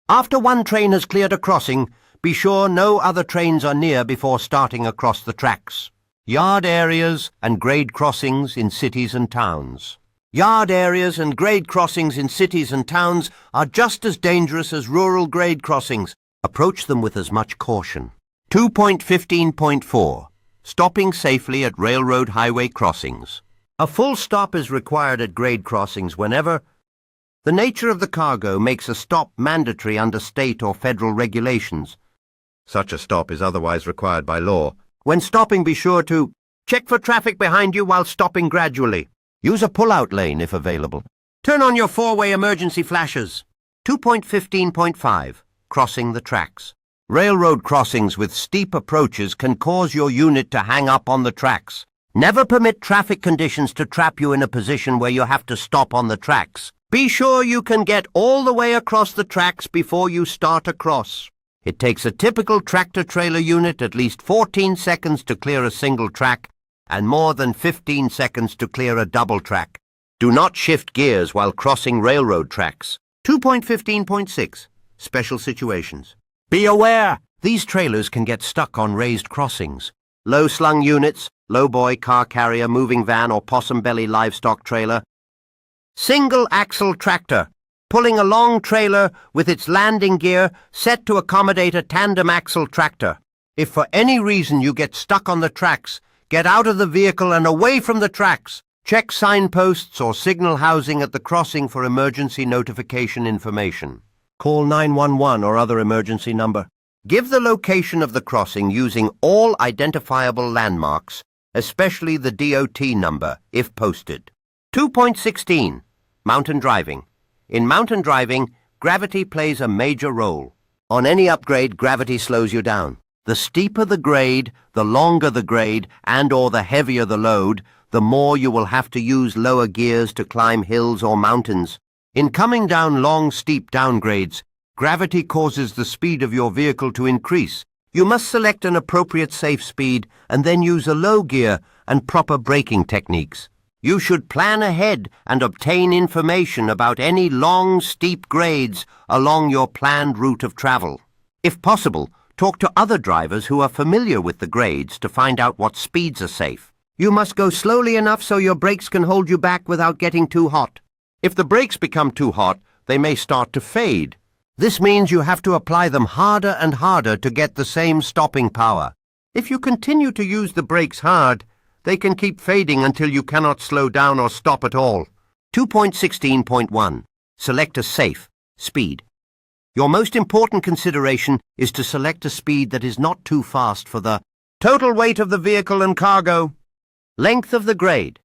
After one train has cleared a crossing, be sure no other trains are near before starting across the tracks. Yard areas and grade crossings in cities and towns. Yard areas and grade crossings in cities and towns are just as dangerous as rural grade crossings. Approach them with as much caution. 2.15.4 Stopping safely at railroad highway crossings. A full stop is required at grade crossings whenever the nature of the cargo makes a stop mandatory under state or federal regulations. Such a stop is otherwise required by law. When stopping, be sure to check for traffic behind you while stopping gradually. Use a pull-out lane if available. Turn on your four-way emergency flashers. 2.15.5 Crossing the tracks. Railroad crossings with steep approaches can cause your unit to hang up on the tracks. Never permit traffic conditions to trap you in a position where you have to stop on the tracks. Be sure you can get all the way across the tracks before you start across. It takes a typical tractor-trailer unit at least 14 seconds to clear a single track and more than 15 seconds to clear a double track. Do not shift gears while crossing railroad tracks. 2.15.6 Special Situations. Be aware! These trailers can get stuck on raised crossings. Low-slung units, lowboy, car carrier, moving van or possum-belly livestock trailer. Single-axle tractor, pulling a long trailer with its landing gear set to accommodate a tandem-axle tractor. If for any reason you get stuck on the tracks, get out of the vehicle and away from the tracks. Check signposts or signal housing at the crossing for emergency notification information. Call 911 or other emergency number. Give the location of the crossing using all identifiable landmarks, especially the DOT number, if posted. 2.16 Mountain driving. In mountain driving, gravity plays a major role. On any upgrade, gravity slows you down. The steeper the grade, the longer the grade, and/or the heavier the load, the more you will have to use lower gears to climb hills or mountains. In coming down long, steep downgrades, gravity causes the speed of your vehicle to increase. You must select an appropriate safe speed and then use a low gear and proper braking techniques. You should plan ahead and obtain information about any long, steep grades along your planned route of travel. If possible, talk to other drivers who are familiar with the grades to find out what speeds are safe. You must go slowly enough so your brakes can hold you back without getting too hot. If the brakes become too hot, they may start to fade. This means you have to apply them harder and harder to get the same stopping power. If you continue to use the brakes hard, they can keep fading until you cannot slow down or stop at all. 2.16.1 Select a safe speed. Your most important consideration is to select a speed that is not too fast for the total weight of the vehicle and cargo, length of the grade,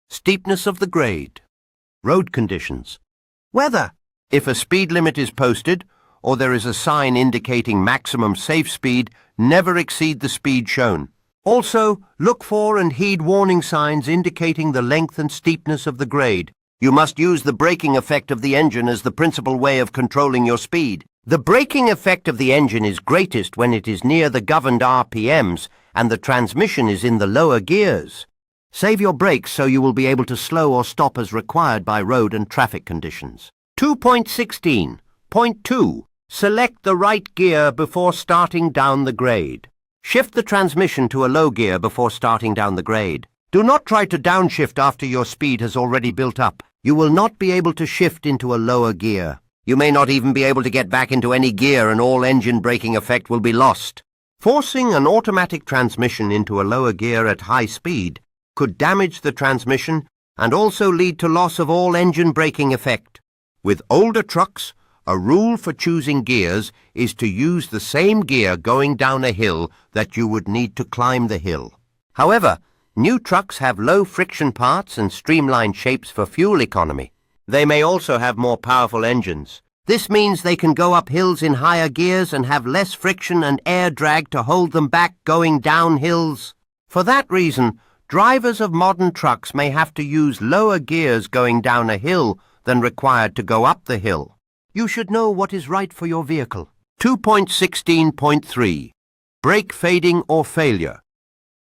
steepness of the grade, road conditions, weather. If a speed limit is posted, or there is a sign indicating maximum safe speed, never exceed the speed shown. Also, look for and heed warning signs indicating the length and steepness of the grade. You must use the braking effect of the engine as the principal way of controlling your speed. The braking effect of the engine is greatest when it is near the governed RPMs and the transmission is in the lower gears. Save your brakes so you will be able to slow or stop as required by road and traffic conditions. 2.16.2 Select the right gear before starting down the grade. Shift the transmission to a low gear before starting down the grade. Do not try to downshift after your speed has already built up. You will not be able to shift into a lower gear. You may not even be able to get back into any gear, and all engine braking effect will be lost. Forcing an automatic transmission into a lower gear at high speed could damage the transmission and also lead to loss of all engine braking effect. With older trucks, a rule for choosing gears is to use the same gear going down a hill that you would need to climb the hill. However, new trucks have low friction parts and streamlined shapes for fuel economy. They may also have more powerful engines. This means they can go up hills in higher gears and have less friction and air drag to hold them back going down hills. For that reason, drivers of modern trucks may have to use lower gears going down a hill than required to go up the hill. You should know what is right for your vehicle. 2.16.3 Brake fading or failure.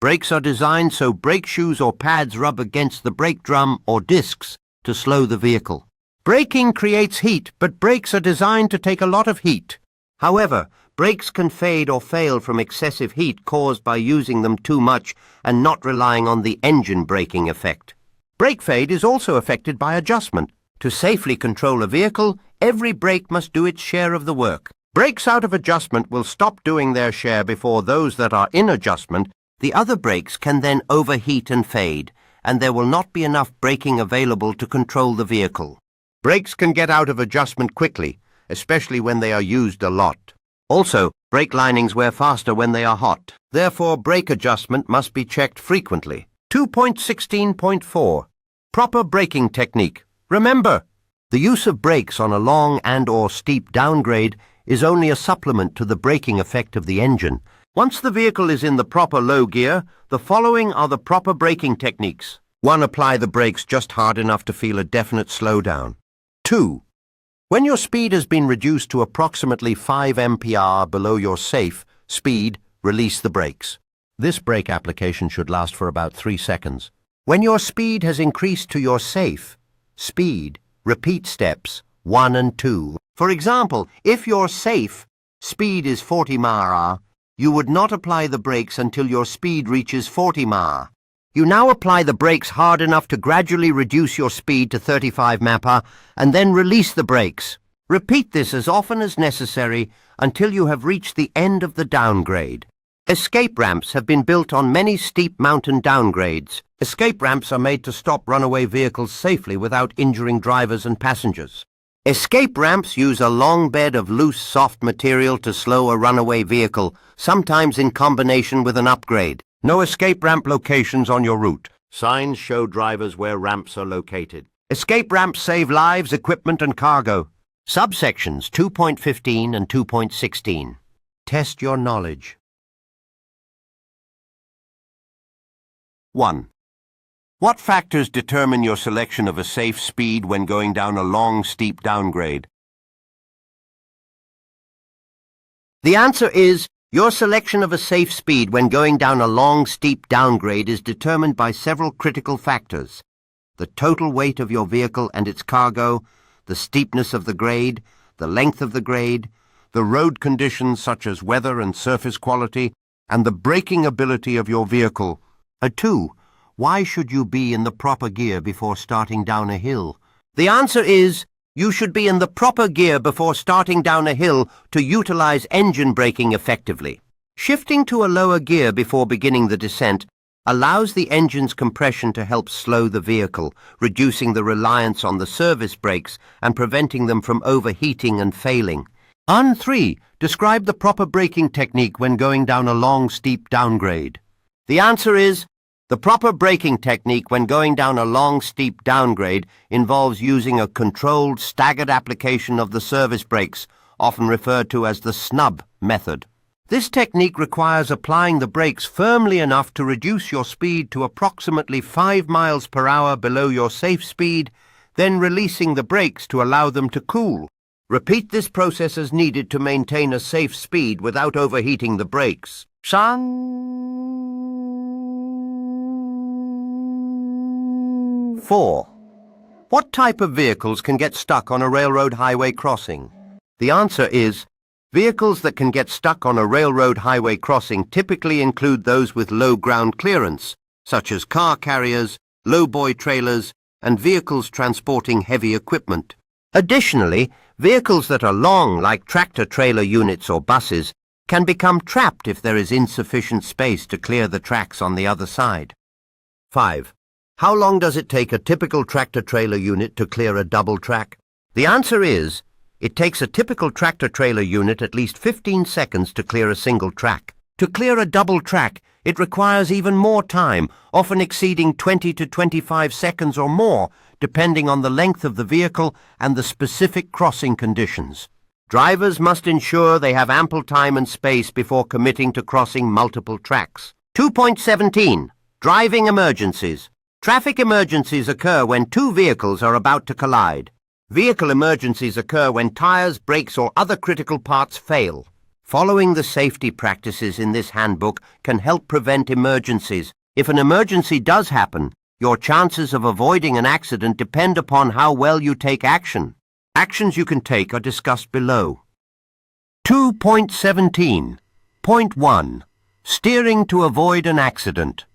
Brakes are designed so brake shoes or pads rub against the brake drum or discs to slow the vehicle. Braking creates heat, but brakes are designed to take a lot of heat. However, brakes can fade or fail from excessive heat caused by using them too much and not relying on the engine braking effect. Brake fade is also affected by adjustment. To safely control a vehicle, every brake must do its share of the work. Brakes out of adjustment will stop doing their share before those that are in adjustment. The other brakes can then overheat and fade, and there will not be enough braking available to control the vehicle. Brakes can get out of adjustment quickly, especially when they are used a lot. Also, brake linings wear faster when they are hot. Therefore, brake adjustment must be checked frequently. 2.16.4 Proper braking technique. Remember, the use of brakes on a long and/or steep downgrade is only a supplement to the braking effect of the engine. Once the vehicle is in the proper low gear, the following are the proper braking techniques. 1. Apply the brakes just hard enough to feel a definite slowdown. 2. When your speed has been reduced to approximately 5 mph below your safe speed, release the brakes. This brake application should last for about 3 seconds. When your speed has increased to your safe speed, repeat steps 1 and 2. For example, if your safe speed is 40 mph, you would not apply the brakes until your speed reaches 40 mph. You now apply the brakes hard enough to gradually reduce your speed to 35 mph and then release the brakes. Repeat this as often as necessary until you have reached the end of the downgrade. Escape ramps have been built on many steep mountain downgrades. Escape ramps are made to stop runaway vehicles safely without injuring drivers and passengers. Escape ramps use a long bed of loose, soft material to slow a runaway vehicle, sometimes in combination with an upgrade. No escape ramp locations on your route. Signs show drivers where ramps are located. Escape ramps save lives, equipment, and cargo. Subsections 2.15 and 2.16. Test your knowledge. 1. What factors determine your selection of a safe speed when going down a long, steep downgrade? The answer is your selection of a safe speed when going down a long, steep downgrade is determined by several critical factors: the total weight of your vehicle and its cargo, the steepness of the grade, the length of the grade, the road conditions such as weather and surface quality, and the braking ability of your vehicle. 2. Why should you be in the proper gear before starting down a hill? The answer is you should be in the proper gear before starting down a hill to utilize engine braking effectively. Shifting to a lower gear before beginning the descent allows the engine's compression to help slow the vehicle, reducing the reliance on the service brakes and preventing them from overheating and failing. 3. Describe the proper braking technique when going down a long, steep downgrade. The answer is the proper braking technique when going down a long, steep downgrade involves using a controlled, staggered application of the service brakes, often referred to as the snub method. This technique requires applying the brakes firmly enough to reduce your speed to approximately 5 miles per hour below your safe speed, then releasing the brakes to allow them to cool. Repeat this process as needed to maintain a safe speed without overheating the brakes. 4. What type of vehicles can get stuck on a railroad highway crossing? The answer is vehicles that can get stuck on a railroad highway crossing typically include those with low ground clearance, such as car carriers, lowboy trailers, and vehicles transporting heavy equipment. Additionally, vehicles that are long, like tractor-trailer units or buses, can become trapped if there is insufficient space to clear the tracks on the other side. 5. How long does it take a typical tractor-trailer unit to clear a double track? The answer is, it takes a typical tractor-trailer unit at least 15 seconds to clear a single track. To clear a double track, it requires even more time, often exceeding 20 to 25 seconds or more, depending on the length of the vehicle and the specific crossing conditions. Drivers must ensure they have ample time and space before committing to crossing multiple tracks. 2.17. Driving emergencies. Traffic emergencies occur when two vehicles are about to collide. Vehicle emergencies occur when tires, brakes, or other critical parts fail. Following the safety practices in this handbook can help prevent emergencies. If an emergency does happen, your chances of avoiding an accident depend upon how well you take action. Actions you can take are discussed below. 2.17. Point 1. Steering to avoid an accident.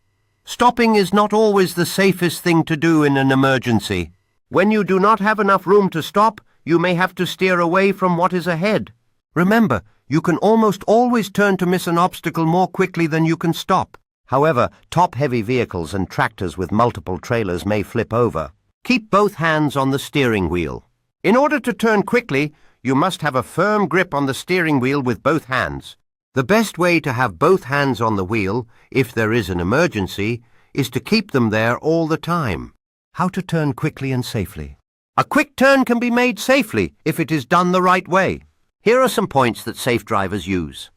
Stopping is not always the safest thing to do in an emergency. When you do not have enough room to stop, you may have to steer away from what is ahead. Remember, you can almost always turn to miss an obstacle more quickly than you can stop. However, top-heavy vehicles and tractors with multiple trailers may flip over. Keep both hands on the steering wheel. In order to turn quickly, you must have a firm grip on the steering wheel with both hands. The best way to have both hands on the wheel, if there is an emergency, is to keep them there all the time. How to turn quickly and safely. A quick turn can be made safely if it is done the right way. Here are some points that safe drivers use.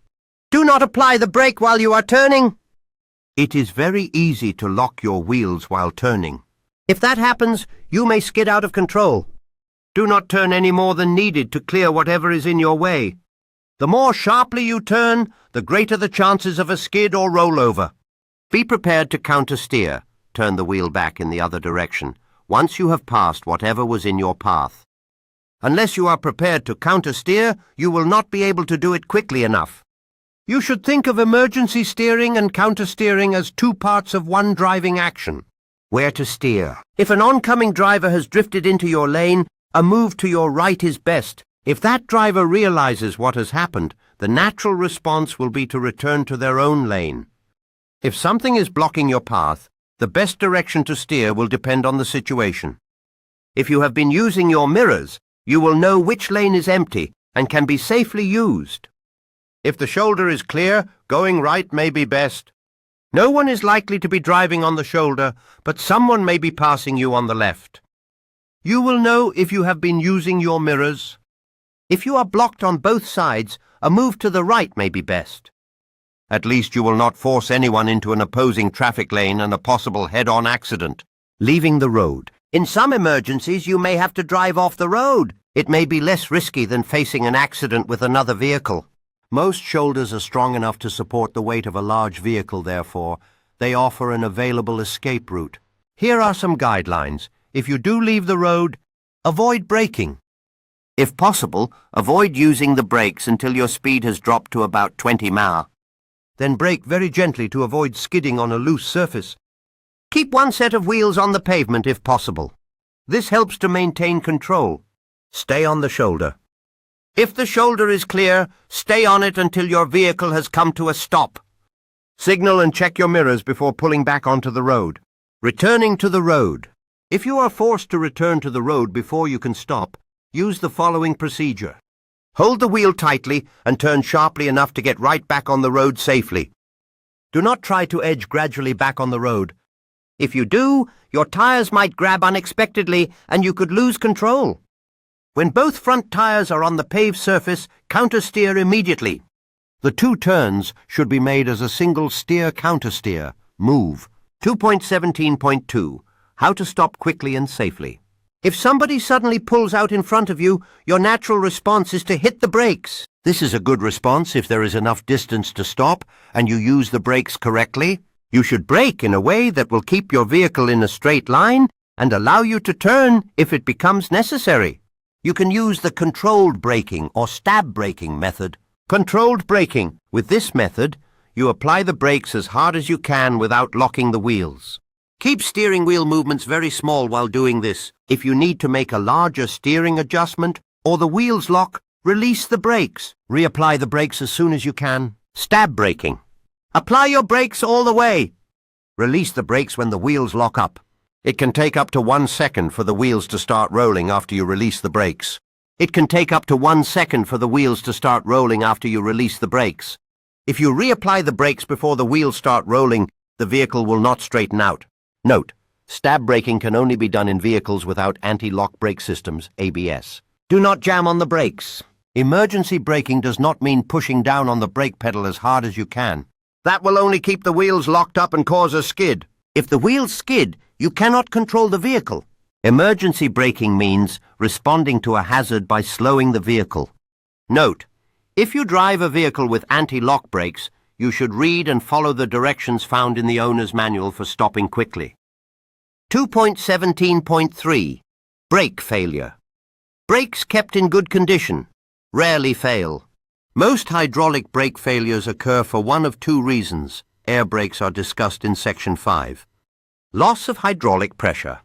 Do not apply the brake while you are turning. It is very easy to lock your wheels while turning. If that happens, you may skid out of control. Do not turn any more than needed to clear whatever is in your way. The more sharply you turn, the greater the chances of a skid or rollover. Be prepared to counter-steer. Turn the wheel back in the other direction, once you have passed whatever was in your path. Unless you are prepared to counter-steer, you will not be able to do it quickly enough. You should think of emergency steering and counter-steering as two parts of one driving action. Where to steer. If an oncoming driver has drifted into your lane, a move to your right is best. If that driver realizes what has happened, the natural response will be to return to their own lane. If something is blocking your path, the best direction to steer will depend on the situation. If you have been using your mirrors, you will know which lane is empty and can be safely used. If the shoulder is clear, going right may be best. No one is likely to be driving on the shoulder, but someone may be passing you on the left. You will know if you have been using your mirrors. If you are blocked on both sides, a move to the right may be best. At least you will not force anyone into an opposing traffic lane and a possible head-on accident. Leaving the road. In some emergencies, you may have to drive off the road. It may be less risky than facing an accident with another vehicle. Most shoulders are strong enough to support the weight of a large vehicle, therefore, they offer an available escape route. Here are some guidelines. If you do leave the road, avoid braking. If possible, avoid using the brakes until your speed has dropped to about 20 mph. Then brake very gently to avoid skidding on a loose surface. Keep one set of wheels on the pavement if possible. This helps to maintain control. Stay on the shoulder. If the shoulder is clear, stay on it until your vehicle has come to a stop. Signal and check your mirrors before pulling back onto the road. Returning to the road. If you are forced to return to the road before you can stop, use the following procedure. Hold the wheel tightly and turn sharply enough to get right back on the road safely. Do not try to edge gradually back on the road. If you do, your tires might grab unexpectedly and you could lose control. When both front tires are on the paved surface, counter-steer immediately. The two turns should be made as a single steer-counter-steer move. 2.17.2. How to stop quickly and safely. If somebody suddenly pulls out in front of you, your natural response is to hit the brakes. This is a good response if there is enough distance to stop and you use the brakes correctly. You should brake in a way that will keep your vehicle in a straight line and allow you to turn if it becomes necessary. You can use the controlled braking or stab braking method. Controlled braking. With this method, you apply the brakes as hard as you can without locking the wheels. Keep steering wheel movements very small while doing this. If you need to make a larger steering adjustment or the wheels lock, release the brakes. Reapply the brakes as soon as you can. Stab braking. Apply your brakes all the way. Release the brakes when the wheels lock up. It can take up to 1 second for the wheels to start rolling after you release the brakes. It can take up to 1 second for the wheels to start rolling after you release the brakes. If you reapply the brakes before the wheels start rolling, the vehicle will not straighten out. Note, stab braking can only be done in vehicles without anti-lock brake systems, ABS. Do not jam on the brakes. Emergency braking does not mean pushing down on the brake pedal as hard as you can. That will only keep the wheels locked up and cause a skid. If the wheels skid, you cannot control the vehicle. Emergency braking means responding to a hazard by slowing the vehicle. Note, if you drive a vehicle with anti-lock brakes, you should read and follow the directions found in the owner's manual for stopping quickly. 2.17.3 Brake failure. Brakes kept in good condition rarely fail. Most hydraulic brake failures occur for one of two reasons. Air brakes are discussed in Section 5. Loss of hydraulic pressure.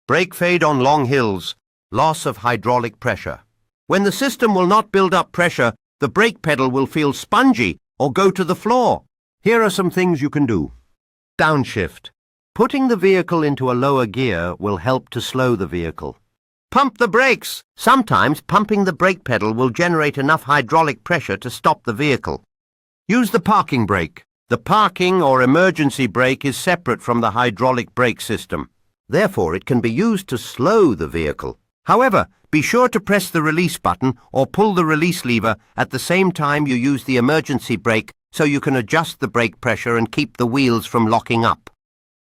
Brake fade on long hills. Loss of hydraulic pressure. When the system will not build up pressure, the brake pedal will feel spongy or go to the floor. Here are some things you can do. Downshift. Putting the vehicle into a lower gear will help to slow the vehicle. Pump the brakes. Sometimes pumping the brake pedal will generate enough hydraulic pressure to stop the vehicle. Use the parking brake. The parking or emergency brake is separate from the hydraulic brake system. Therefore, it can be used to slow the vehicle. However, be sure to press the release button or pull the release lever at the same time you use the emergency brake so you can adjust the brake pressure and keep the wheels from locking up.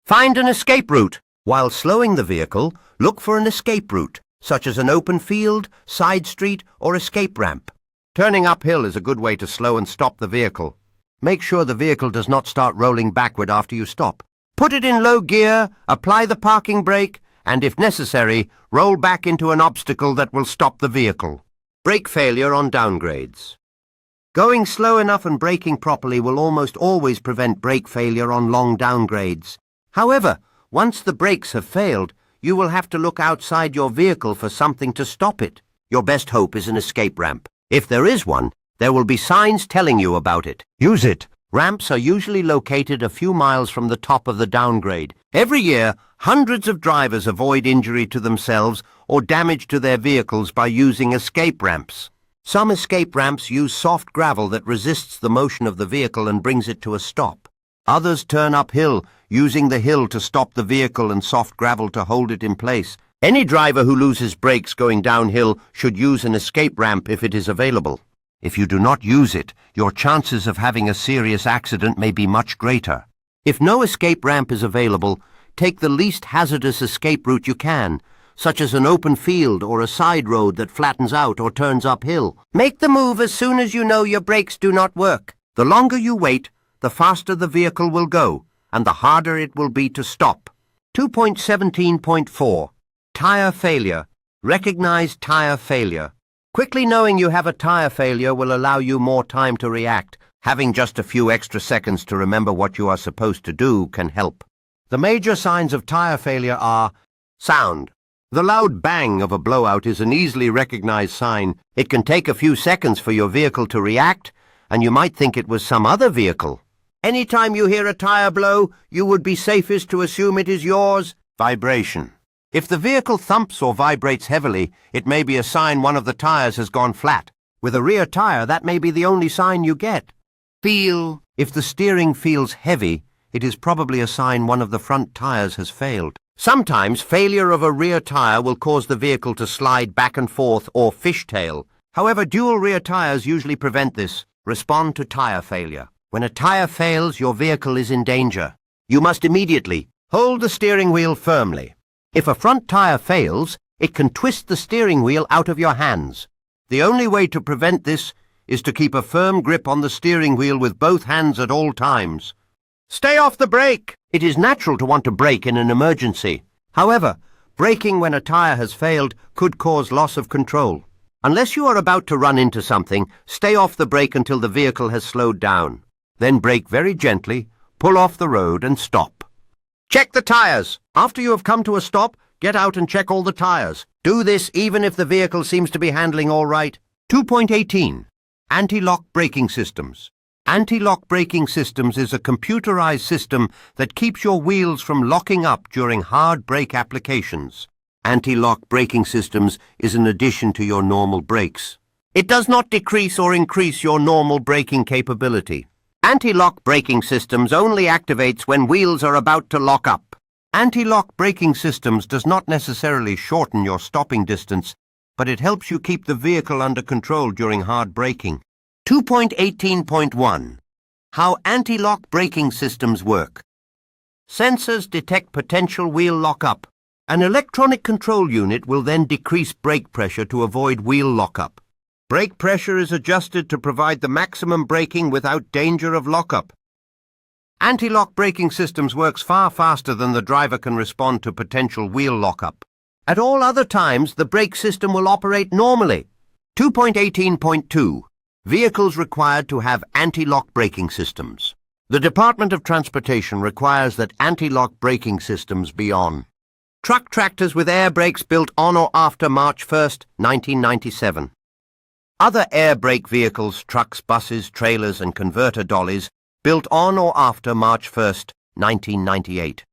Find an escape route. While slowing the vehicle, look for an escape route, such as an open field, side street, or escape ramp. Turning uphill is a good way to slow and stop the vehicle. Make sure the vehicle does not start rolling backward after you stop. Put it in low gear, apply the parking brake, and if necessary, roll back into an obstacle that will stop the vehicle. Brake failure on downgrades. Going slow enough and braking properly will almost always prevent brake failure on long downgrades. However, once the brakes have failed, you will have to look outside your vehicle for something to stop it. Your best hope is an escape ramp. If there is one, there will be signs telling you about it. Use it. Ramps are usually located a few miles from the top of the downgrade. Every year, hundreds of drivers avoid injury to themselves or damage to their vehicles by using escape ramps. Some escape ramps use soft gravel that resists the motion of the vehicle and brings it to a stop. Others turn uphill, using the hill to stop the vehicle and soft gravel to hold it in place. Any driver who loses brakes going downhill should use an escape ramp if it is available. If you do not use it, your chances of having a serious accident may be much greater. If no escape ramp is available, take the least hazardous escape route you can, such as an open field or a side road that flattens out or turns uphill. Make the move as soon as you know your brakes do not work. The longer you wait, the faster the vehicle will go, and the harder it will be to stop. 2.17.4 Tire failure. Recognize tire failure. Quickly knowing you have a tire failure will allow you more time to react. Having just a few extra seconds to remember what you are supposed to do can help. The major signs of tire failure are sound. The loud bang of a blowout is an easily recognized sign. It can take a few seconds for your vehicle to react, and you might think it was some other vehicle. Anytime you hear a tire blow, you would be safest to assume it is yours. Vibration. If the vehicle thumps or vibrates heavily, it may be a sign one of the tires has gone flat. With a rear tire, that may be the only sign you get. Feel. If the steering feels heavy, it is probably a sign one of the front tires has failed. Sometimes failure of a rear tire will cause the vehicle to slide back and forth or fishtail. However, dual rear tires usually prevent this. Respond to tire failure. When a tire fails, your vehicle is in danger. You must immediately hold the steering wheel firmly. If a front tire fails, it can twist the steering wheel out of your hands. The only way to prevent this is to keep a firm grip on the steering wheel with both hands at all times. Stay off the brake. It is natural to want to brake in an emergency. However, braking when a tire has failed could cause loss of control. Unless you are about to run into something, stay off the brake until the vehicle has slowed down. Then brake very gently, pull off the road and stop. Check the tires. After you have come to a stop, get out and check all the tires. Do this even if the vehicle seems to be handling all right. 2.18. Anti-lock braking systems. Anti-lock braking systems is a computerized system that keeps your wheels from locking up during hard brake applications. Anti-lock braking systems is an addition to your normal brakes. It does not decrease or increase your normal braking capability. Anti-lock braking systems only activates when wheels are about to lock up. Anti-lock braking systems does not necessarily shorten your stopping distance, but it helps you keep the vehicle under control during hard braking. 2.18.1. How anti-lock braking systems work. Sensors detect potential wheel lock-up. An electronic control unit will then decrease brake pressure to avoid wheel lock-up. Brake pressure is adjusted to provide the maximum braking without danger of lock-up. Anti-lock braking systems works far faster than the driver can respond to potential wheel lock-up. At all other times, the brake system will operate normally. 2.18.2. Vehicles required to have anti-lock braking systems. The Department of Transportation requires that anti-lock braking systems be on. Truck tractors with air brakes built on or after March 1st, 1997. Other air brake vehicles, trucks, buses, trailers and converter dollies built on or after March 1st, 1998.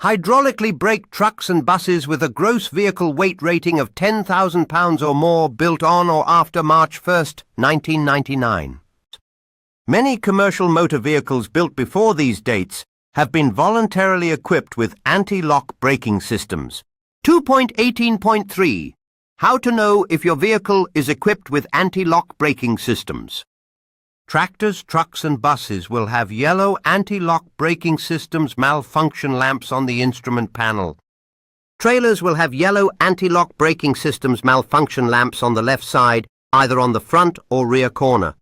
Hydraulically braked trucks and buses with a gross vehicle weight rating of 10,000 pounds or more built on or after March 1st, 1999. Many commercial motor vehicles built before these dates have been voluntarily equipped with anti-lock braking systems. 2.18.3. How to know if your vehicle is equipped with anti-lock braking systems. Tractors, trucks and buses will have yellow anti-lock braking systems malfunction lamps on the instrument panel. Trailers will have yellow anti-lock braking systems malfunction lamps on the left side, either on the front or rear corner.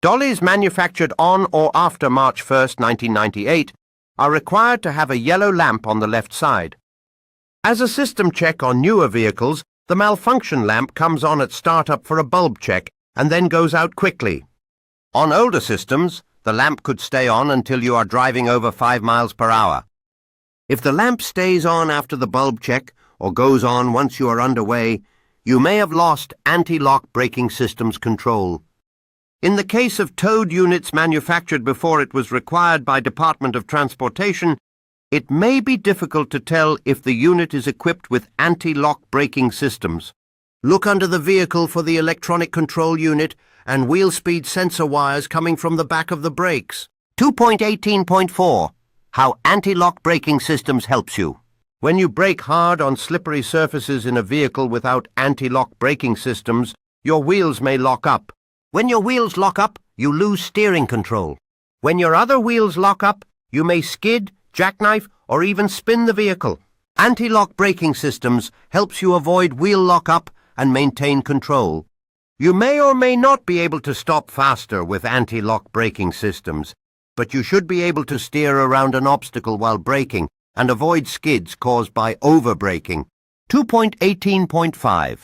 Dollies manufactured on or after March 1st, 1998 are required to have a yellow lamp on the left side. As a system check on newer vehicles, the malfunction lamp comes on at startup for a bulb check and then goes out quickly. On older systems, the lamp could stay on until you are driving over 5 miles per hour. If the lamp stays on after the bulb check or goes on once you are underway, you may have lost anti-lock braking systems control. In the case of towed units manufactured before it was required by Department of Transportation, it may be difficult to tell if the unit is equipped with anti-lock braking systems. Look under the vehicle for the electronic control unit and wheel speed sensor wires coming from the back of the brakes. 2.18.4. How anti-lock braking systems helps you. When you brake hard on slippery surfaces in a vehicle without anti-lock braking systems, your wheels may lock up. When your wheels lock up, you lose steering control. When your other wheels lock up, you may skid, jackknife, or even spin the vehicle. Anti-lock braking systems helps you avoid wheel lock-up and maintain control. You may or may not be able to stop faster with anti-lock braking systems, but you should be able to steer around an obstacle while braking and avoid skids caused by over-braking. 2.18.5.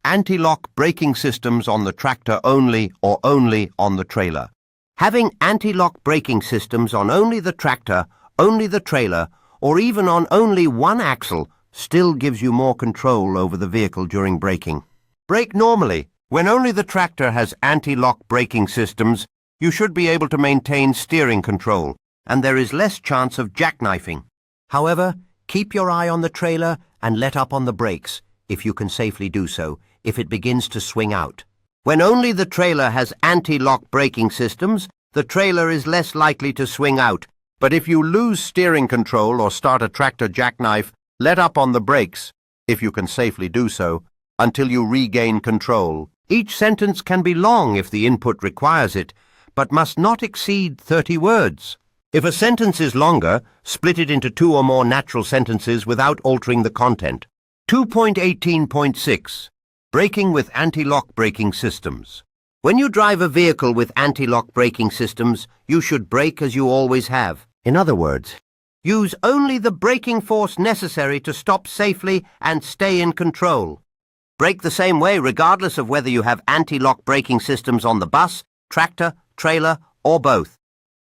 Anti-lock braking systems on the tractor only or only on the trailer. Having anti-lock braking systems on only the tractor, only the trailer, or even on only one axle still gives you more control over the vehicle during braking. Brake normally. When only the tractor has anti-lock braking systems, you should be able to maintain steering control, and there is less chance of jackknifing. However, keep your eye on the trailer and let up on the brakes, if you can safely do so, if it begins to swing out. When only the trailer has anti-lock braking systems, the trailer is less likely to swing out, but if you lose steering control or start a tractor jackknife, let up on the brakes, if you can safely do so, until you regain control. Each sentence can be long if the input requires it, but must not exceed 30 words. If a sentence is longer, split it into 2 or more natural sentences without altering the content. 2.18.6. Braking with anti-lock braking systems. When you drive a vehicle with anti-lock braking systems, you should brake as you always have. In other words, use only the braking force necessary to stop safely and stay in control. Brake the same way regardless of whether you have anti-lock braking systems on the bus, tractor, trailer, or both.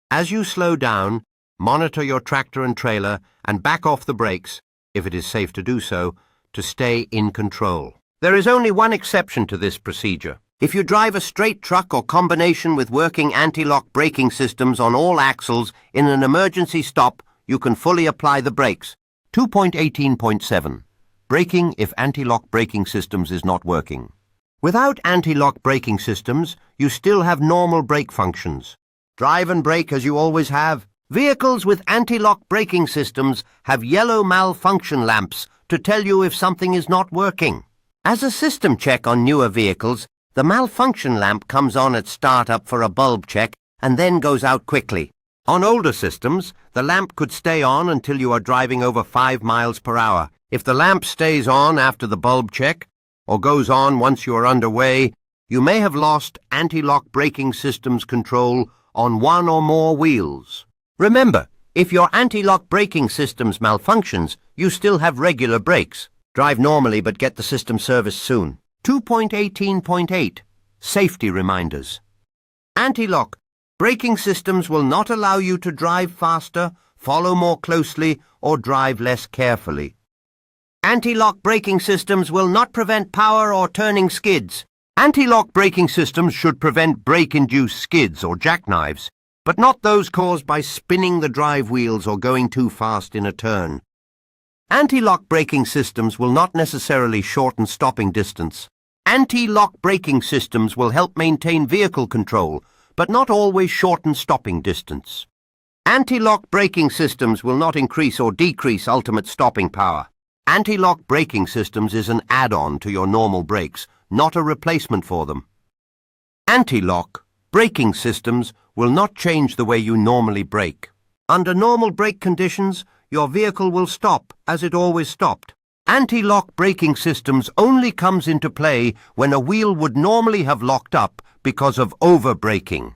As you slow down, monitor your tractor and trailer and back off the brakes, if it is safe to do so, to stay in control. There is only one exception to this procedure. If you drive a straight truck or combination with working anti-lock braking systems on all axles in an emergency stop, you can fully apply the brakes. 2.18.7. Braking if anti-lock braking systems is not working. Without anti-lock braking systems, you still have normal brake functions. Drive and brake as you always have. Vehicles with anti-lock braking systems have yellow malfunction lamps to tell you if something is not working. As a system check on newer vehicles, the malfunction lamp comes on at startup for a bulb check and then goes out quickly. On older systems, the lamp could stay on until you are driving over 5 miles per hour. If the lamp stays on after the bulb check, or goes on once you are underway, you may have lost anti-lock braking systems control on one or more wheels. Remember, if your anti-lock braking systems malfunctions, you still have regular brakes. Drive normally but get the system serviced soon. 2.18.8. Safety reminders. Anti-lock braking systems will not allow you to drive faster, follow more closely, or drive less carefully. Anti-lock braking systems will not prevent power or turning skids. Anti-lock braking systems should prevent brake-induced skids or jackknives, but not those caused by spinning the drive wheels or going too fast in a turn. Anti-lock braking systems will not necessarily shorten stopping distance. Anti-lock braking systems will help maintain vehicle control, but not always shorten stopping distance. Anti-lock braking systems will not increase or decrease ultimate stopping power. Anti-lock braking systems is an add-on to your normal brakes, not a replacement for them. Anti-lock braking systems will not change the way you normally brake. Under normal brake conditions, your vehicle will stop as it always stopped. Anti-lock braking systems only comes into play when a wheel would normally have locked up because of over-braking.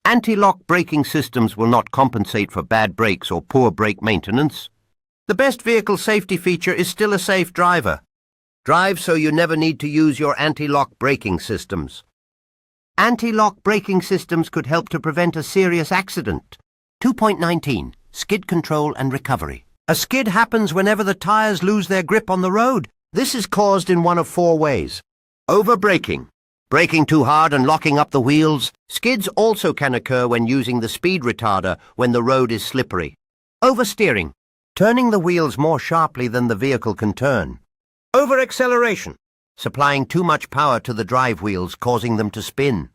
Anti-lock braking systems will not compensate for bad brakes or poor brake maintenance. The best vehicle safety feature is still a safe driver. Drive so you never need to use your anti-lock braking systems. Anti-lock braking systems could help to prevent a serious accident. 2.19. Skid control and recovery. A skid happens whenever the tires lose their grip on the road. This is caused in one of 4 ways. Over-braking. Braking too hard and locking up the wheels. Skids also can occur when using the speed retarder when the road is slippery. Oversteering. Turning the wheels more sharply than the vehicle can turn. Over-acceleration. Supplying too much power to the drive wheels, causing them to spin.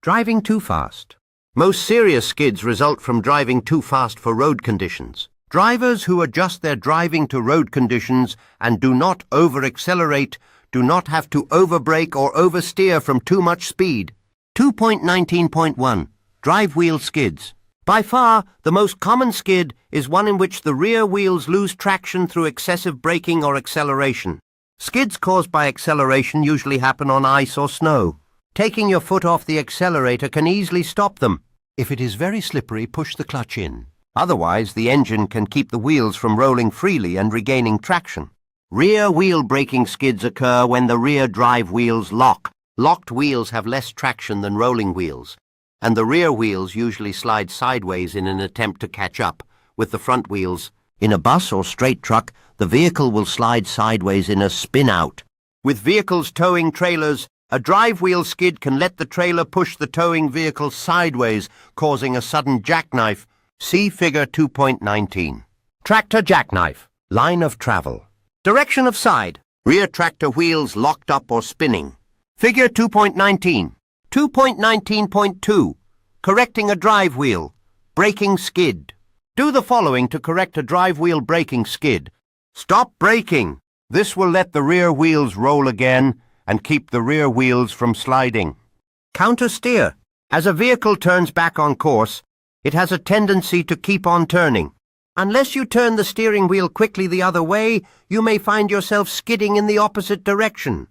Driving too fast. Most serious skids result from driving too fast for road conditions. Drivers who adjust their driving to road conditions and do not over-accelerate do not have to overbrake or oversteer from too much speed. 2.19.1. Drive wheel skids. By far, the most common skid is one in which the rear wheels lose traction through excessive braking or acceleration. Skids caused by acceleration usually happen on ice or snow. Taking your foot off the accelerator can easily stop them. If it is very slippery, push the clutch in. Otherwise, the engine can keep the wheels from rolling freely and regaining traction. Rear wheel braking skids occur when the rear drive wheels lock. Locked wheels have less traction than rolling wheels, and the rear wheels usually slide sideways in an attempt to catch up with the front wheels. In a bus or straight truck, the vehicle will slide sideways in a spin-out. With vehicles towing trailers, a drive wheel skid can let the trailer push the towing vehicle sideways, causing a sudden jackknife. See Figure 2.19. Tractor jackknife. Line of travel. Direction of side. Rear tractor wheels locked up or spinning. Figure 2.19. 2.19.2. Correcting a drive wheel. Braking skid. Do the following to correct a drive wheel braking skid. Stop braking. This will let the rear wheels roll again and keep the rear wheels from sliding. Counter steer. As a vehicle turns back on course, it has a tendency to keep on turning. Unless you turn the steering wheel quickly the other way, you may find yourself skidding in the opposite direction.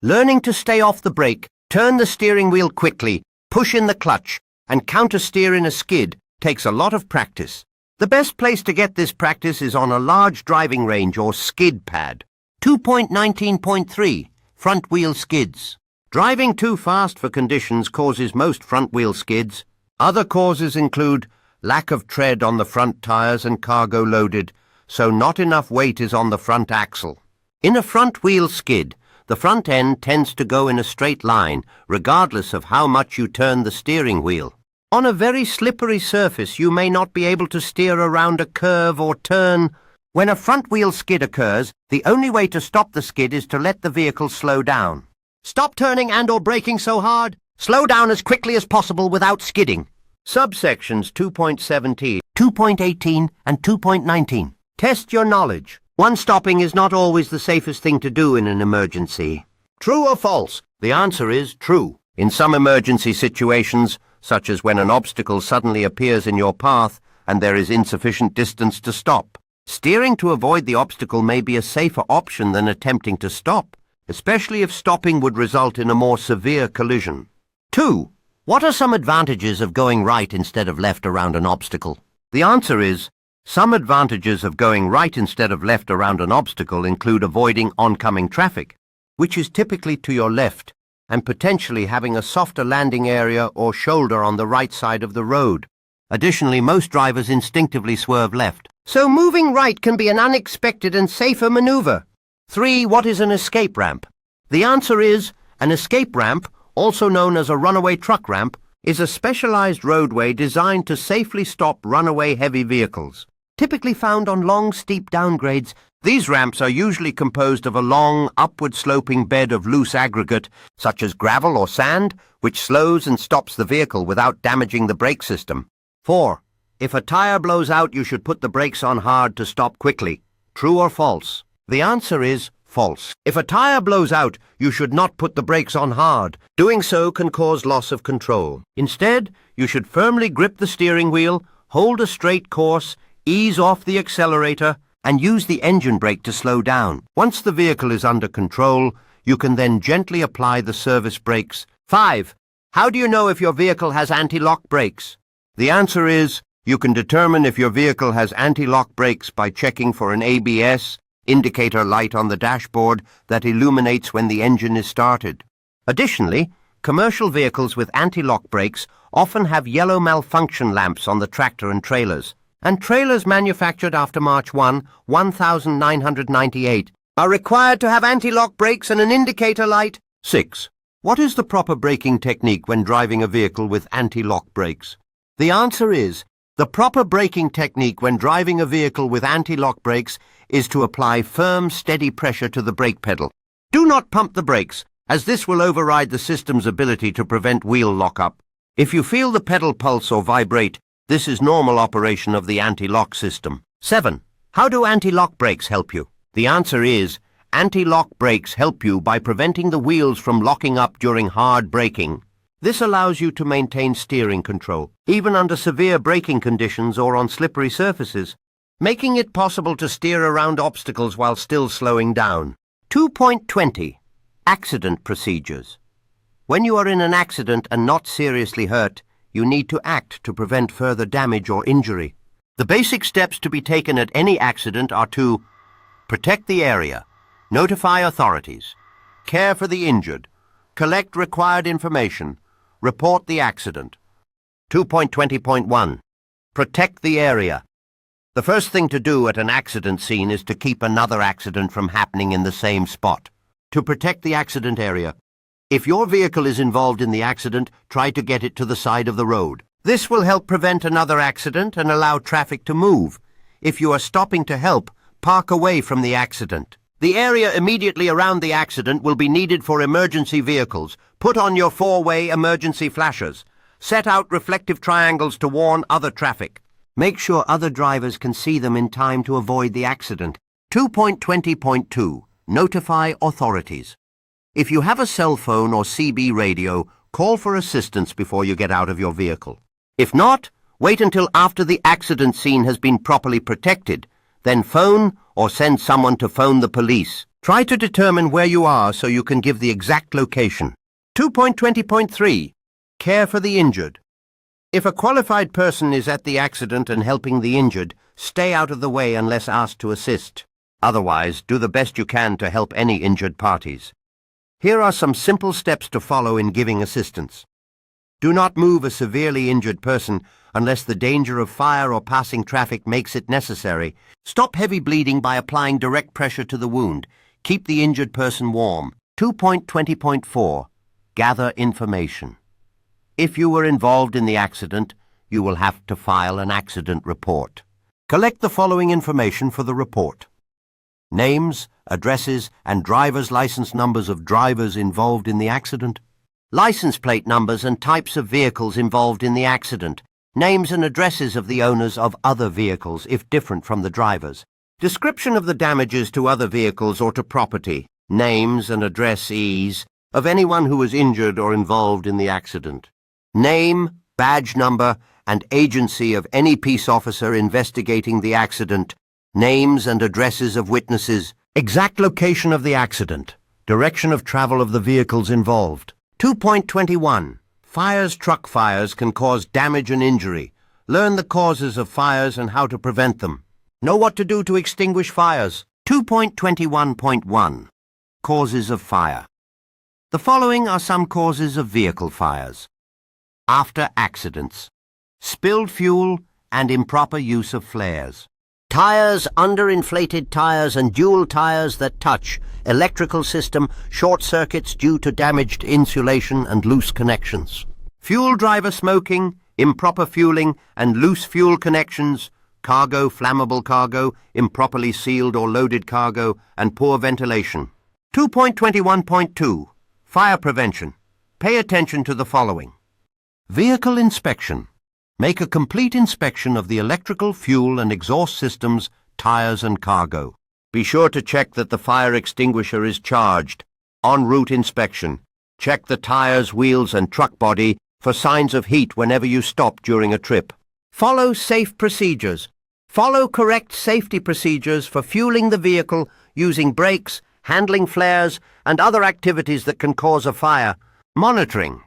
Learning to stay off the brake, turn the steering wheel quickly, push in the clutch, and counter steer in a skid takes a lot of practice. The best place to get this practice is on a large driving range or skid pad. 2.19.3. Front wheel skids. Driving too fast for conditions causes most front wheel skids. Other causes include lack of tread on the front tires and cargo loaded, so not enough weight is on the front axle. In a front wheel skid, the front end tends to go in a straight line, regardless of how much you turn the steering wheel. On a very slippery surface, you may not be able to steer around a curve or turn. When a front wheel skid occurs, the only way to stop the skid is to let the vehicle slow down. Stop turning and/or braking so hard. Slow down as quickly as possible without skidding. Subsections 2.17, 2.18 and 2.19. Test your knowledge. One stopping is not always the safest thing to do in an emergency. True or false? The answer is true. In some emergency situations, such as when an obstacle suddenly appears in your path and there is insufficient distance to stop, steering to avoid the obstacle may be a safer option than attempting to stop, especially if stopping would result in a more severe collision. 2. What are some advantages of going right instead of left around an obstacle? The answer is, some advantages of going right instead of left around an obstacle include avoiding oncoming traffic, which is typically to your left, and potentially having a softer landing area or shoulder on the right side of the road. Additionally, most drivers instinctively swerve left, so moving right can be an unexpected and safer maneuver. 3. What is an escape ramp? The answer is, an escape ramp, also known as a runaway truck ramp, is a specialized roadway designed to safely stop runaway heavy vehicles. Typically found on long, steep downgrades, these ramps are usually composed of a long, upward-sloping bed of loose aggregate, such as gravel or sand, which slows and stops the vehicle without damaging the brake system. 4. If a tire blows out, you should put the brakes on hard to stop quickly. True or false? The answer is false. If a tire blows out, you should not put the brakes on hard. Doing so can cause loss of control. Instead, you should firmly grip the steering wheel, hold a straight course, ease off the accelerator, and use the engine brake to slow down. Once the vehicle is under control, you can then gently apply the service brakes. 5. How do you know if your vehicle has anti-lock brakes? The answer is, you can determine if your vehicle has anti-lock brakes by checking for an ABS indicator light on the dashboard that illuminates when the engine is started. Additionally, commercial vehicles with anti-lock brakes often have yellow malfunction lamps on the tractor and trailers, and trailers manufactured after March 1, 1998 are required to have anti-lock brakes and an indicator light. 6. What is the proper braking technique when driving a vehicle with anti-lock brakes? The answer is, the proper braking technique when driving a vehicle with anti-lock brakes is to apply firm, steady pressure to the brake pedal. Do not pump the brakes, as this will override the system's ability to prevent wheel lock-up. If you feel the pedal pulse or vibrate, this is normal operation of the anti-lock system. 7. How do anti-lock brakes help you? The answer is, anti-lock brakes help you by preventing the wheels from locking up during hard braking. This allows you to maintain steering control, even under severe braking conditions or on slippery surfaces, making it possible to steer around obstacles while still slowing down. 2.20. Accident procedures. When you are in an accident and not seriously hurt, you need to act to prevent further damage or injury. The basic steps to be taken at any accident are to protect the area, notify authorities, care for the injured, collect required information, report the accident. 2.20.1. Protect the area. The first thing to do at an accident scene is to keep another accident from happening in the same spot. To protect the accident area, if your vehicle is involved in the accident, try to get it to the side of the road. This will help prevent another accident and allow traffic to move. If you are stopping to help, park away from the accident. The area immediately around the accident will be needed for emergency vehicles. Put on your 4-way emergency flashers. Set out reflective triangles to warn other traffic. Make sure other drivers can see them in time to avoid the accident. 2.20.2. Notify authorities. If you have a cell phone or CB radio, call for assistance before you get out of your vehicle. If not, wait until after the accident scene has been properly protected. Then phone or send someone to phone the police. Try to determine where you are so you can give the exact location. 2.20.3. Care for the injured. If a qualified person is at the accident and helping the injured, stay out of the way unless asked to assist. Otherwise, do the best you can to help any injured parties. Here are some simple steps to follow in giving assistance. Do not move a severely injured person unless the danger of fire or passing traffic makes it necessary. Stop heavy bleeding by applying direct pressure to the wound. Keep the injured person warm. 2.20.4. Gather information. If you were involved in the accident, you will have to file an accident report. Collect the following information for the report: names, addresses, and driver's license numbers of drivers involved in the accident, license plate numbers and types of vehicles involved in the accident, names and addresses of the owners of other vehicles if different from the drivers, description of the damages to other vehicles or to property, names and addressees of anyone who was injured or involved in the accident, name, badge number, and agency of any peace officer investigating the accident, names and addresses of witnesses, exact location of the accident, direction of travel of the vehicles involved. 2.21. Fires. Truck fires can cause damage and injury. Learn the causes of fires and how to prevent them. Know what to do to extinguish fires. 2.21.1. Causes of fire. The following are some causes of vehicle fires. After accidents: spilled fuel and improper use of flares. Tires, underinflated tires and dual tires that touch. Electrical system, short circuits due to damaged insulation and loose connections. Fuel driver smoking, improper fueling and loose fuel connections. Cargo, flammable cargo, improperly sealed or loaded cargo, and poor ventilation. 2.21.2. Fire prevention. Pay attention to the following. Vehicle inspection. Make a complete inspection of the electrical, fuel and exhaust systems, tires and cargo. Be sure to check that the fire extinguisher is charged. En route inspection. Check the tires, wheels and truck body for signs of heat whenever you stop during a trip. Follow safe procedures. Follow correct safety procedures for fueling the vehicle, using brakes, handling flares and other activities that can cause a fire. Monitoring.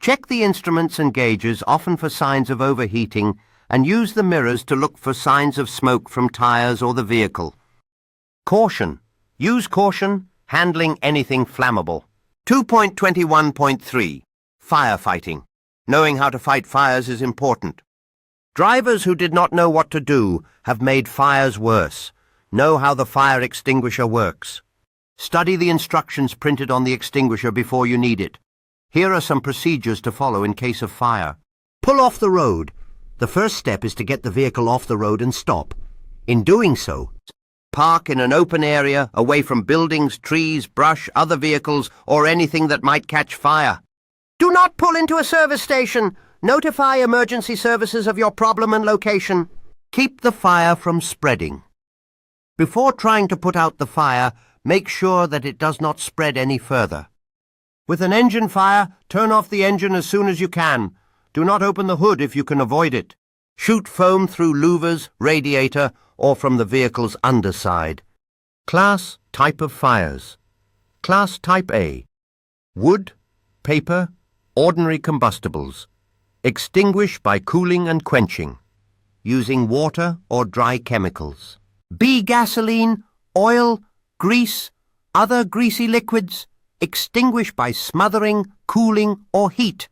Check the instruments and gauges, often for signs of overheating, and use the mirrors to look for signs of smoke from tires or the vehicle. Caution. Use caution handling anything flammable. 2.21.3. Firefighting. Knowing how to fight fires is important. Drivers who did not know what to do have made fires worse. Know how the fire extinguisher works. Study the instructions printed on the extinguisher before you need it. Here are some procedures to follow in case of fire. Pull off the road. The first step is to get the vehicle off the road and stop. In doing so, park in an open area away from buildings, trees, brush, other vehicles, or anything that might catch fire. Do not pull into a service station. Notify emergency services of your problem and location. Keep the fire from spreading. Before trying to put out the fire, make sure that it does not spread any further. With an engine fire, turn off the engine as soon as you can. Do not open the hood if you can avoid it. Shoot foam through louvers, radiator, or from the vehicle's underside. Class, type of fires. Class Type A. Wood, paper, ordinary combustibles. Extinguish by cooling and quenching, using water or dry chemicals. B. Gasoline, oil, grease, other greasy liquids. Extinguish by smothering, cooling, or heat.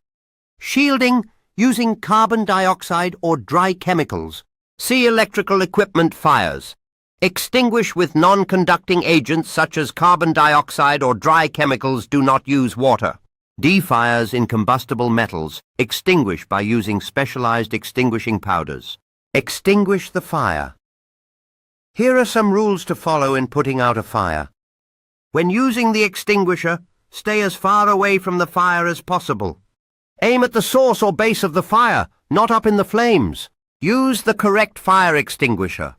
Shielding, using carbon dioxide or dry chemicals. See electrical equipment fires. Extinguish with non-conducting agents such as carbon dioxide or dry chemicals. Do not use water. D. Fires in combustible metals. Extinguish by using specialized extinguishing powders. Extinguish the fire. Here are some rules to follow in putting out a fire. When using the extinguisher, stay as far away from the fire as possible. Aim at the source or base of the fire, not up in the flames. Use the correct fire extinguisher.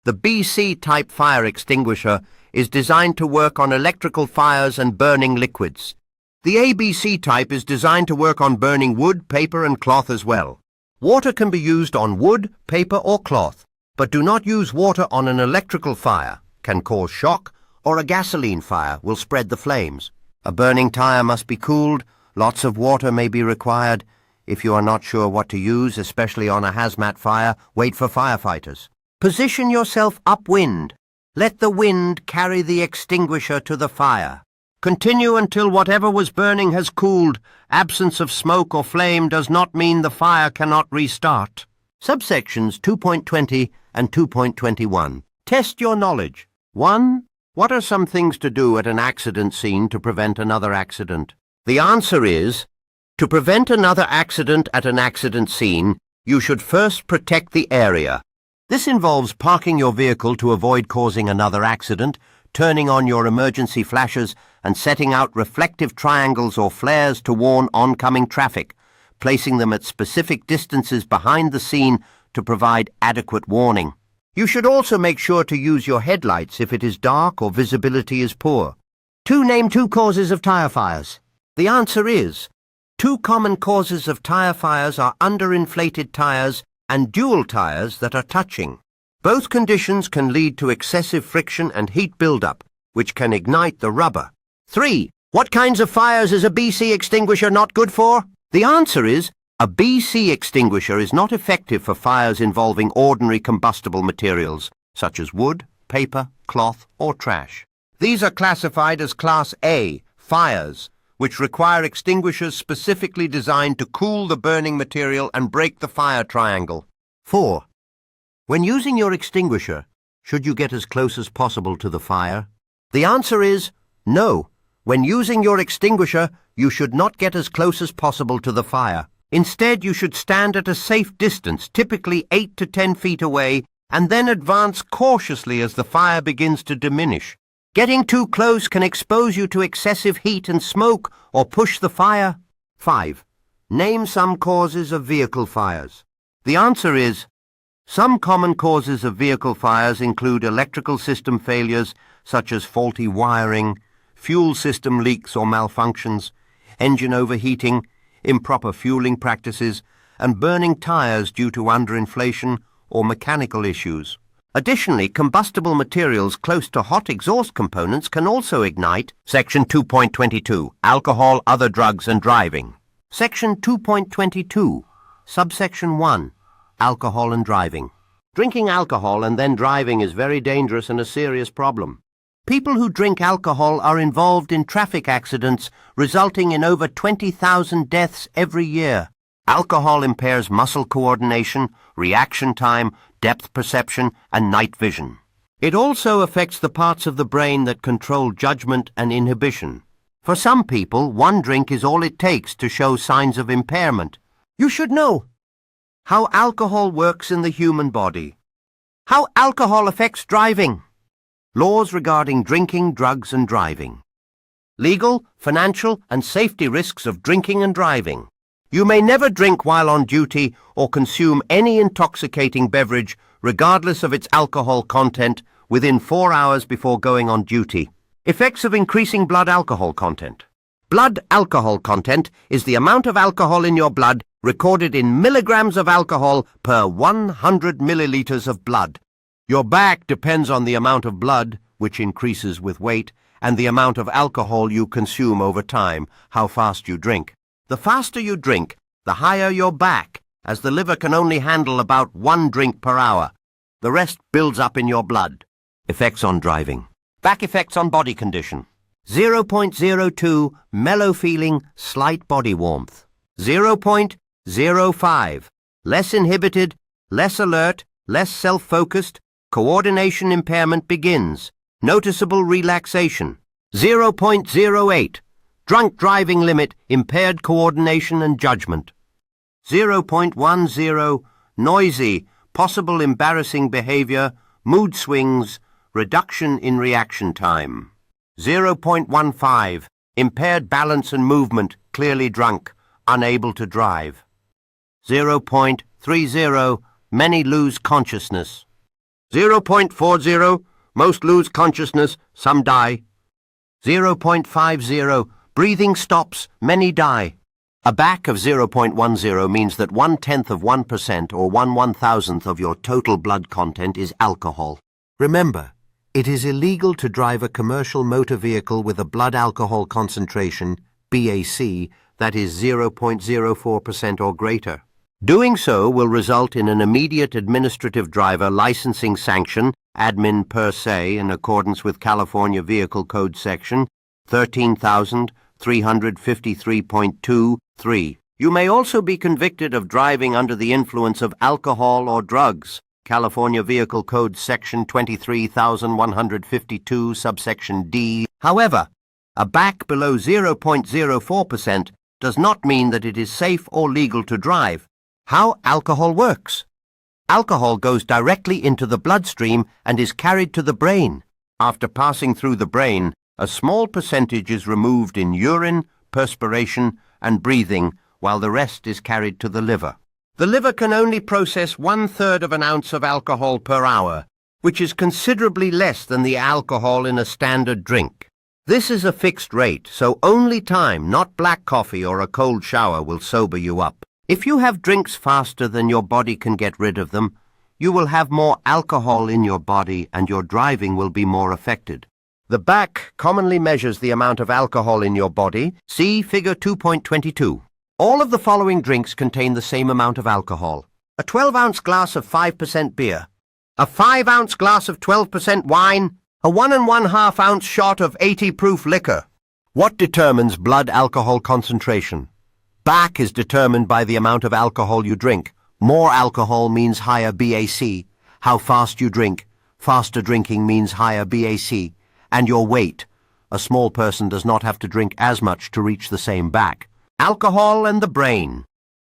The BC type fire extinguisher is designed to work on electrical fires and burning liquids. The ABC type is designed to work on burning wood, paper and cloth as well. Water can be used on wood, paper or cloth, but do not use water on an electrical fire. Can cause shock, or a gasoline fire will spread the flames. A burning tire must be cooled. Lots of water may be required. If you are not sure what to use, especially on a hazmat fire, wait for firefighters. Position yourself upwind. Let the wind carry the extinguisher to the fire. Continue until whatever was burning has cooled. Absence of smoke or flame does not mean the fire cannot restart. Subsections 2.20 and 2.21. Test your knowledge. 1. What are some things to do at an accident scene to prevent another accident? The answer is, to prevent another accident at an accident scene, you should first protect the area. This involves parking your vehicle to avoid causing another accident, turning on your emergency flashes, and setting out reflective triangles or flares to warn oncoming traffic, placing them at specific distances behind the scene to provide adequate warning. You should also make sure to use your headlights if it is dark or visibility is poor. Name two causes of tire fires. The answer is, two common causes of tire fires are underinflated tires and dual tires that are touching. Both conditions can lead to excessive friction and heat buildup, which can ignite the rubber. 3. What kinds of fires is a BC extinguisher not good for? The answer is, a BC extinguisher is not effective for fires involving ordinary combustible materials, such as wood, paper, cloth, or trash. These are classified as Class A, fires, which require extinguishers specifically designed to cool the burning material and break the fire triangle. 4. When using your extinguisher, should you get as close as possible to the fire? The answer is no. When using your extinguisher, you should not get as close as possible to the fire. Instead, you should stand at a safe distance, typically 8 to 10 feet away, and then advance cautiously as the fire begins to diminish. Getting too close can expose you to excessive heat and smoke or push the fire. 5. Name some causes of vehicle fires. The answer is, some common causes of vehicle fires include electrical system failures such as faulty wiring, fuel system leaks or malfunctions, engine overheating, improper fueling practices, and burning tires due to underinflation or mechanical issues. Additionally, combustible materials close to hot exhaust components can also ignite. Section 2.22, Alcohol, Other Drugs and Driving. Section 2.22, Subsection 1, Alcohol and Driving. Drinking alcohol and then driving is very dangerous and a serious problem. People who drink alcohol are involved in traffic accidents, resulting in over 20,000 deaths every year. Alcohol impairs muscle coordination, reaction time, depth perception, and night vision. It also affects the parts of the brain that control judgment and inhibition. For some people, one drink is all it takes to show signs of impairment. You should know how alcohol works in the human body. How alcohol affects driving. Laws regarding drinking, drugs and driving. Legal, financial and safety risks of drinking and driving. You may never drink while on duty or consume any intoxicating beverage, regardless of its alcohol content, within 4 hours before going on duty. Effects of increasing blood alcohol content. Blood alcohol content is the amount of alcohol in your blood recorded in milligrams of alcohol per 100 milliliters of blood. Your back depends on the amount of blood, which increases with weight, and the amount of alcohol you consume over time, how fast you drink. The faster you drink, the higher your back, as the liver can only handle about 1 drink per hour. The rest builds up in your blood. Effects on driving. Back effects on body condition. 0.02 mellow feeling, slight body warmth. 0.05 less inhibited, less alert, less self-focused, coordination impairment begins. Noticeable relaxation. 0.08 drunk driving limit, impaired coordination and judgment. 0.10 noisy, possible embarrassing behavior, mood swings, reduction in reaction time. 0.15 impaired balance and movement, clearly drunk, unable to drive. 0.30 many lose consciousness. 0.40 most lose consciousness, some die. 0.50 breathing stops, many die. A BAC of 0.10 means that 1/10 of 1% or 1/1000th of your total blood content is alcohol. Remember, it is illegal to drive a commercial motor vehicle with a blood alcohol concentration, BAC, that is 0.04% or greater. Doing so will result in an immediate administrative driver licensing sanction, admin per se, in accordance with California Vehicle Code section 13,353.23. You may also be convicted of driving under the influence of alcohol or drugs. California Vehicle Code Section 23,152, subsection D. However, a BAC below 0.04% does not mean that it is safe or legal to drive. How alcohol works. Alcohol goes directly into the bloodstream and is carried to the brain. After passing through the brain, a small percentage is removed in urine, perspiration, and breathing, while the rest is carried to the liver. The liver can only process 1/3 of an ounce of alcohol per hour, which is considerably less than the alcohol in a standard drink. This is a fixed rate, so only time, not black coffee or a cold shower, will sober you up. If you have drinks faster than your body can get rid of them, you will have more alcohol in your body and your driving will be more affected. The BAC commonly measures the amount of alcohol in your body. See Figure 2.22. All of the following drinks contain the same amount of alcohol. A 12-ounce glass of 5% beer, a 5-ounce glass of 12% wine, a 1 1/2 ounce shot of 80-proof liquor. What determines blood alcohol concentration? BAC is determined by the amount of alcohol you drink. More alcohol means higher BAC. How fast you drink. Faster drinking means higher BAC. And your weight. A small person does not have to drink as much to reach the same BAC. Alcohol and the brain.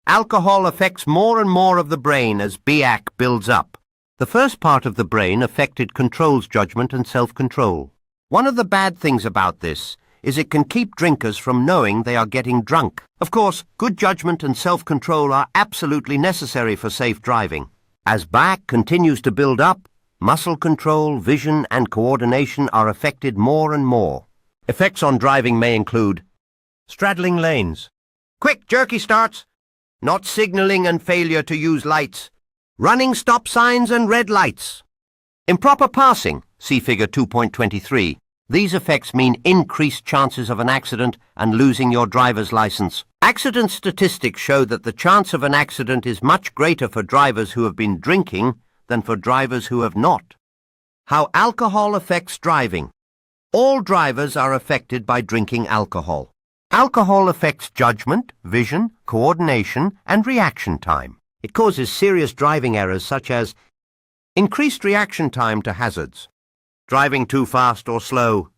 Alcohol affects more and more of the brain as BAC builds up. The first part of the brain affected controls judgment and self-control. One of the bad things about this is it can keep drinkers from knowing they are getting drunk. Of course, good judgment and self-control are absolutely necessary for safe driving. As BAC continues to build up, muscle control, vision, and coordination are affected more and more. Effects on driving may include straddling lanes, quick jerky starts, not signaling and failure to use lights, running stop signs and red lights, improper passing, see Figure 2.23. These effects mean increased chances of an accident and losing your driver's license. Accident statistics show that the chance of an accident is much greater for drivers who have been drinking than for drivers who have not. How alcohol affects driving. All drivers are affected by drinking alcohol. Alcohol affects judgment, vision, coordination, and reaction time. It causes serious driving errors such as increased reaction time to hazards, driving too fast or slow,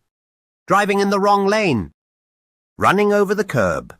driving in the wrong lane, running over the curb.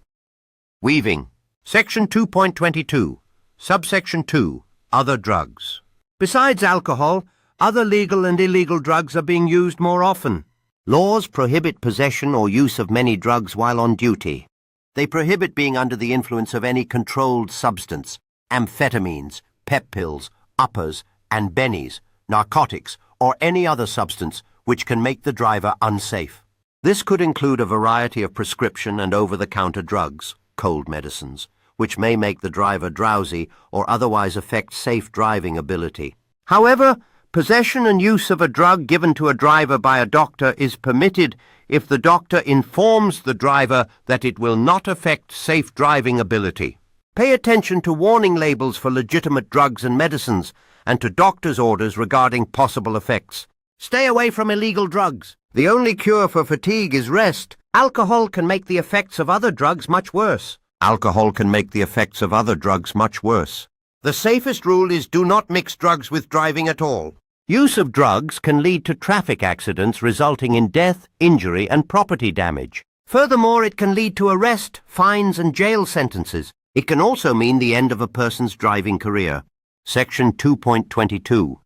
Weaving. Section 2.22, subsection 2, other drugs. Besides alcohol, other legal and illegal drugs are being used more often. Laws prohibit possession or use of many drugs while on duty. They prohibit being under the influence of any controlled substance, amphetamines, pep pills, uppers, and bennies, narcotics, or any other substance which can make the driver unsafe. This could include a variety of prescription and over-the-counter drugs, cold medicines, which may make the driver drowsy or otherwise affect safe driving ability. However, possession and use of a drug given to a driver by a doctor is permitted if the doctor informs the driver that it will not affect safe driving ability. Pay attention to warning labels for legitimate drugs and medicines and to doctor's orders regarding possible effects. Stay away from illegal drugs. The only cure for fatigue is rest. Alcohol can make the effects of other drugs much worse. Alcohol can make the effects of other drugs much worse. The safest rule is do not mix drugs with driving at all. Use of drugs can lead to traffic accidents resulting in death, injury, and property damage. Furthermore, it can lead to arrest, fines, and jail sentences. It can also mean the end of a person's driving career. Section 2.22,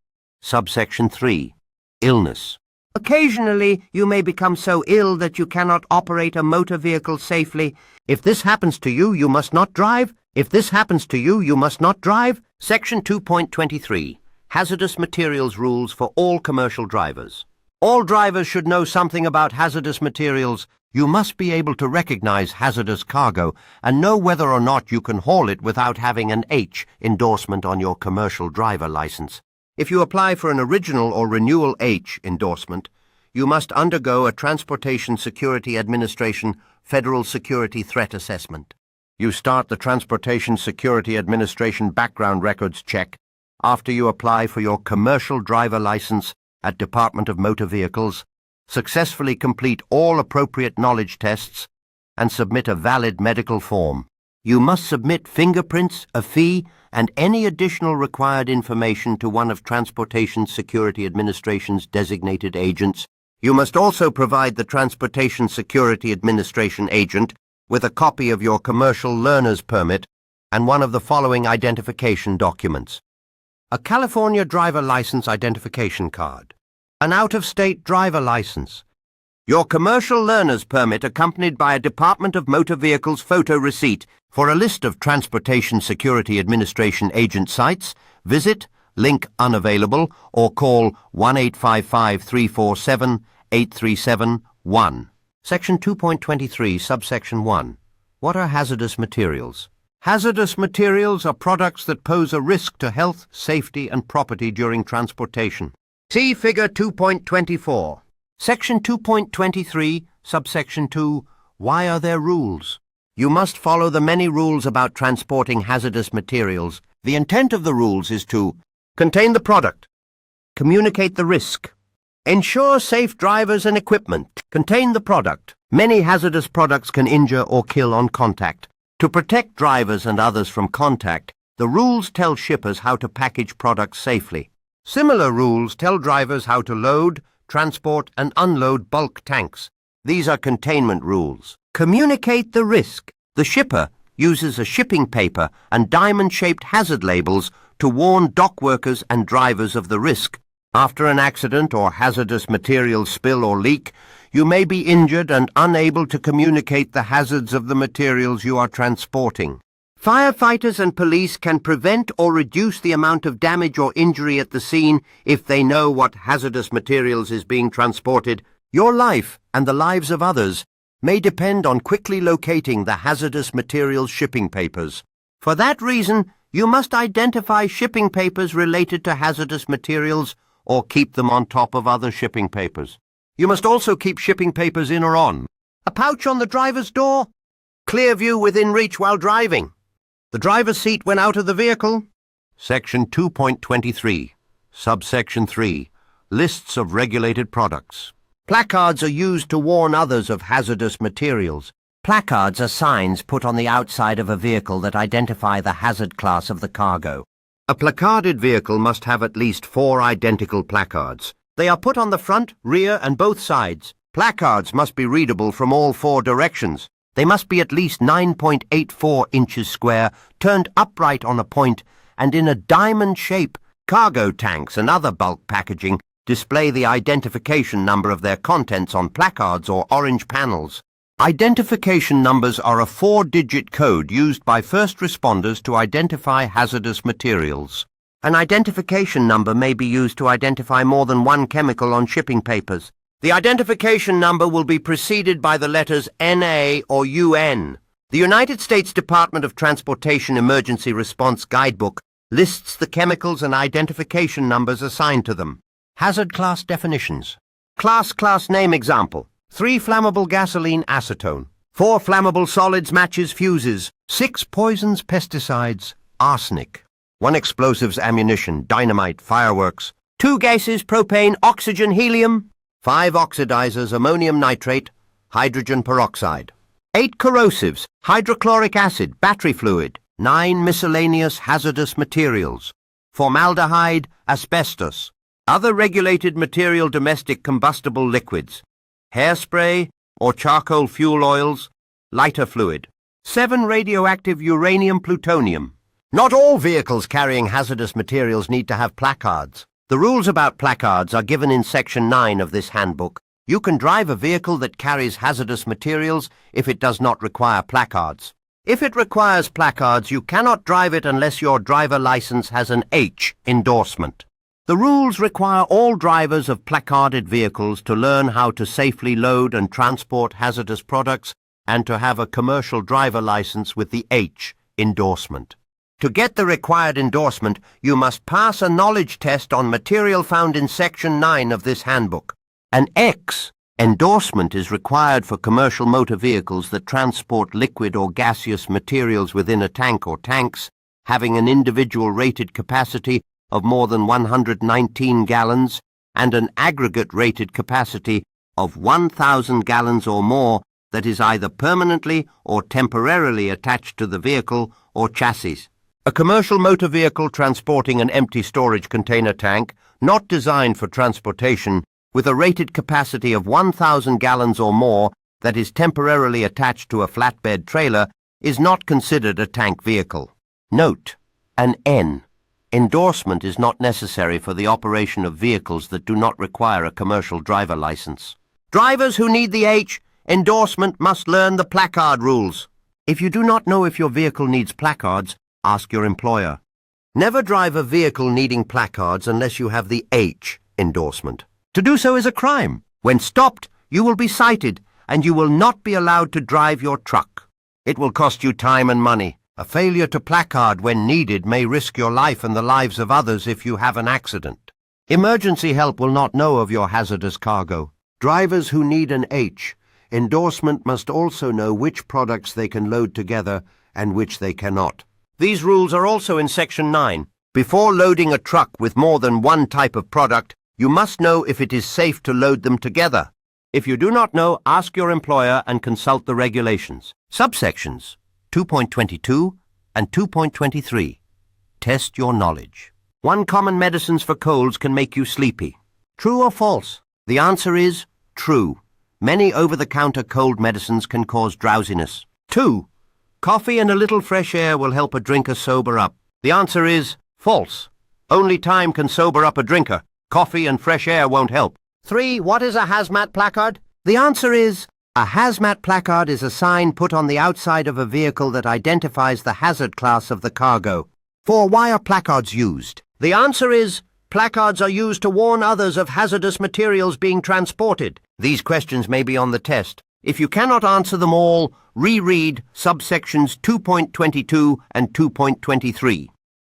subsection 3, illness. Occasionally, you may become so ill that you cannot operate a motor vehicle safely. If this happens to you, you must not drive. If this happens to you, you must not drive. Section 2.23, hazardous materials rules for all commercial drivers. All drivers should know something about hazardous materials. You must be able to recognize hazardous cargo and know whether or not you can haul it without having an H endorsement on your commercial driver license. If you apply for an original or renewal H endorsement, you must undergo a Transportation Security Administration Federal Security Threat Assessment. You start the Transportation Security Administration background records check after you apply for your commercial driver license at Department of Motor Vehicles, successfully complete all appropriate knowledge tests, and submit a valid medical form. You must submit fingerprints, a fee, and any additional required information to one of Transportation Security Administration's designated agents. You must also provide the Transportation Security Administration agent with a copy of your commercial learner's permit and one of the following identification documents: a California driver license identification card, an out-of-state driver license, your commercial learner's permit accompanied by a Department of Motor Vehicles photo receipt. For a list of Transportation Security Administration agent sites, visit link unavailable or call 1-855-347-8371. Section 2.23, subsection 1. What are hazardous materials? Hazardous materials are products that pose a risk to health, safety, and property during transportation. See Figure 2.24. Section 2.23, subsection 2. Why are there rules? You must follow the many rules about transporting hazardous materials. The intent of the rules is to contain the product, communicate the risk, ensure safe drivers and equipment, contain the product. Many hazardous products can injure or kill on contact. To protect drivers and others from contact, the rules tell shippers how to package products safely. Similar rules tell drivers how to load, transport, and unload bulk tanks. These are containment rules. Communicate the risk. The shipper uses a shipping paper and diamond-shaped hazard labels to warn dock workers and drivers of the risk. After an accident or hazardous materials spill or leak, you may be injured and unable to communicate the hazards of the materials you are transporting. Firefighters and police can prevent or reduce the amount of damage or injury at the scene if they know what hazardous materials is being transported. Your life and the lives of others may depend on quickly locating the hazardous materials shipping papers. For that reason, you must identify shipping papers related to hazardous materials or keep them on top of other shipping papers. You must also keep shipping papers in or on a pouch on the driver's door, clear view within reach while driving, the driver's seat when out of the vehicle. Section 2.23, subsection 3, lists of regulated products. Placards are used to warn others of hazardous materials. Placards are signs put on the outside of a vehicle that identify the hazard class of the cargo. A placarded vehicle must have at least 4 identical placards. They are put on the front, rear, and both sides. Placards must be readable from all 4 directions. They must be at least 9.84 inches square, turned upright on a point, and in a diamond shape. Cargo tanks and other bulk packaging display the identification number of their contents on placards or orange panels. Identification numbers are a 4-digit code used by first responders to identify hazardous materials. An identification number may be used to identify more than one chemical on shipping papers. The identification number will be preceded by the letters NA or UN. The United States Department of Transportation Emergency Response Guidebook lists the chemicals and identification numbers assigned to them. Hazard class definitions. Class name example: 3 flammable gasoline acetone, 4 flammable solids matches fuses, 6 poisons pesticides, arsenic, 1 explosives ammunition, dynamite, fireworks, 2 gases propane, oxygen, helium, 5 oxidizers, ammonium nitrate, hydrogen peroxide, 8 corrosives, hydrochloric acid, battery fluid, 9 miscellaneous hazardous materials, formaldehyde, asbestos, other regulated material, domestic combustible liquids, hairspray or charcoal fuel oils, lighter fluid, 7 radioactive uranium plutonium. Not all vehicles carrying hazardous materials need to have placards. The rules about placards are given in Section 9 of this handbook. You can drive a vehicle that carries hazardous materials if it does not require placards. If it requires placards, you cannot drive it unless your driver license has an H endorsement. The rules require all drivers of placarded vehicles to learn how to safely load and transport hazardous products and to have a commercial driver license with the H endorsement. To get the required endorsement, you must pass a knowledge test on material found in Section 9 of this handbook. An X endorsement is required for commercial motor vehicles that transport liquid or gaseous materials within a tank or tanks, having an individual rated capacity of more than 119 gallons and an aggregate rated capacity of 1,000 gallons or more that is either permanently or temporarily attached to the vehicle or chassis. A commercial motor vehicle transporting an empty storage container tank, not designed for transportation, with a rated capacity of 1,000 gallons or more that is temporarily attached to a flatbed trailer, is not considered a tank vehicle. Note: an N. Endorsement is not necessary for the operation of vehicles that do not require a commercial driver license. Drivers who need the H, endorsement must learn the placard rules. If you do not know if your vehicle needs placards, ask your employer. Never drive a vehicle needing placards unless you have the H endorsement. To do so is a crime. When stopped, you will be cited, and you will not be allowed to drive your truck. It will cost you time and money. A failure to placard when needed may risk your life and the lives of others if you have an accident. Emergency help will not know of your hazardous cargo. Drivers who need an H endorsement must also know which products they can load together and which they cannot. These rules are also in Section 9. Before loading a truck with more than one type of product, you must know if it is safe to load them together. If you do not know, ask your employer and consult the regulations. Subsections 2.22 and 2.23. Test your knowledge. 1 common medicines for colds can make you sleepy. True or false? The answer is true. Many over-the-counter cold medicines can cause drowsiness. 2. Coffee and a little fresh air will help a drinker sober up. The answer is false. Only time can sober up a drinker. Coffee and fresh air won't help. 3. What is a hazmat placard? The answer is a hazmat placard is a sign put on the outside of a vehicle that identifies the hazard class of the cargo. 4. Why are placards used? The answer is placards are used to warn others of hazardous materials being transported. These questions may be on the test. If you cannot answer them all, reread subsections 2.22 and 2.23.